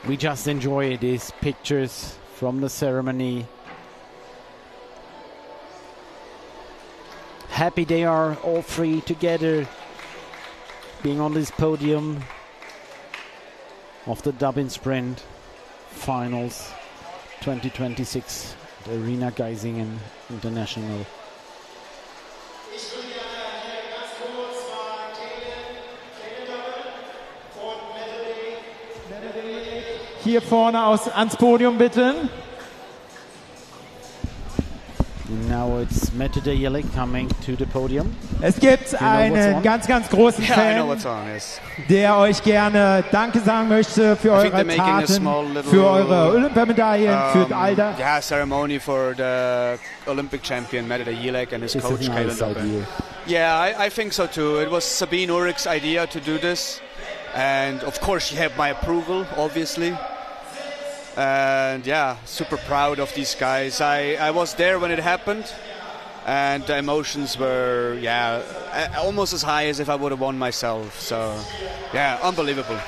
We just enjoy these pictures from the ceremony. Happy they are all three together, being on this podium of the Dobbin Sprint Finals 2026, the Arena Geisingen International. Hier vorne ans Podium bitte. Now it's Mette Jelek coming to the podium. Es gibt einen ganz, ganz großen Fan, der euch gerne Danke sagen möchte für eure Taten, für eure Olympiamedaillen, für all das. Yeah, ceremony for the Olympic champion Mette Jelek and his coach nice idea. Yeah, I think so too. It was Sabine Ulrich's idea to do this, and of course she had my approval, obviously. And yeah, super proud of these guys. I was there when it happened, and the emotions were, yeah, almost as high as if I would have won myself. So, yeah, unbelievable.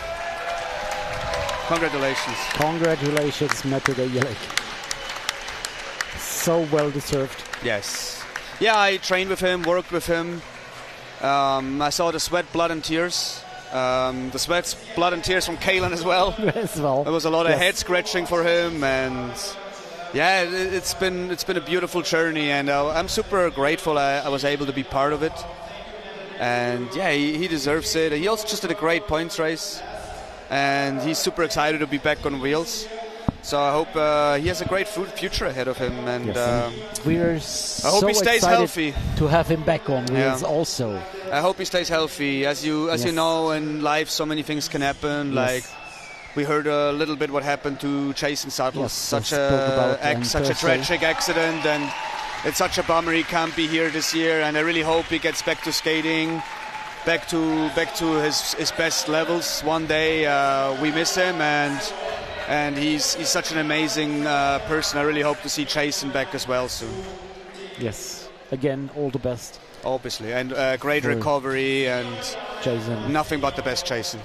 Congratulations. Congratulations, Mette Jelek. So well deserved. Yes. Yeah, I trained with him, worked with him. I saw the sweat, blood and tears The sweats, blood and tears from Kalen as well. As well. There was a lot of head scratching for him, and yeah, it's been a beautiful journey, and I'm super grateful I was able to be part of it. And yeah, he deserves it. He also just did a great points race, and he's super excited to be back on wheels. So I hope he has a great future ahead of him, and we're I hope he stays healthy to have him back on wheels. Also, I hope he stays healthy. As you know, in life, so many things can happen. Like we heard a little bit what happened to Jason Suttles, such a tragic accident, and it's such a bummer he can't be here this year. And I really hope he gets back to skating, back to his best levels one day. We miss him, and he's such an amazing person. I really hope to see Jason back as well soon. Yes, again, all the best. Obviously, and great recovery, and Jason. Nothing but the best, Jason.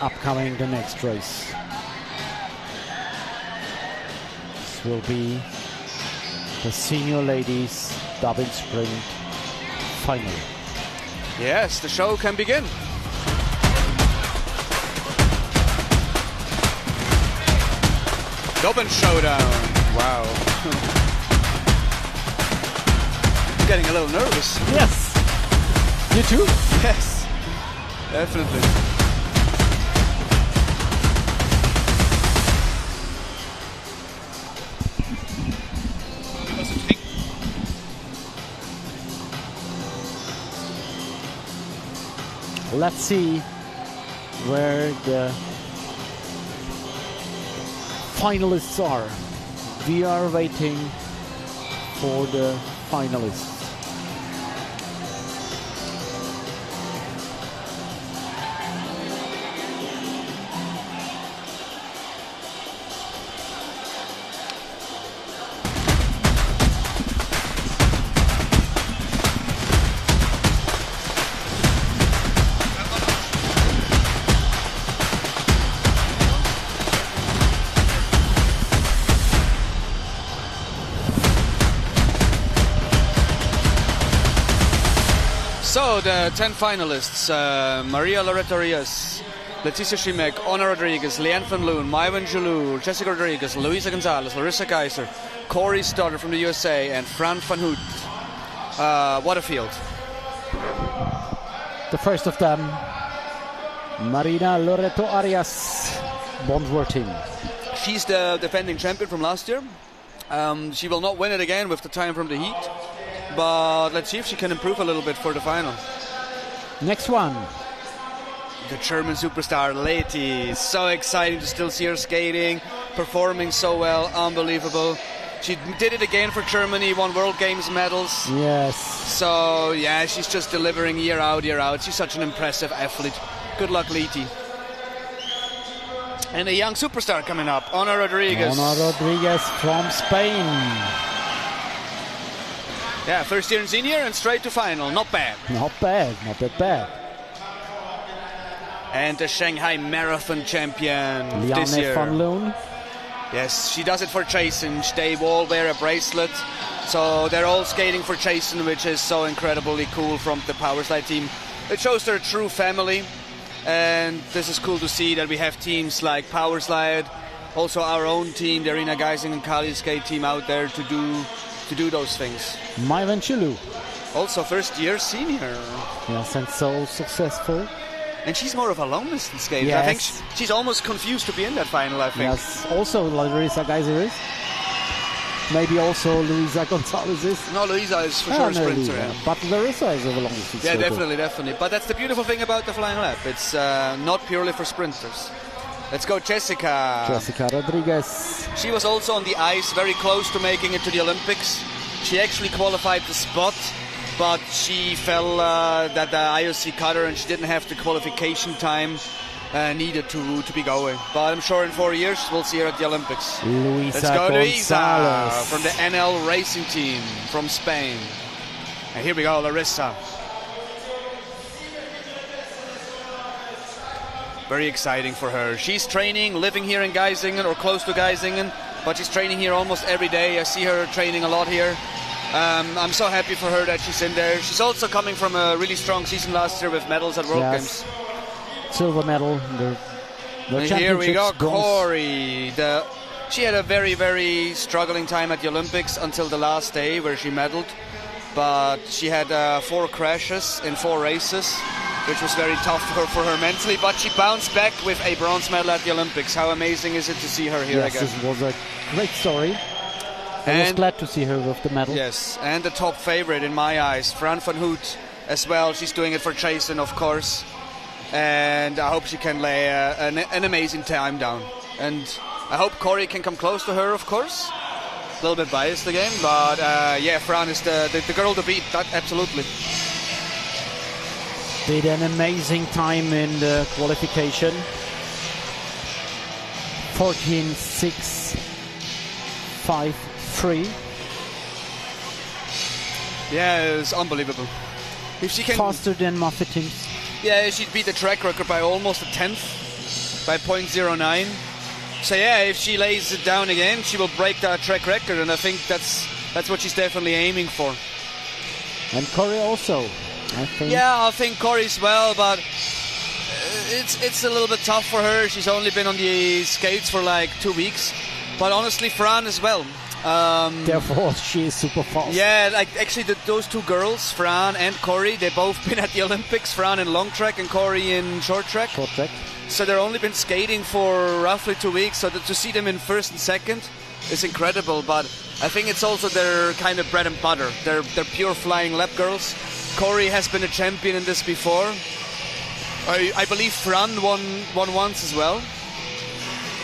Upcoming the next race. This will be the senior ladies Dobbin Sprint final. Yes, the show can begin. Dobbin showdown. Wow. I'm getting a little nervous. Yes. You too? Yes, definitely. Let's see where the finalists are. We are waiting for the finalists. So the 10 finalists, Maria Loretta Rios, Leticia Schimek, Ona Rodriguez, Leanne Van Loon, Maiwen Jalou, Jessica Rodriguez, Luisa Gonzalez, Larissa Geiser, Corey Stoddard from the USA, and Fran van Hout. What a field. The first of them, Marina Loreto Arias, Bondworth team. She's the defending champion from last year. She will not win it again with the time from the heat, but let's see if she can improve a little bit for the final. Next one. The German superstar Leti. So exciting to still see her skating, performing so well, unbelievable. She did it again for Germany, won World Games medals. Yes. So yeah, she's just delivering year out, year out. She's such an impressive athlete. Good luck, Leti. And a young superstar coming up, Ona Rodriguez. Ona Rodriguez from Spain. Yeah, first year in senior and straight to final. Not bad. Not bad, not that bad. And the Shanghai Marathon champion this year. Liane Van Loon. Yes, she does it for Jason. They all wear a bracelet. So they're all skating for Jason, which is so incredibly cool from the Powerslide team. It shows they're a true family. And this is cool to see that we have teams like Powerslide, also our own team, the Arena Geisingen and Kali skate team out there to do those things. Maiwen Jalou. Also first year senior. Yes, and so successful. And she's more of a long distance skater. Yes. I think she's almost confused to be in that final, I think. Yes, also Larissa Geiser is. Maybe also Luisa Gonzalez is. No, Luisa is for sure a sprinter. Yeah. But Larissa is a long distance Yeah, skater. definitely. But that's the beautiful thing about the flying lap. It's not purely for sprinters. Let's go, Jessica. Jessica Rodriguez. She was also on the ice, very close to making it to the Olympics. She actually qualified the spot, but she fell that the IOC cut her and she didn't have the qualification time needed to be going. But I'm sure in 4 years we'll see her at the Olympics. Luisa Let's go, Luisa Gonzalez. from the NL Racing Team from Spain. And here we go, Larissa. Very exciting for her. She's training, living here in Geisingen or close to Geisingen, but she's training here almost every day. I see her training a lot here. I'm so happy for her that she's in there. She's also coming from a really strong season last year with medals at World Games. Silver medal. And here we go, Corey. She had a very, very struggling time at the Olympics until the last day where she medaled. But she had 4 crashes in 4 races, which was very tough for her mentally. But she bounced back with a bronze medal at the Olympics. How amazing is it to see her here again? Yes, this was a great story. I was glad to see her with the medal. Yes, and the top favorite in my eyes, Fran van Hout as well. She's doing it for Jason, of course. And I hope she can lay an amazing time down. And I hope Corey can come close to her, of course. A little bit biased again, but yeah, Fran is the girl to beat, that, absolutely. Did an amazing time in the qualification. 14.653. Yeah, it was unbelievable. If she can, faster than Muffet teams. Yeah, she'd beat the track record by almost a 10th, by 0.09. So yeah, if she lays it down again, she will break that track record, and I think that's what she's definitely aiming for. And Corey also, I think. Yeah, I think Corey's well, but it's a little bit tough for her. She's only been on the skates for like 2 weeks. But honestly, Fran as well. Therefore, she is super fast. Yeah, like actually those 2 girls, Fran and Corey, they've both been at the Olympics. Fran in long track and Corey in short track. Short track. So they've only been skating for roughly 2 weeks. So to see them in first and second is incredible. But I think it's also their kind of bread and butter. They're pure flying lap girls. Corey has been a champion in this before. I believe Fran won once as well.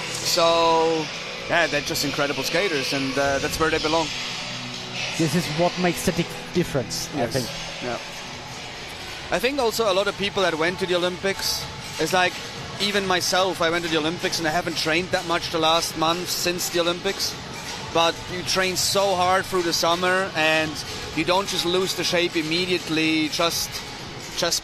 So yeah, they're just incredible skaters, and that's where they belong. This is what makes the difference, yes. I think. Yeah. I think also a lot of people that went to the Olympics, it's like even myself, I went to the Olympics and I haven't trained that much the last month since the Olympics. But you train so hard through the summer, and you don't just lose the shape immediately just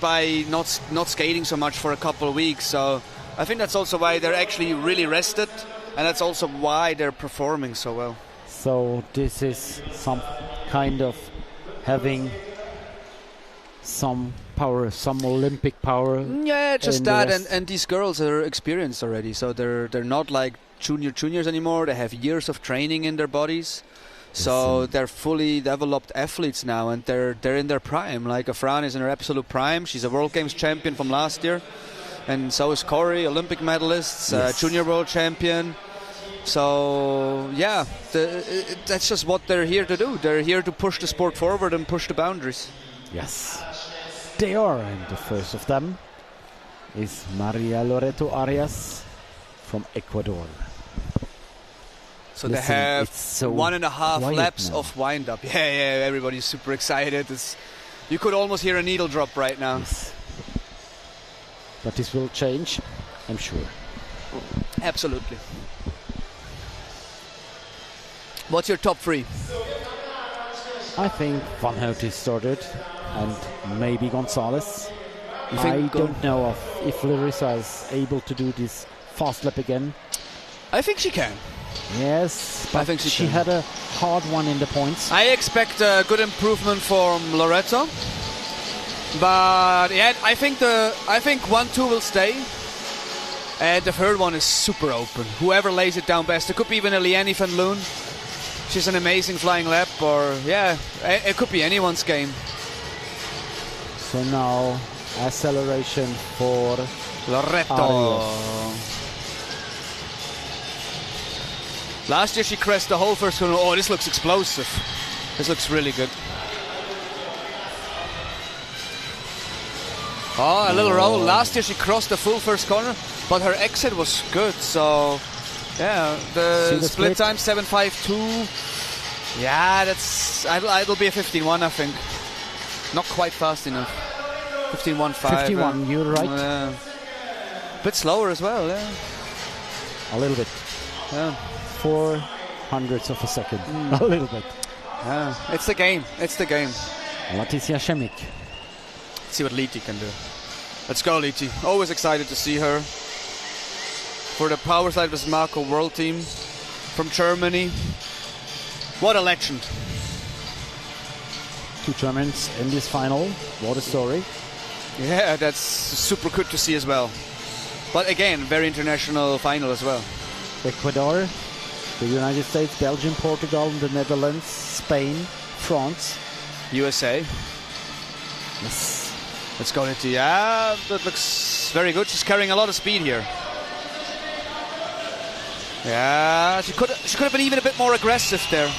by not skating so much for a couple of weeks. So I think that's also why they're actually really rested. And that's also why they're performing so well. So this is some kind of having some power, some Olympic power. Yeah, just that. And these girls are experienced already. So they're not like juniors anymore. They have years of training in their bodies. So they're fully developed athletes now, and they're in their prime. Like Fran is in her absolute prime. She's a World Games champion from last year. And so is Corey, Olympic medalists, junior world champion. So, yeah, that's just what they're here to do. They're here to push the sport forward and push the boundaries. Yes, they are. And the first of them is Maria Loreto Arias from Ecuador. So they have 1.5 laps of wind-up. Yeah, everybody's super excited. You could almost hear a needle drop right now. Yes. But this will change, I'm sure. Absolutely. What's your top 3? I think Van Hout is started, and maybe Gonzalez. I don't know if Larissa is able to do this fast lap again. I think she can. Yes, but I think she had a hard one in the points. I expect a good improvement from Loreto. But yeah, I think 1-2 will stay, and the third one is super open. Whoever lays it down best. It could be even a Liane van Loon. She's an amazing flying lap, or yeah, it could be anyone's game. So now acceleration for Loreto. Arias. Last year she crashed the whole first corner. Oh, this looks explosive. This looks really good. Oh, a little roll. Last year she crossed the full first corner, but her exit was good. So, yeah, the split time 7.52. Yeah, it'll be a 15.1, I think. Not quite fast enough. 15.15. 51, you're right. A bit slower as well, yeah. A little bit. Yeah. 0.04 of a second. A little bit. Yeah, it's the game. It's the game. Leticia Schemik. See what Liti can do. Let's go, Liti. Always excited to see her. For the Power Slide vs. Marco World Team from Germany. What a legend. 2 tournaments in this final. What a story. Yeah, that's super good to see as well. But again, very international final as well. Ecuador, the United States, Belgium, Portugal, the Netherlands, Spain, France. USA. Yes. Let's go to yeah, that looks very good. She's carrying a lot of speed here. Yeah, she could have been even a bit more aggressive there.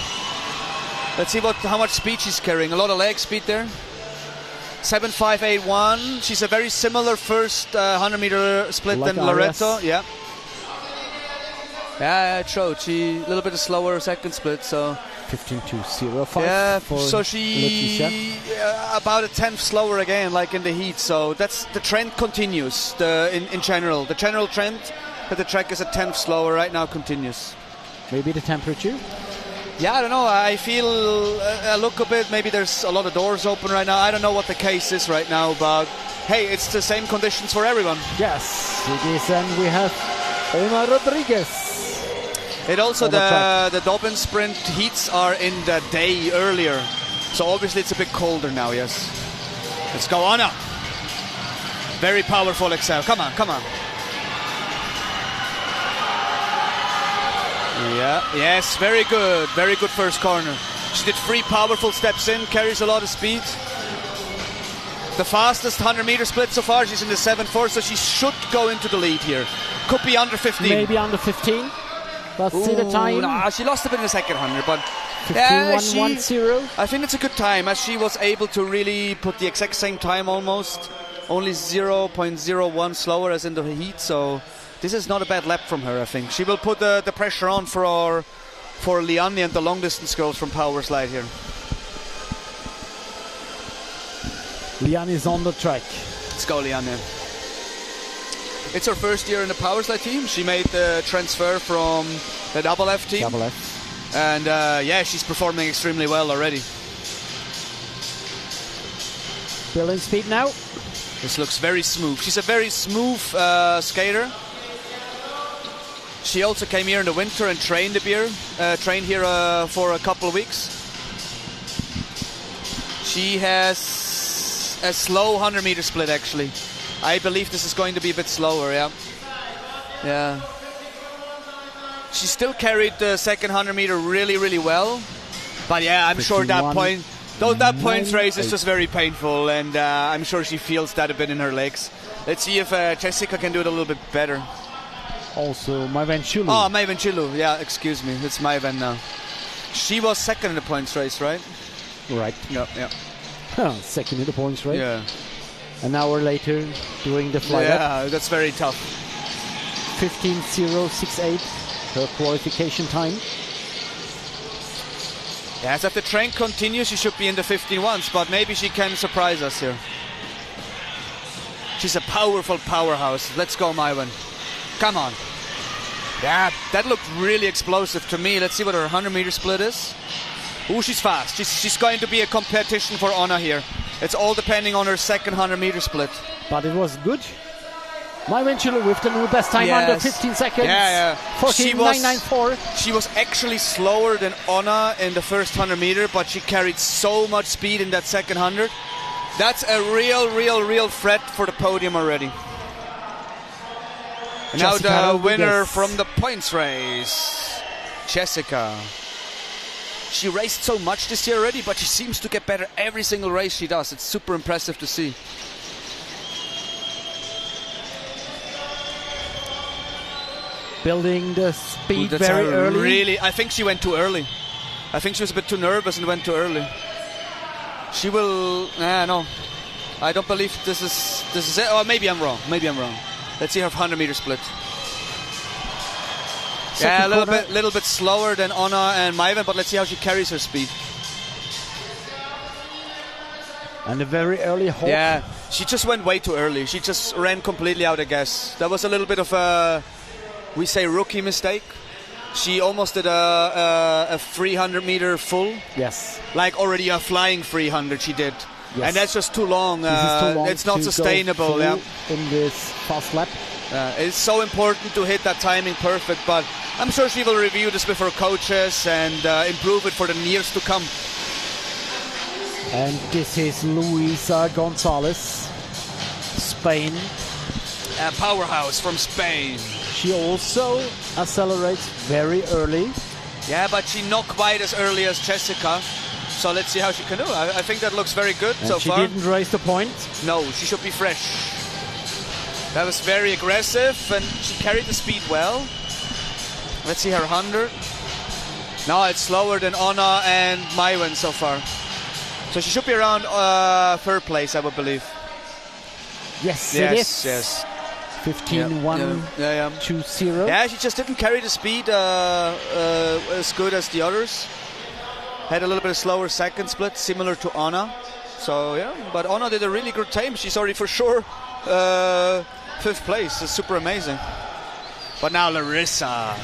Let's see how much speed she's carrying. A lot of leg speed there. 7.581. She's a very similar first 100-meter split like than Loreto. Arias. Yeah. Yeah, it showed. She a little bit slower second split, so 15.205. yeah, for so she about a tenth slower again, like in the heat. So that's the trend continues. In general, the general trend that the track is a tenth slower right now continues. Maybe the temperature. Yeah, I don't know. I feel I look a bit. Maybe there's a lot of doors open right now. I don't know what the case is right now, but hey, it's the same conditions for everyone. Yes, it is, and we have Ona Rodriguez. It also the Dobbin sprint heats are in the day earlier, so obviously it's a bit colder now. Yes, let's go Anna. Very powerful excel. Come on, come on. Yeah, yes, very good first corner. She did 3 powerful steps in, carries a lot of speed. The fastest 100-meter split so far. She's in the 7.4, so she should go into the lead here. Could be under 15. Maybe under 15. Let's see the time. Nah, she lost a bit in the second 100, but 15.110. I think it's a good time, as she was able to really put the exact same time almost. Only 0.01 slower as in the heat, so this is not a bad lap from her, I think. She will put the pressure on for Liane and the long distance girls from Power Slide here. Liane is on the track. Let's go, Liane. It's her first year in the Power Slide team. She made the transfer from the Double F team. Double F. And yeah, she's performing extremely well already. Building speed now. This looks very smooth. She's a very smooth skater. She also came here in the winter and trained here for a couple of weeks. She has a slow 100-meter split, actually. I believe this is going to be a bit slower, yeah. Yeah. She still carried the second 100-meter really, really well. But yeah, I'm sure that point race is just very painful, and I'm sure she feels that a bit in her legs. Let's see if Jessica can do it a little bit better. Also, Maiwen Chulu. Oh, Maiwen Chulu. Yeah, excuse me. It's Maiwen now. She was second in the points race, right? Right. Yeah, yeah. Second in the points race. Yeah. An hour later, doing the fly up. Yeah, that's very tough. 15.068, her qualification time. Yes, if the trend continues, she should be in the 15.1s, but maybe she can surprise us here. She's a powerful powerhouse. Let's go, Maiwen. Come on. Yeah, that looked really explosive to me. Let's see what her 100-meter split is. Ooh, she's fast. She's going to be a competition for Anna here. It's all depending on her second 100-meter split. But it was good. Maiwen Chulu with the new best time under 15 seconds. Yeah, yeah. 14.994. She was actually slower than Anna in the first 100-meter, but she carried so much speed in that second 100. That's a real threat for the podium already. And now the winner from the points race, Jessica. She raced so much this year already, but she seems to get better every single race she does. It's super impressive to see. Building the speed very early. Really, I think she went too early. I think she was a bit too nervous and went too early. She will. No, I don't believe this is it. Oh, maybe I'm wrong. Let's see her 100-meter split. Yeah, a little bit slower than Anna and Maiwen, but let's see how she carries her speed. And a very early hop. Yeah, she just went way too early. She just ran completely out of gas. That was a little bit of a, we say, rookie mistake. She almost did a 300-meter full. Yes. Like already a flying 300 she did. Yes. And that's just too long. This is too long. It's not sustainable. Yeah. In this fast lap. It's so important to hit that timing perfect, but I'm sure she will review this with her coaches and improve it for the years to come. And this is Luisa Gonzalez, Spain. A powerhouse from Spain. She also accelerates very early. Yeah, but she not quite as early as Jessica. So let's see how she can do. I think that looks very good And so she far. didn't raise the point. No, she should be fresh. That was very aggressive, and she carried the speed well. Let's see her 100. No, it's slower than Anna and Maiwen so far. So she should be around third place, I would believe. Yes, it is. Yes. 15-1-2-0. Yeah, she just didn't carry the speed as good as the others. Had a little bit of slower second split, similar to Anna. So yeah, but Anna did a really good time. She's already for sure fifth place. It's super amazing. But now Larissa.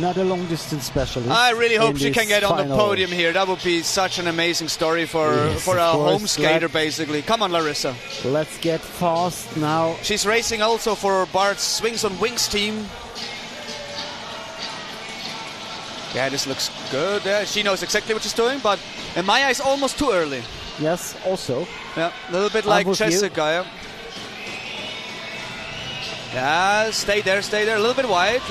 Not a long distance specialist. I really hope she can get on the final. podium here. That would be such an amazing story for a home skater, basically. Come on, Larissa. Let's get fast now. She's racing also for Bart's Swings on Wings team. Yeah, this looks good. Yeah, she knows exactly what she's doing, but in my eyes, almost too early. Yes, also. Yeah, a little bit like Jessica. Yeah, stay there, a little bit wide,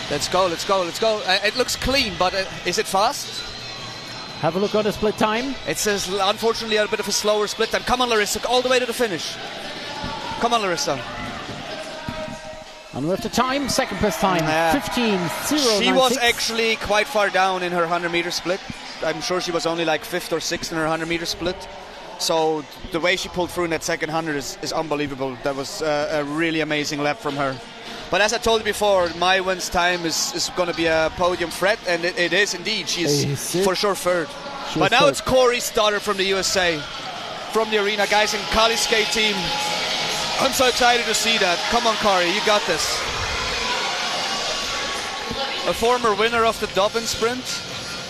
Let's go. It looks clean, but is it fast? Have a look at the split time. It's unfortunately a bit of a slower split time. Come on, Larissa, all the way to the finish. Come on, Larissa. And with the time, second best time, 15.096. She was actually quite far down in her 100-meter split. I'm sure she was only like 5th or 6th in her 100-meter split. So the way she pulled through in that second 100 is unbelievable. That was a really amazing lap from her. But as I told you before, Maiwen's time is going to be a podium threat, and it is indeed. She's for sure third. But now it's Corey's daughter from the USA, from the arena, guys, in Kali skate team. I'm so excited to see that. Come on, Corey, you got this. A former winner of the Dobbin sprint.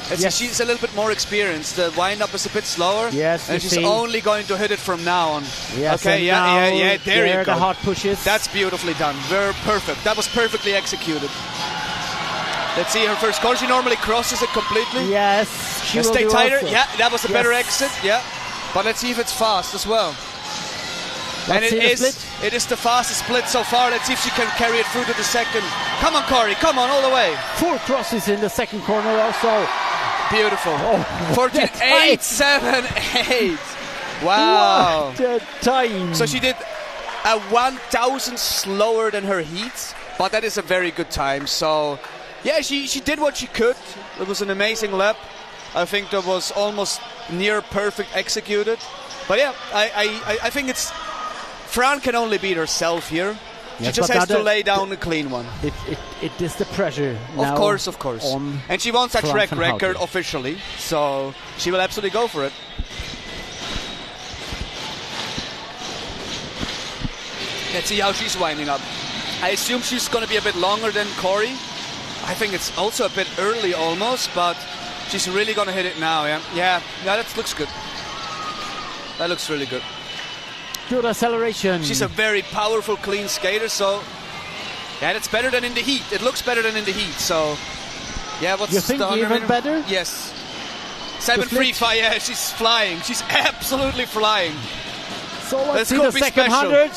She's a little bit more experienced. The wind-up is a bit slower. Yes, and she's only going to hit it from now on. Yes, okay, yeah, there you go. The hard pushes. That's beautifully done. Very perfect. That was perfectly executed. Let's see her first corner. She normally crosses it completely. Yes, she will stay tighter. Also. Yeah, that was a better exit. Yeah, but let's see if it's fast as well. And it is the fastest split so far. Let's see if she can carry it through to the second. Come on, Corey. Come on, all the way. 4 crosses in the second corner also. Beautiful. 14.878. Wow. What a time. So she did a 1,000 slower than her heats, but that is a very good time. So, yeah, she did what she could. It was an amazing lap. I think that was almost near perfect executed. But yeah, I think it's... Fran can only beat herself here. She just has to lay down a clean one. It is the pressure now. Of course. And she wants a track record officially, so she will absolutely go for it. Let's see how she's winding up. I assume she's going to be a bit longer than Corey. I think it's also a bit early almost, but she's really going to hit it now, yeah, that looks good. That looks really good. Good acceleration. She's a very powerful, clean skater, so... Yeah, it's better than in the heat. It looks better than in the heat, so... Yeah, what's you think the even better? Yes. 7.35, yeah, she's flying. She's absolutely flying. So let's see the second 100.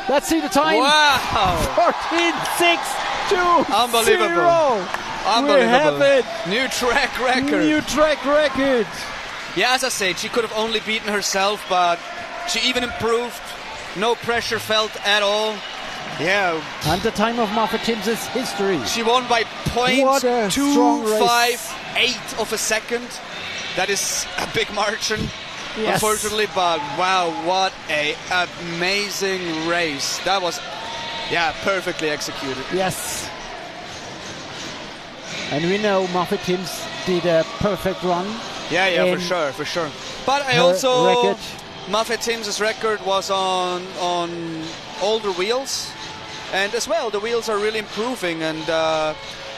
Let's see the time. Wow. 14.620. Unbelievable. We have it. New track record. New track record. Yeah, as I said, she could have only beaten herself, but she even improved. No pressure felt at all. Yeah. And the time of Martha Timms is history. She won by 0.258 of a second. That is a big margin, unfortunately, but wow, what a amazing race. That was, perfectly executed. Yes. And we know Martha Timms did a perfect run. Yeah, for sure. But I also... Martha Timms' record was on older wheels, and as well the wheels are really improving, and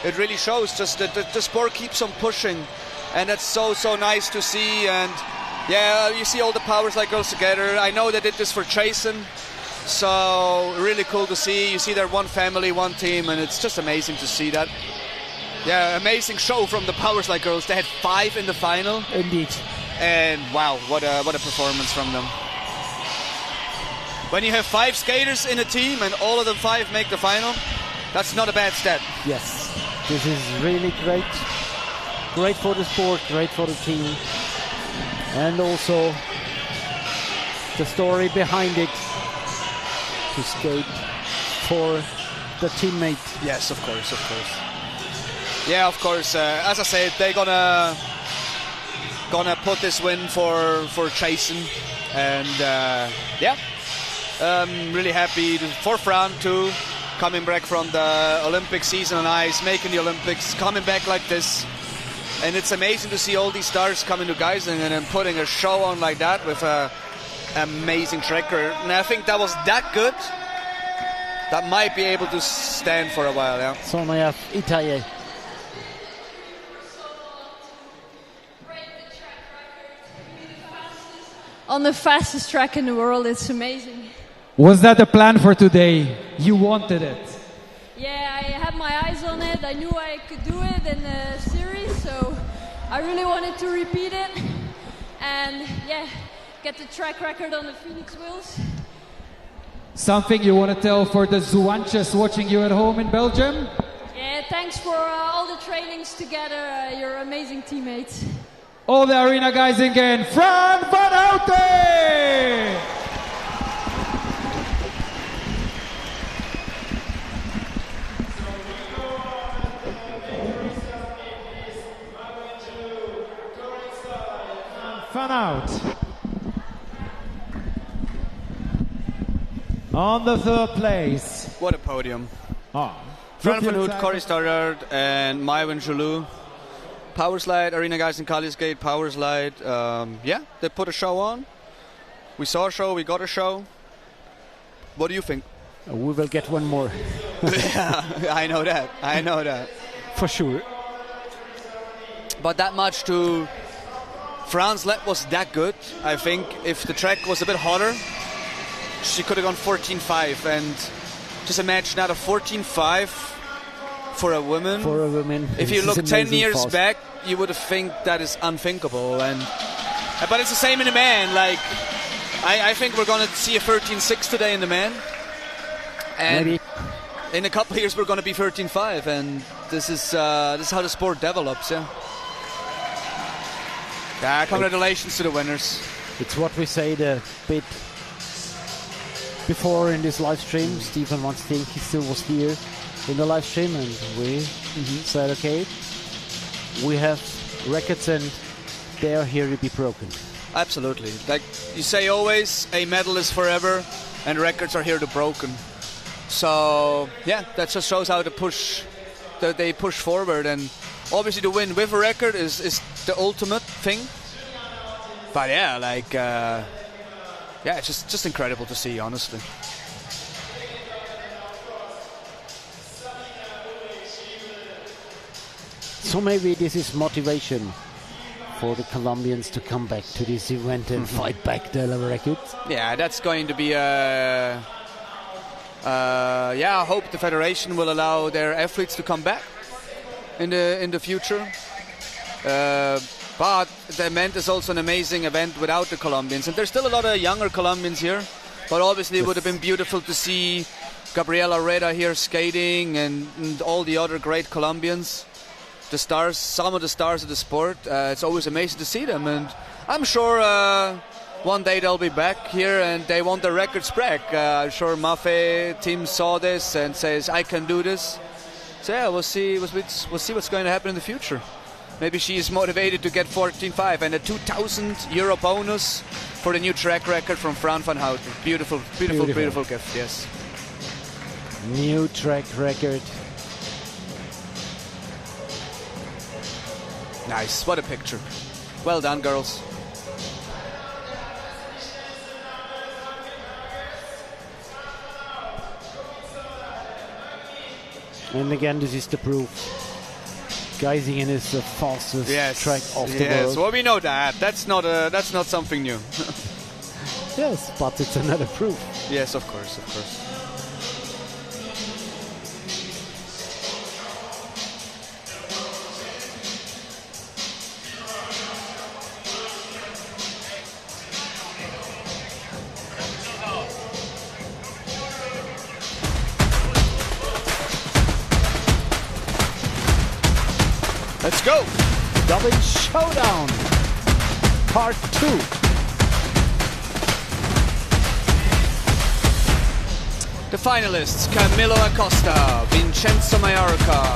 it really shows just that the sport keeps on pushing, and that's so nice to see. And yeah, you see all the powers that goes together. I know they did this for Jason, so really cool to see. You see they're one family, one team, and it's just amazing to see that. Yeah, amazing show from the power slide girls. They had 5 in the final. Indeed. And wow, what a performance from them. When you have 5 skaters in a team and all of them 5 make the final, that's not a bad stat. Yes, this is really great. Great for the sport, great for the team. And also the story behind it. To skate for the teammate. Yes, of course. Yeah, of course. As I said, they're gonna put this win for Jason, and yeah, really happy for Fran too, coming back from the Olympic season on ice, making the Olympics, coming back like this, and it's amazing to see all these stars coming to geisingen and putting a show on like that with a amazing track record. And I think that was that good. That might be able to stand for a while, yeah. Sonja Itaye. On the fastest track in the world, it's amazing. Was that the plan for today? You wanted it? Yeah, I had my eyes on it. I knew I could do it in the series, so I really wanted to repeat it. And yeah, get the track record on the Phoenix wheels. Something you want to tell for the Zouanches watching you at home in Belgium? Yeah, thanks for all the trainings together. You're amazing teammates. All the arena guys again. Fran van Houten! Van Hout. On the 3rd place. What a podium. Oh. Fran van Hout, Corey Stoddard, and Maiwen Joulou. Power slide, arena guys in Kali skate, power slide. Yeah, they put a show on. We saw a show, we got a show. What do you think? We will get one more. Yeah, I know that. For sure. But that much to Fran's lap was that good. I think if the track was a bit hotter, she could have gone 14.5. And just imagine that, a 14.5 for a woman. For a woman. If you look 10 years back, you would think that is unthinkable. But it's the same in the man. Like, I think we're going to see a 13.6 today in the man. And maybe in a couple of years we're going to be 13.5, and this is how the sport develops. Yeah, congratulations to the winners. It's what we said a bit before in this live stream. Stephen wants to think he still was here in the live stream, and we said, okay, we have records and they are here to be broken. Absolutely. Like you say always, a medal is forever and records are here to broken. So yeah, that just shows how they push forward, and obviously the win with a record is the ultimate thing. But yeah, like it's just incredible to see, honestly. So maybe this is motivation for the Colombians to come back to this event and fight back the records. Yeah, that's going to be I hope the federation will allow their athletes to come back in the future. But the event is also an amazing event without the Colombians, and there's still a lot of younger Colombians here. But obviously, it would have been beautiful to see Gabriela Reda here skating, and all the other great Colombians, the stars, some of the stars of the sport. It's always amazing to see them, and I'm sure one day they'll be back here and they want the records back. I'm sure Mafe team saw this and says, I can do this. So yeah, we'll see what's going to happen in the future. Maybe she is motivated to get 14.5 and a €2,000 bonus for the new track record from Fran van Houten. Beautiful gift, yes. New track record. Nice, what a picture. Well done, girls. And again, this is the proof. Geisingen is the fastest track of the world. Yes, well, we know that. That's not something new. Yes, but it's another proof. Yes, of course. Let's go. Dobbin Showdown, Part 2. The finalists: Camilo Acosta, Vincenzo Mallorca,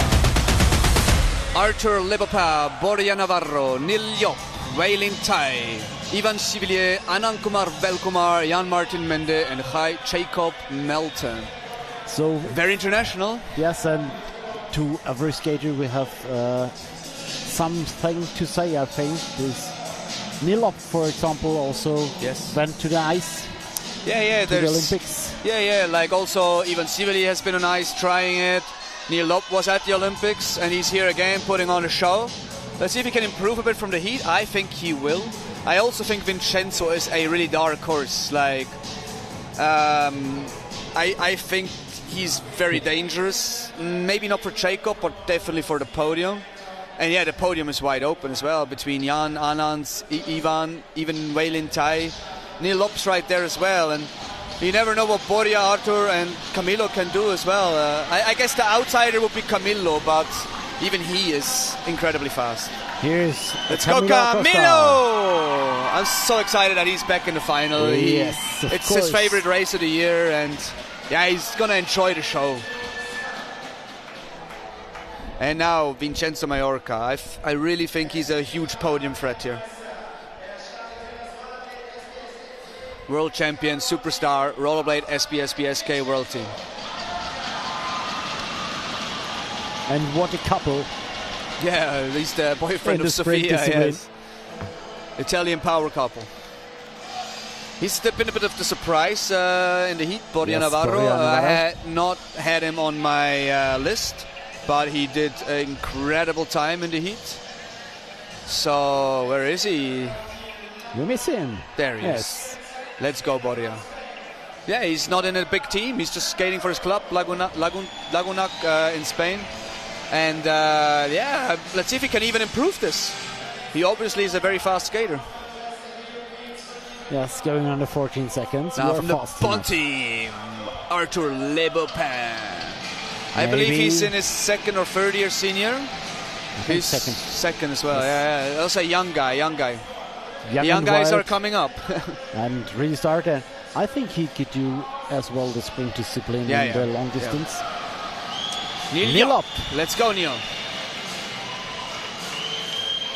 Arthur Lebopa, Borja Navarro, Neil Yop, Weilin Tai, Ivan Sivillier, Anand Kumar Velkumar, Jan Martin Mende, and Jacob Melton. So very international. Yes, and to every skater we have something to say. I think this Nilop, for example, also went to the ice. Yeah, to the Olympics. Yeah, like also Ivan Sivillier has been on ice trying it. Neil Lop was at the Olympics and he's here again putting on a show. Let's see if he can improve a bit from the heat. I think he will. I also think Vincenzo is a really dark horse. Like, I think he's very dangerous. Maybe not for Jacob, but definitely for the podium. And yeah, the podium is wide open as well between Jan, Anand, Ivan, even Weilin Tai. Neil Lop's right there as well. And you never know what Borja, Arthur and Camilo can do as well. I guess the outsider would be Camilo, but even he is incredibly fast. Let's go Camilo! I'm so excited that he's back in the final. Yes, it's his favorite race of the year, and yeah, he's gonna enjoy the show. And now Vincenzo Mallorca. I really think he's a huge podium threat here. World champion, superstar, rollerblade, SBSBSK world team. And what a couple. Yeah, he's the boyfriend of Sofia. Yes. Italian power couple. He's been a bit of the surprise in the heat, Borja Navarro. I had not had him on my list, but he did an incredible time in the heat. So, where is he? You miss him. There he is. Let's go, Borja. Yeah, he's not in a big team. He's just skating for his club, Lagunac in Spain. And yeah, let's see if he can even improve this. He obviously is a very fast skater. Yes, going under 14 seconds. Now from the Bond team, Arthur Lebopan. I believe he's in his second or third year senior. He's second as well. Yeah. Also a young guy. Young guys are coming up. And really started. I think he could do as well the sprint discipline in the long distance. Neil. Let's go, Neil.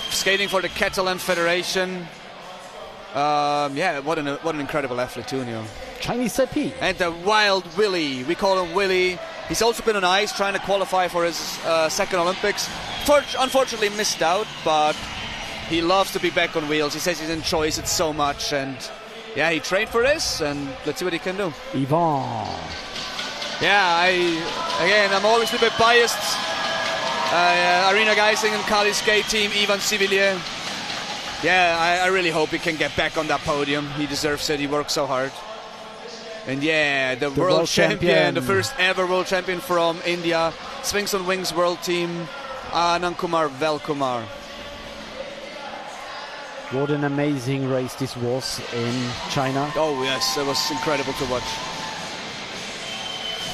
Skating for the Catalan Federation. Yeah, what an incredible athlete too, Neil. Chinese IP. And the Wild Willie. We call him Willie. He's also been on ice trying to qualify for his second Olympics. Unfortunately missed out, but he loves to be back on wheels. He says he enjoys it so much, and yeah, he trained for this, and let's see what he can do. Ivan. Yeah, I'm always a bit biased. Arena Geisingen, Kali skate team, Ivan Sivillier. Yeah, I really hope he can get back on that podium. He deserves it. He works so hard. And yeah, the world champion, the first ever world champion from India, Swings on Wings world team, Anand Kumar Velkumar. What an amazing race this was in China. Oh yes, it was incredible to watch.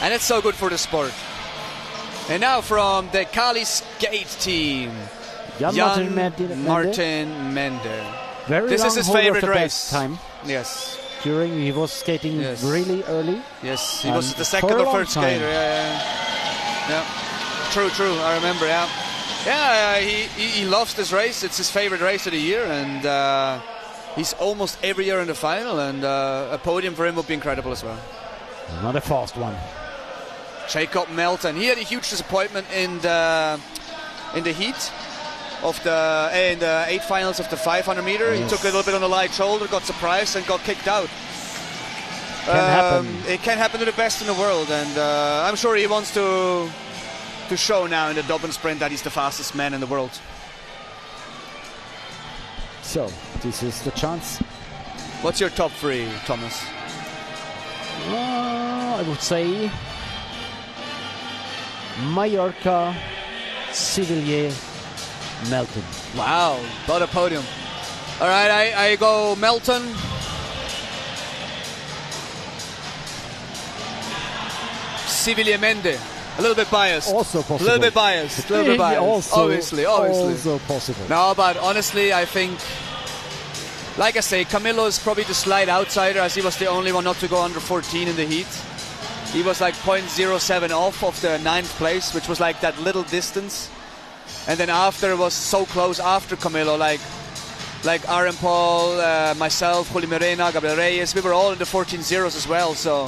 And it's so good for the sport. And now from the Kali skate team, Jan Martin Mende. This is his favorite race. Time. Yes. He was skating really early. Yes, he was the second or third skater. Yeah. True. I remember. Yeah, he loves this race. It's his favorite race of the year, and he's almost every year in the final. And a podium for him would be incredible as well. Not a fast one. Jacob Melton. He had a huge disappointment in the heat of in the 8 finals of the 500 meter. He took a little bit on the light shoulder, got surprised, and got kicked out. It can happen to the best in the world, and I'm sure he wants to show now in the Dobbin sprint that he's the fastest man in the world. So this is the chance. What's your top 3, Thomas? I would say Mallorca, Sivillier, Melton. Wow, what a podium. All right, I go Melton. Sivillier Mende. A little bit biased. Also possible. A little bit biased. A little bit biased. Obviously. Also possible. No, but honestly, I think, like I say, Camilo is probably the slight outsider, as he was the only one not to go under 14 in the heat. He was like 0.07 off of the 9th place, which was like that little distance. And then after, it was so close after Camilo, like Aaron Paul, myself, Juli Morena, Gabriel Reyes, we were all in the 14.0s as well. So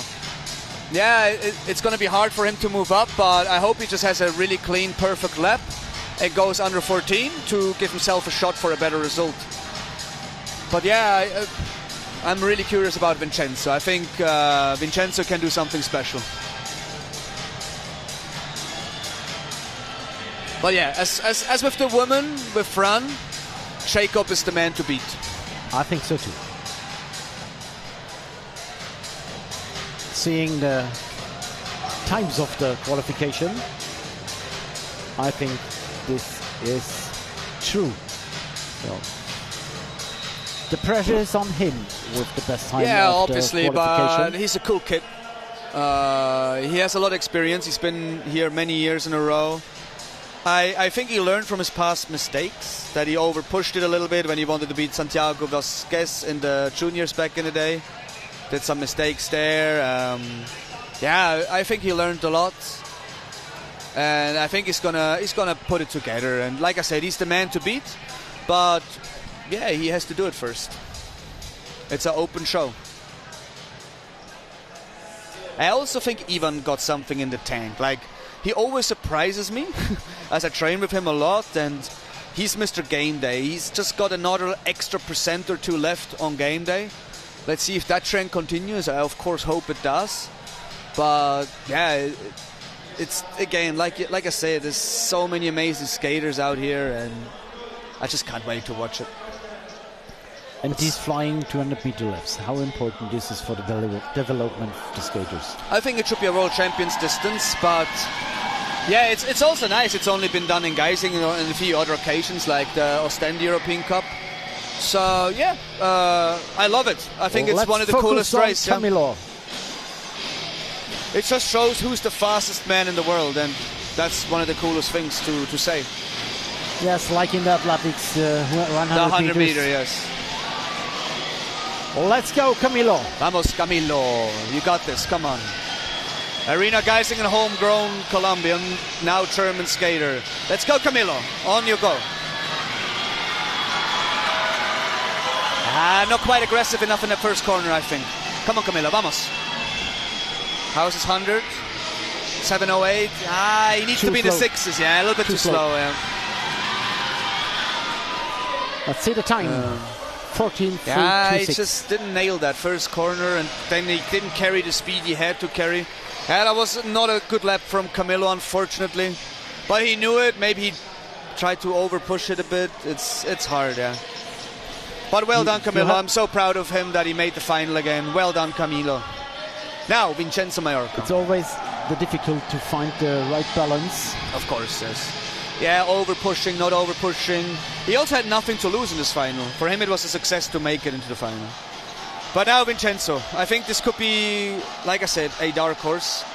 yeah, it's going to be hard for him to move up, but I hope he just has a really clean, perfect lap and goes under 14 to give himself a shot for a better result. But yeah, I'm really curious about Vincenzo. I think Vincenzo can do something special. But yeah, as with the women, with Fran, Jacob is the man to beat. I think so too. Seeing the times of the qualification, I think this is true. So the pressure is on him with the best time. Yeah, of obviously, the qualification. but he's a cool kid. He has a lot of experience. He's been here many years in a row. I think he learned from his past mistakes, that he over-pushed it a little bit when he wanted to beat Santiago Vasquez in the juniors back in the day. Did some mistakes there. Yeah, I think he learned a lot. And I think he's gonna put it together. And like I said, he's the man to beat. But yeah, he has to do it first. It's an open show. I also think Ivan got something in the tank. Like, he always surprises me as I train with him a lot, and he's Mr. Game Day. He's just got another extra % or 2 left on game day. Let's see if that trend continues. I of course hope it does. But yeah, it's again, like I said, there's so many amazing skaters out here, and I just can't wait to watch it. And he's flying 200 meter laps. How important this is for the development of the skaters? I think it should be a world champions distance, but yeah, it's also nice. It's only been done in geisingen and a few other occasions, like the Ostend European Cup. So yeah, I love it. I think it's one of the coolest races. Camilo. It just shows who's the fastest man in the world, and that's one of the coolest things to say. Yes, like in the athletics 100 the 100 meters. meter, yes. Let's go, Camilo. Vamos, Camilo. You got this. Come on. Arena Geisingen, homegrown Colombian, now German skater. Let's go, Camilo. On you go. Not quite aggressive enough in the first corner, I think. Come on, Camilo. Vamos. How's his 100? 7:08. He needs to be in the 6s. Yeah, a little bit too slow. Yeah. Let's see the time. 14.326. Yeah, he just didn't nail that first corner, and then he didn't carry the speed he had to carry. Yeah, that was not a good lap from Camilo, unfortunately. But he knew it. Maybe he tried to over-push it a bit. It's hard, yeah. But well done, Camilo. I'm so proud of him that he made the final again. Well done, Camilo. Now, Vincenzo Mallorca. It's always difficult to find the right balance. Of course, yes. Yeah, over-pushing, not over-pushing. He also had nothing to lose in this final. For him, it was a success to make it into the final. But now Vincenzo. I think this could be, like I said, a dark horse.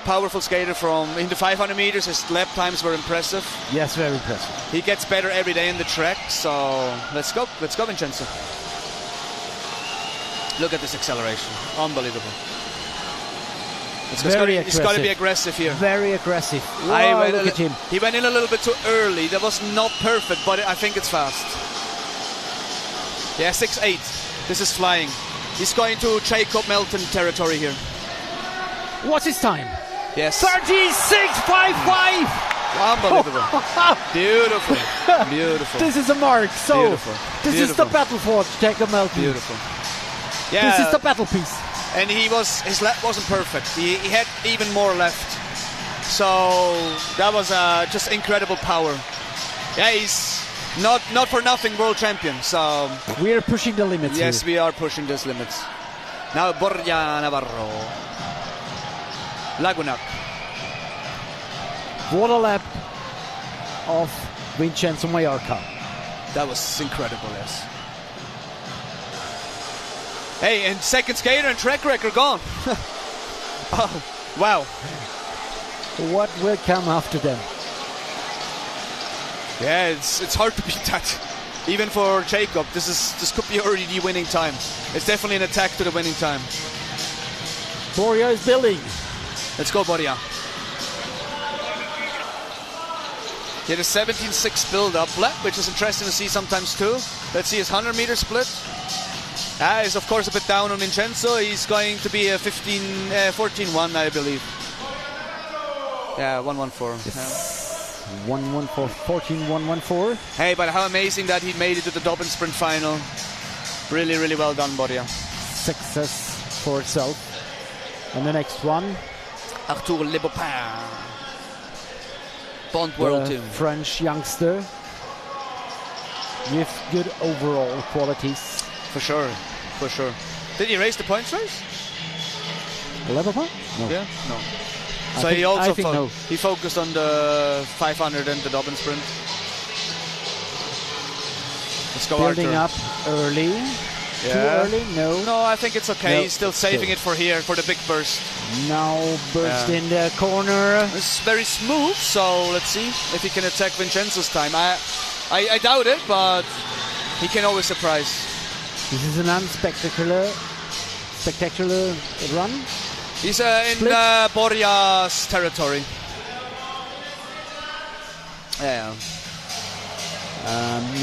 Powerful skater in the 500 meters. His lap times were impressive. Yes, very impressive. He gets better every day in the track. So let's go. Let's go, Vincenzo. Look at this acceleration. Unbelievable. It's got to be aggressive here. Very aggressive. Wow, look at him. He went in a little bit too early. That was not perfect, but I think it's fast. Yeah, 6.8. This is flying. He's going to Jacob Melton territory here. What's his time? Yes. 36.55. Unbelievable. Beautiful. Beautiful. This is a mark. So beautiful. This is the battle for Jacob Melton. Beautiful. Yeah. This is the battle piece. And his lap wasn't perfect. He had even more left. So that was just incredible power. Yeah, he's not for nothing world champion. So we are pushing the limits. Yes, here. we are pushing those limits. Now Borja Navarro. Lagunac. What a lap of Vincenzo Mallorca. That was incredible, yes. Hey, and second skater and track record gone. Oh, wow. What will come after them? Yeah, it's hard to beat that. Even for Jacob, this could be already the winning time. It's definitely an attack to the winning time. Boria is building. Let's go, Boria. He had a 17.6 build-up lap, which is interesting to see sometimes too. Let's see his 100-meter split. He's of course a bit down on Vincenzo. He's going to be a 14.1, I believe. Yeah, 1.14. Yes. 1.14, 14.114. Hey, but how amazing that he made it to the Dobbin Sprint final. Really, really well done, Boria. Success for itself. And the next one, Arthur Lebopin. Bond World Team. French youngster with good overall qualities. For sure, for sure. Did he race the points race? Lebopin? No. Yeah? No. So I think no. He focused on the 500 and the Dobbin Sprint. Let's go, Building Arthur. up early. Yeah. Too early? No. No, I think it's okay. No, He's still saving it for here, for the big burst. Now burst in the corner. It's very smooth, so let's see if he can attack Vincenzo's time. I doubt it, but he can always surprise. This is an unspectacular run. He's in Boria's territory. Yeah.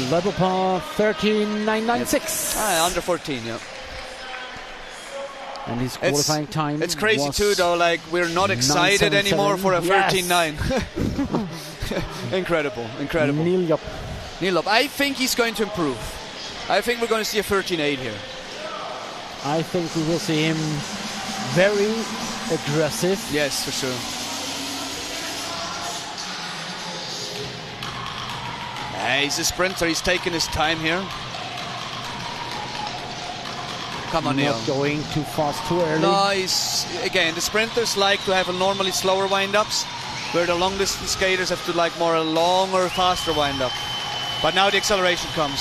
Lebopin 13.996. Under 14, yeah. And his qualifying time. It's crazy too, though. Like, we're not excited anymore for a 13.9. Incredible, incredible. Neil Yop. I think he's going to improve. I think we're going to see a 13.8 here. I think we will see him very aggressive. Yes, for sure. He's a sprinter. He's taking his time here. Come on, Neil. Not going too fast, too early. No, again, the sprinters like to have a normally slower wind-ups, where the long-distance skaters have to like more a longer, faster wind-up. But now the acceleration comes.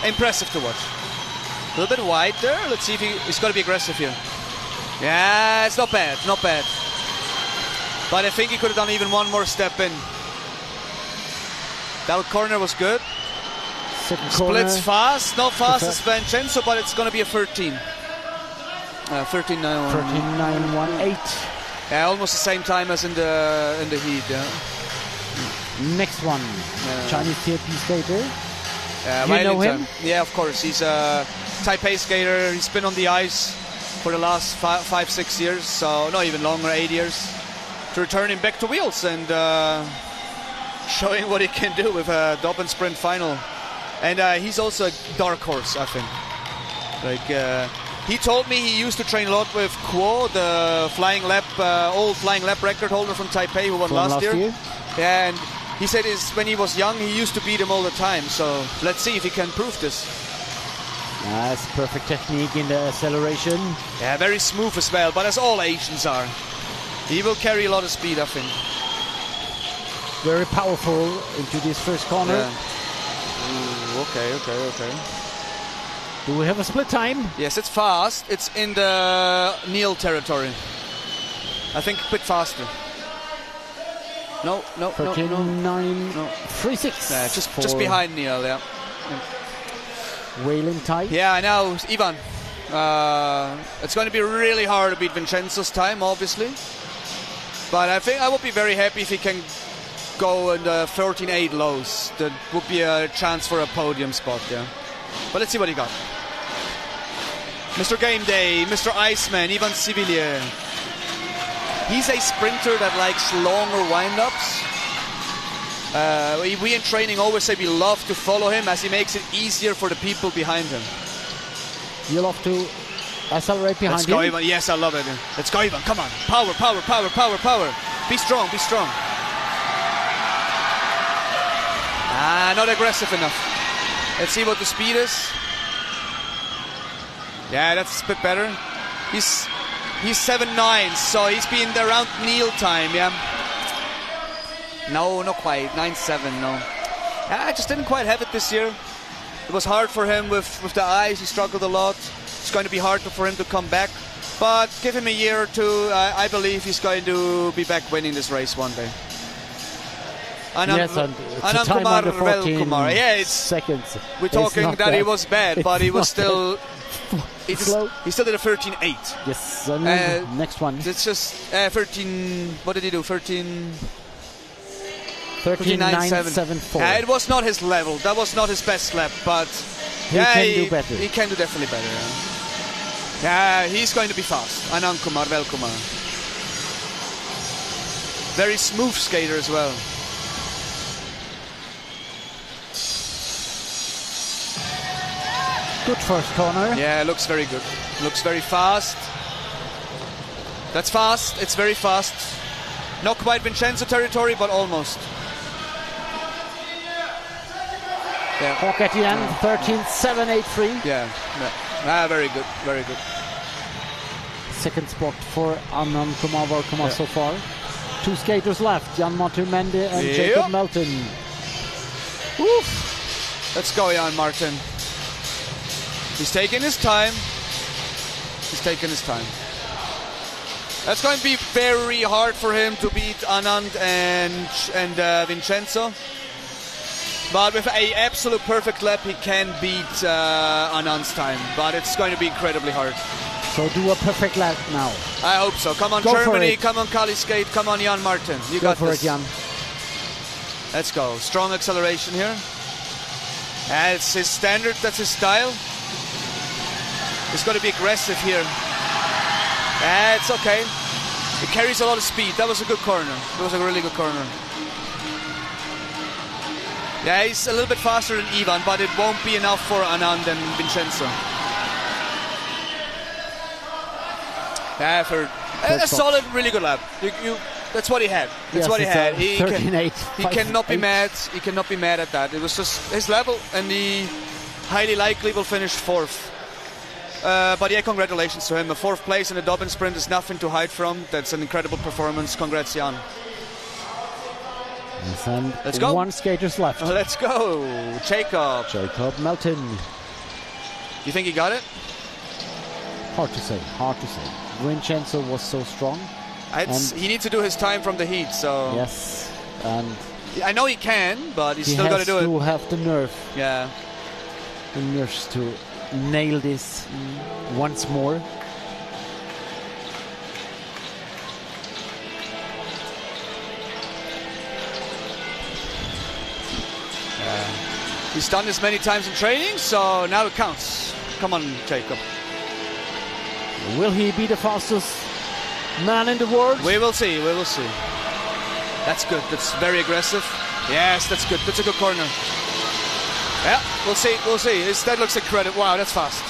Impressive to watch. A little bit wide there. Let's see if he's got to be aggressive here. Yeah, it's not bad, not bad. But I think he could have done even one more step in. That corner was good. Splits fast, not fast as Vincenzo, but it's going to be a 13. 13.918. Yeah, almost the same time as in the heat. Yeah. Next one, Chinese TP skater. You know him? Yeah, of course. He's a Taipei skater. He's been on the ice for the last 5-6 years, so not even longer, 8 years. To return him back to wheels and showing what he can do with a Dobbin Sprint final. And he's also a dark horse, I think. Like he told me he used to train a lot with Kuo, the flying lap, old flying lap record holder from Taipei, who won last year. Yeah, and he said when he was young, he used to beat him all the time. So let's see if he can prove this. That's perfect technique in the acceleration. Yeah, very smooth as well, but as all Asians are. He will carry a lot of speed, I think. Very powerful into this first corner. Yeah. Ooh, okay. Do we have a split time? Yes, it's fast. It's in the Neil territory. I think a bit faster. No. 13.936. Yeah, just behind Neil, yeah. Wailing tight. Yeah, I know, Ivan. It's going to be really hard to beat Vincenzo's time, obviously. But I think I would be very happy if he can go in the 13.8 lows. That would be a chance for a podium spot, yeah. But let's see what he got. Mr. Game Day, Mr. Iceman, Ivan Civillier. He's a sprinter that likes longer wind-ups. We in training always say we love to follow him as he makes it easier for the people behind him. You love to accelerate behind him? Let's go, Ivan. Yes, I love it. Let's go, Ivan. Come on. Power. Be strong. Not aggressive enough. Let's see what the speed is. Yeah, that's a bit better. He's 7.9, so he's been around Neil time, yeah. No, not quite. 9.7, no. I just didn't quite have it this year. It was hard for him with the eyes. He struggled a lot. It's going to be hard for him to come back. But give him a year or two. I believe he's going to be back winning this race one day. Yes, and it's a time under 14 Yeah, it's seconds. We're talking that he was bad, but he was still. He still did a 13.8. Yes, and next one. It's just 13. What did he do? 13.974. It was not his level. That was not his best lap, but he can do better. He can do definitely better. Yeah, he's going to be fast. Anand Kumar, Velkumar. Very smooth skater as well. Good first corner. Yeah, looks very good. Looks very fast. That's fast. It's very fast. Not quite Vincenzo territory, but almost. Yeah. Hawk at the end, 13.783. Yeah. Very good. Very good. Second spot for Anand Kumar so far. 2 skaters left, Jan Martin Mende and Jacob Melton. Oof. Let's go, Jan Martin. He's taking his time. He's taking his time. That's going to be very hard for him to beat Anand and Vincenzo. But with an absolute perfect lap, he can beat Anand's time. But it's going to be incredibly hard. So do a perfect lap now. I hope so. Come on, go Germany. Come on, Kali Skate. Come on, Jan Martin. You got for this. it, Jan. Let's go. Strong acceleration here. It's his standard. That's his style. He's got to be aggressive here. It's okay. It carries a lot of speed. That was a good corner. That was a really good corner. Yeah, he's a little bit faster than Ivan, but it won't be enough for Anand and Vincenzo. Yeah, for a solid, really good lap. That's what he had. That's what he had. He cannot be mad. He cannot be mad at that. It was just his level, and he highly likely will finish 4th. But yeah, congratulations to him. A 4th place in the Dobbin sprint is nothing to hide from. That's an incredible performance. Congrats, Jan. Yes, and let's go. 1 skater's left. Let's go. Jacob Melton. You think he got it? Hard to say. Vincenzo was so strong. He needs to do his time from the heat, so... Yes, and... I know he can, but he's still got to do it. He has to have the nerve. Yeah. The nerves to nail this once more. He's done this many times in training, so now it counts. Come on, Jacob. Will he be the fastest man in the world? We will see. That's good. That's very aggressive. Yes, that's good. That's a good corner. Yeah, we'll see. That looks incredible. Wow, that's fast.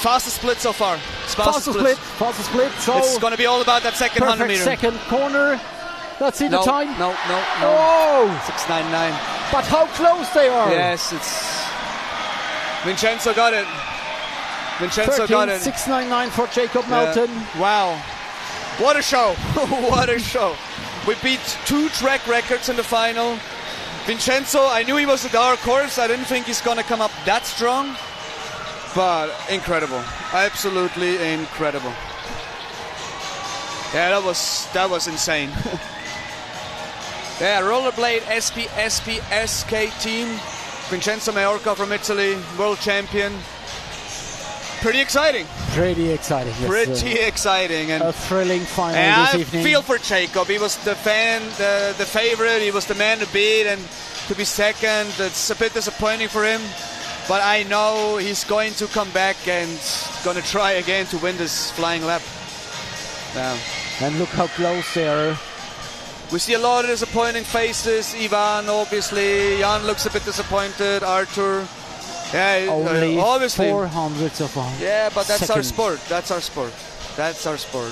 Fastest split so far. Fastest split. So it's going to be all about that second 100 meter. Second corner. Let's see the time. No. Oh! 6.99. But how close they are. Yes, it's... Vincenzo got it. 6.99 for Jacob Melton. Wow. What a show. What a show. We beat 2 track records in the final. Vincenzo, I knew he was a dark horse. I didn't think he's going to come up that strong. But incredible. Absolutely incredible. Yeah, that was insane. Yeah, rollerblade SK team. Vincenzo Majorca from Italy, world champion. Pretty exciting. Yes. Pretty exciting. And a thrilling final this evening. I feel for Jacob. He was the favorite. He was the man to beat, and to be second, it's a bit disappointing for him. But I know he's going to come back and going to try again to win this flying lap. Yeah. And look how close they are. We see a lot of disappointing faces. Ivan, obviously. Jan looks a bit disappointed. Arthur. Yeah, only obviously 400 of a Yeah, but that's second. our sport.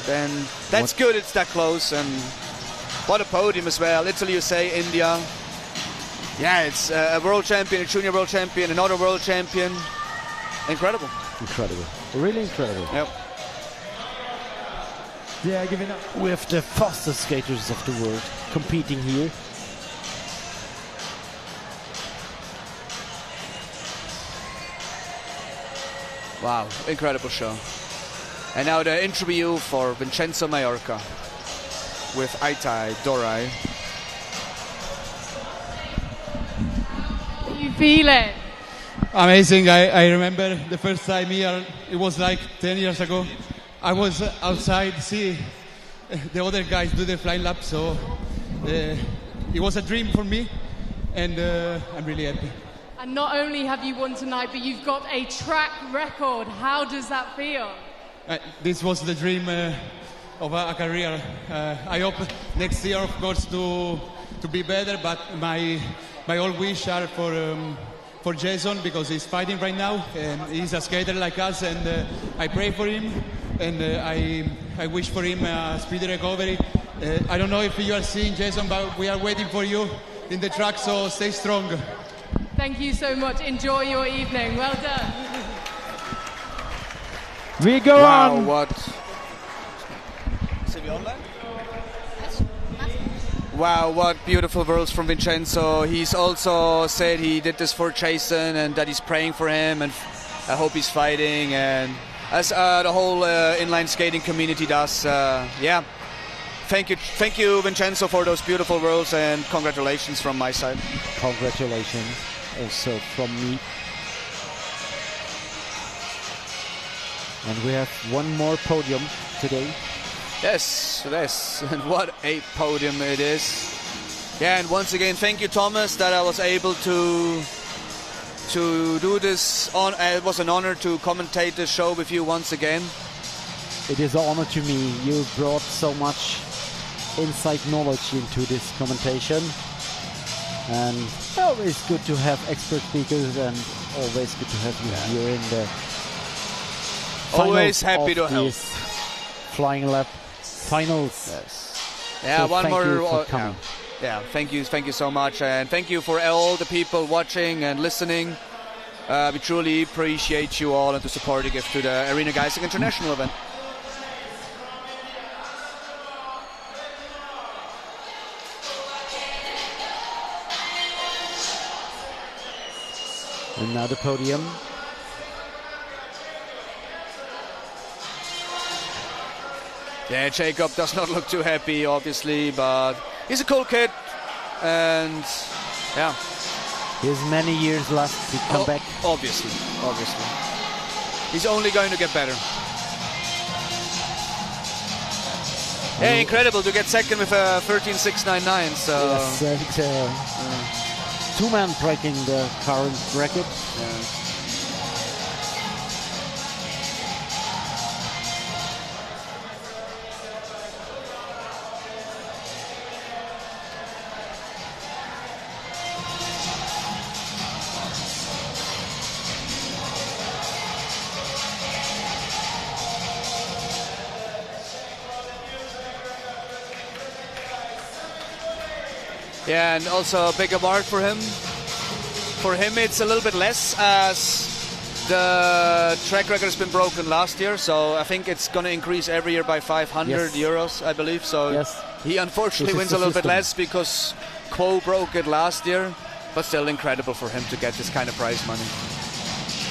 And that's good it's that close. And what a podium as well. Italy, USA, India. Yeah, it's a world champion, a junior world champion, another world champion. Incredible. Really incredible. Yep. Yeah, giving up. With the fastest skaters of the world competing here. Wow, incredible show. And now the interview for Vincenzo Mallorca with Aitai Dorai. How do you feel it? Amazing. I remember the first time here, it was like 10 years ago. I was outside, see the other guys do the flying lap, so it was a dream for me, and I'm really happy. And not only have you won tonight, but you've got a track record. How does that feel? This was the dream of a career. I hope next year, of course, to be better, but my all wish are for Jason, because he's fighting right now, and he's a skater like us, and I pray for him, and I wish for him a speedy recovery. I don't know if you are seeing Jason, but we are waiting for you in the track, so stay strong. Thank you so much. Enjoy your evening. Well done. We go on. What? Is it online? Wow, what beautiful words from Vincenzo. He's also said he did this for Jason and that he's praying for him, and I hope he's fighting, and as the whole inline skating community does. Yeah, thank you, Vincenzo, for those beautiful words, and congratulations from my side. Congratulations also from me. And we have one more podium today. Yes, and what a podium it is. Yeah, and once again, thank you, Thomas, that I was able to do this. It was an honor to commentate this show with you once again. It is an honor to me. You brought so much insight knowledge into this commentation. And always good to have expert speakers, and always good to have you here in the always happy to help. Flying lap finals. Yes. Yeah, so one more. Thank you for coming. Yeah, thank you so much, and thank you for all the people watching and listening. We truly appreciate you all and the support you give to the Arena Geising International event. And now the podium. Yeah, Jacob does not look too happy, obviously, but he's a cool kid, and yeah. He has many years left to come back. Obviously. He's only going to get better. Yeah, incredible to get second with a 13.699. So yes, two-man breaking the current record. Yeah. Yeah, and also a big award for him. For him, it's a little bit less, as the track record has been broken last year. So I think it's going to increase every year by 500 euros, I believe. So he unfortunately wins a little bit less because Quo broke it last year. But still incredible for him to get this kind of prize money,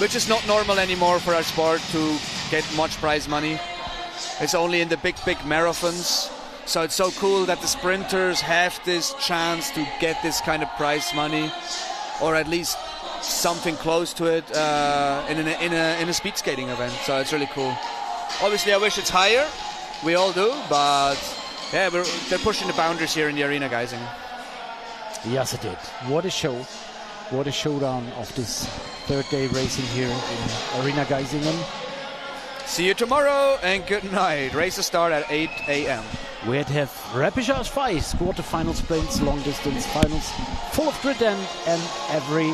which is not normal anymore for our sport to get much prize money. It's only in the big marathons. So it's so cool that the sprinters have this chance to get this kind of prize money, or at least something close to it in a speed skating event. So it's really cool. Obviously, I wish it's higher. We all do, but yeah, they're pushing the boundaries here in the Arena Geisingen. Yes, it did. What a show! What a showdown of this third day racing here in Arena Geisingen. See you tomorrow and good night. Races start at 8 a.m. We have repechage fights, quarterfinal sprints, long distance finals, full of grit and every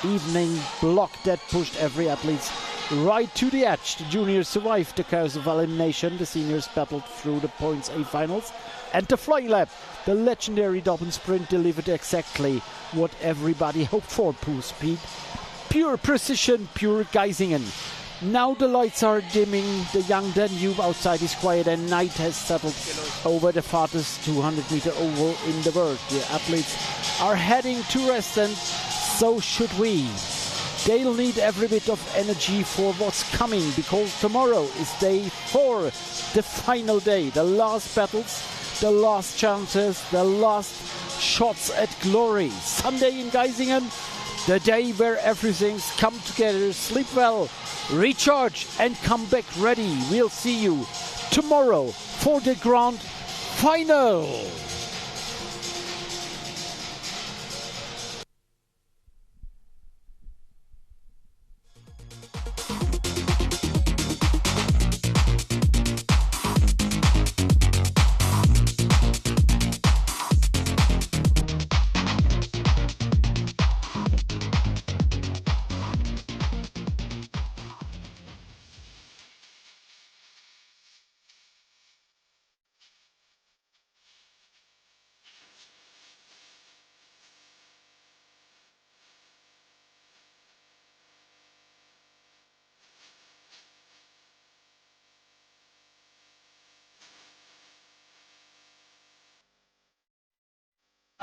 evening block that pushed every athlete right to the edge. The juniors survived the chaos of elimination. The seniors battled through the points A finals. And the fly lap, the legendary Dobbin sprint, delivered exactly what everybody hoped for. Pure speed, pure precision, pure Geisingen. Now the lights are dimming, the young Danube outside is quiet, and night has settled over the farthest 200-meter oval in the world. The athletes are heading to rest, and so should we. They'll need every bit of energy for what's coming, because tomorrow is day for the final day, the last battles, the last chances, the last shots at glory. Sunday in Geisingen, the day where everything's come together. Sleep well, recharge, and come back ready. We'll see you tomorrow for the grand final.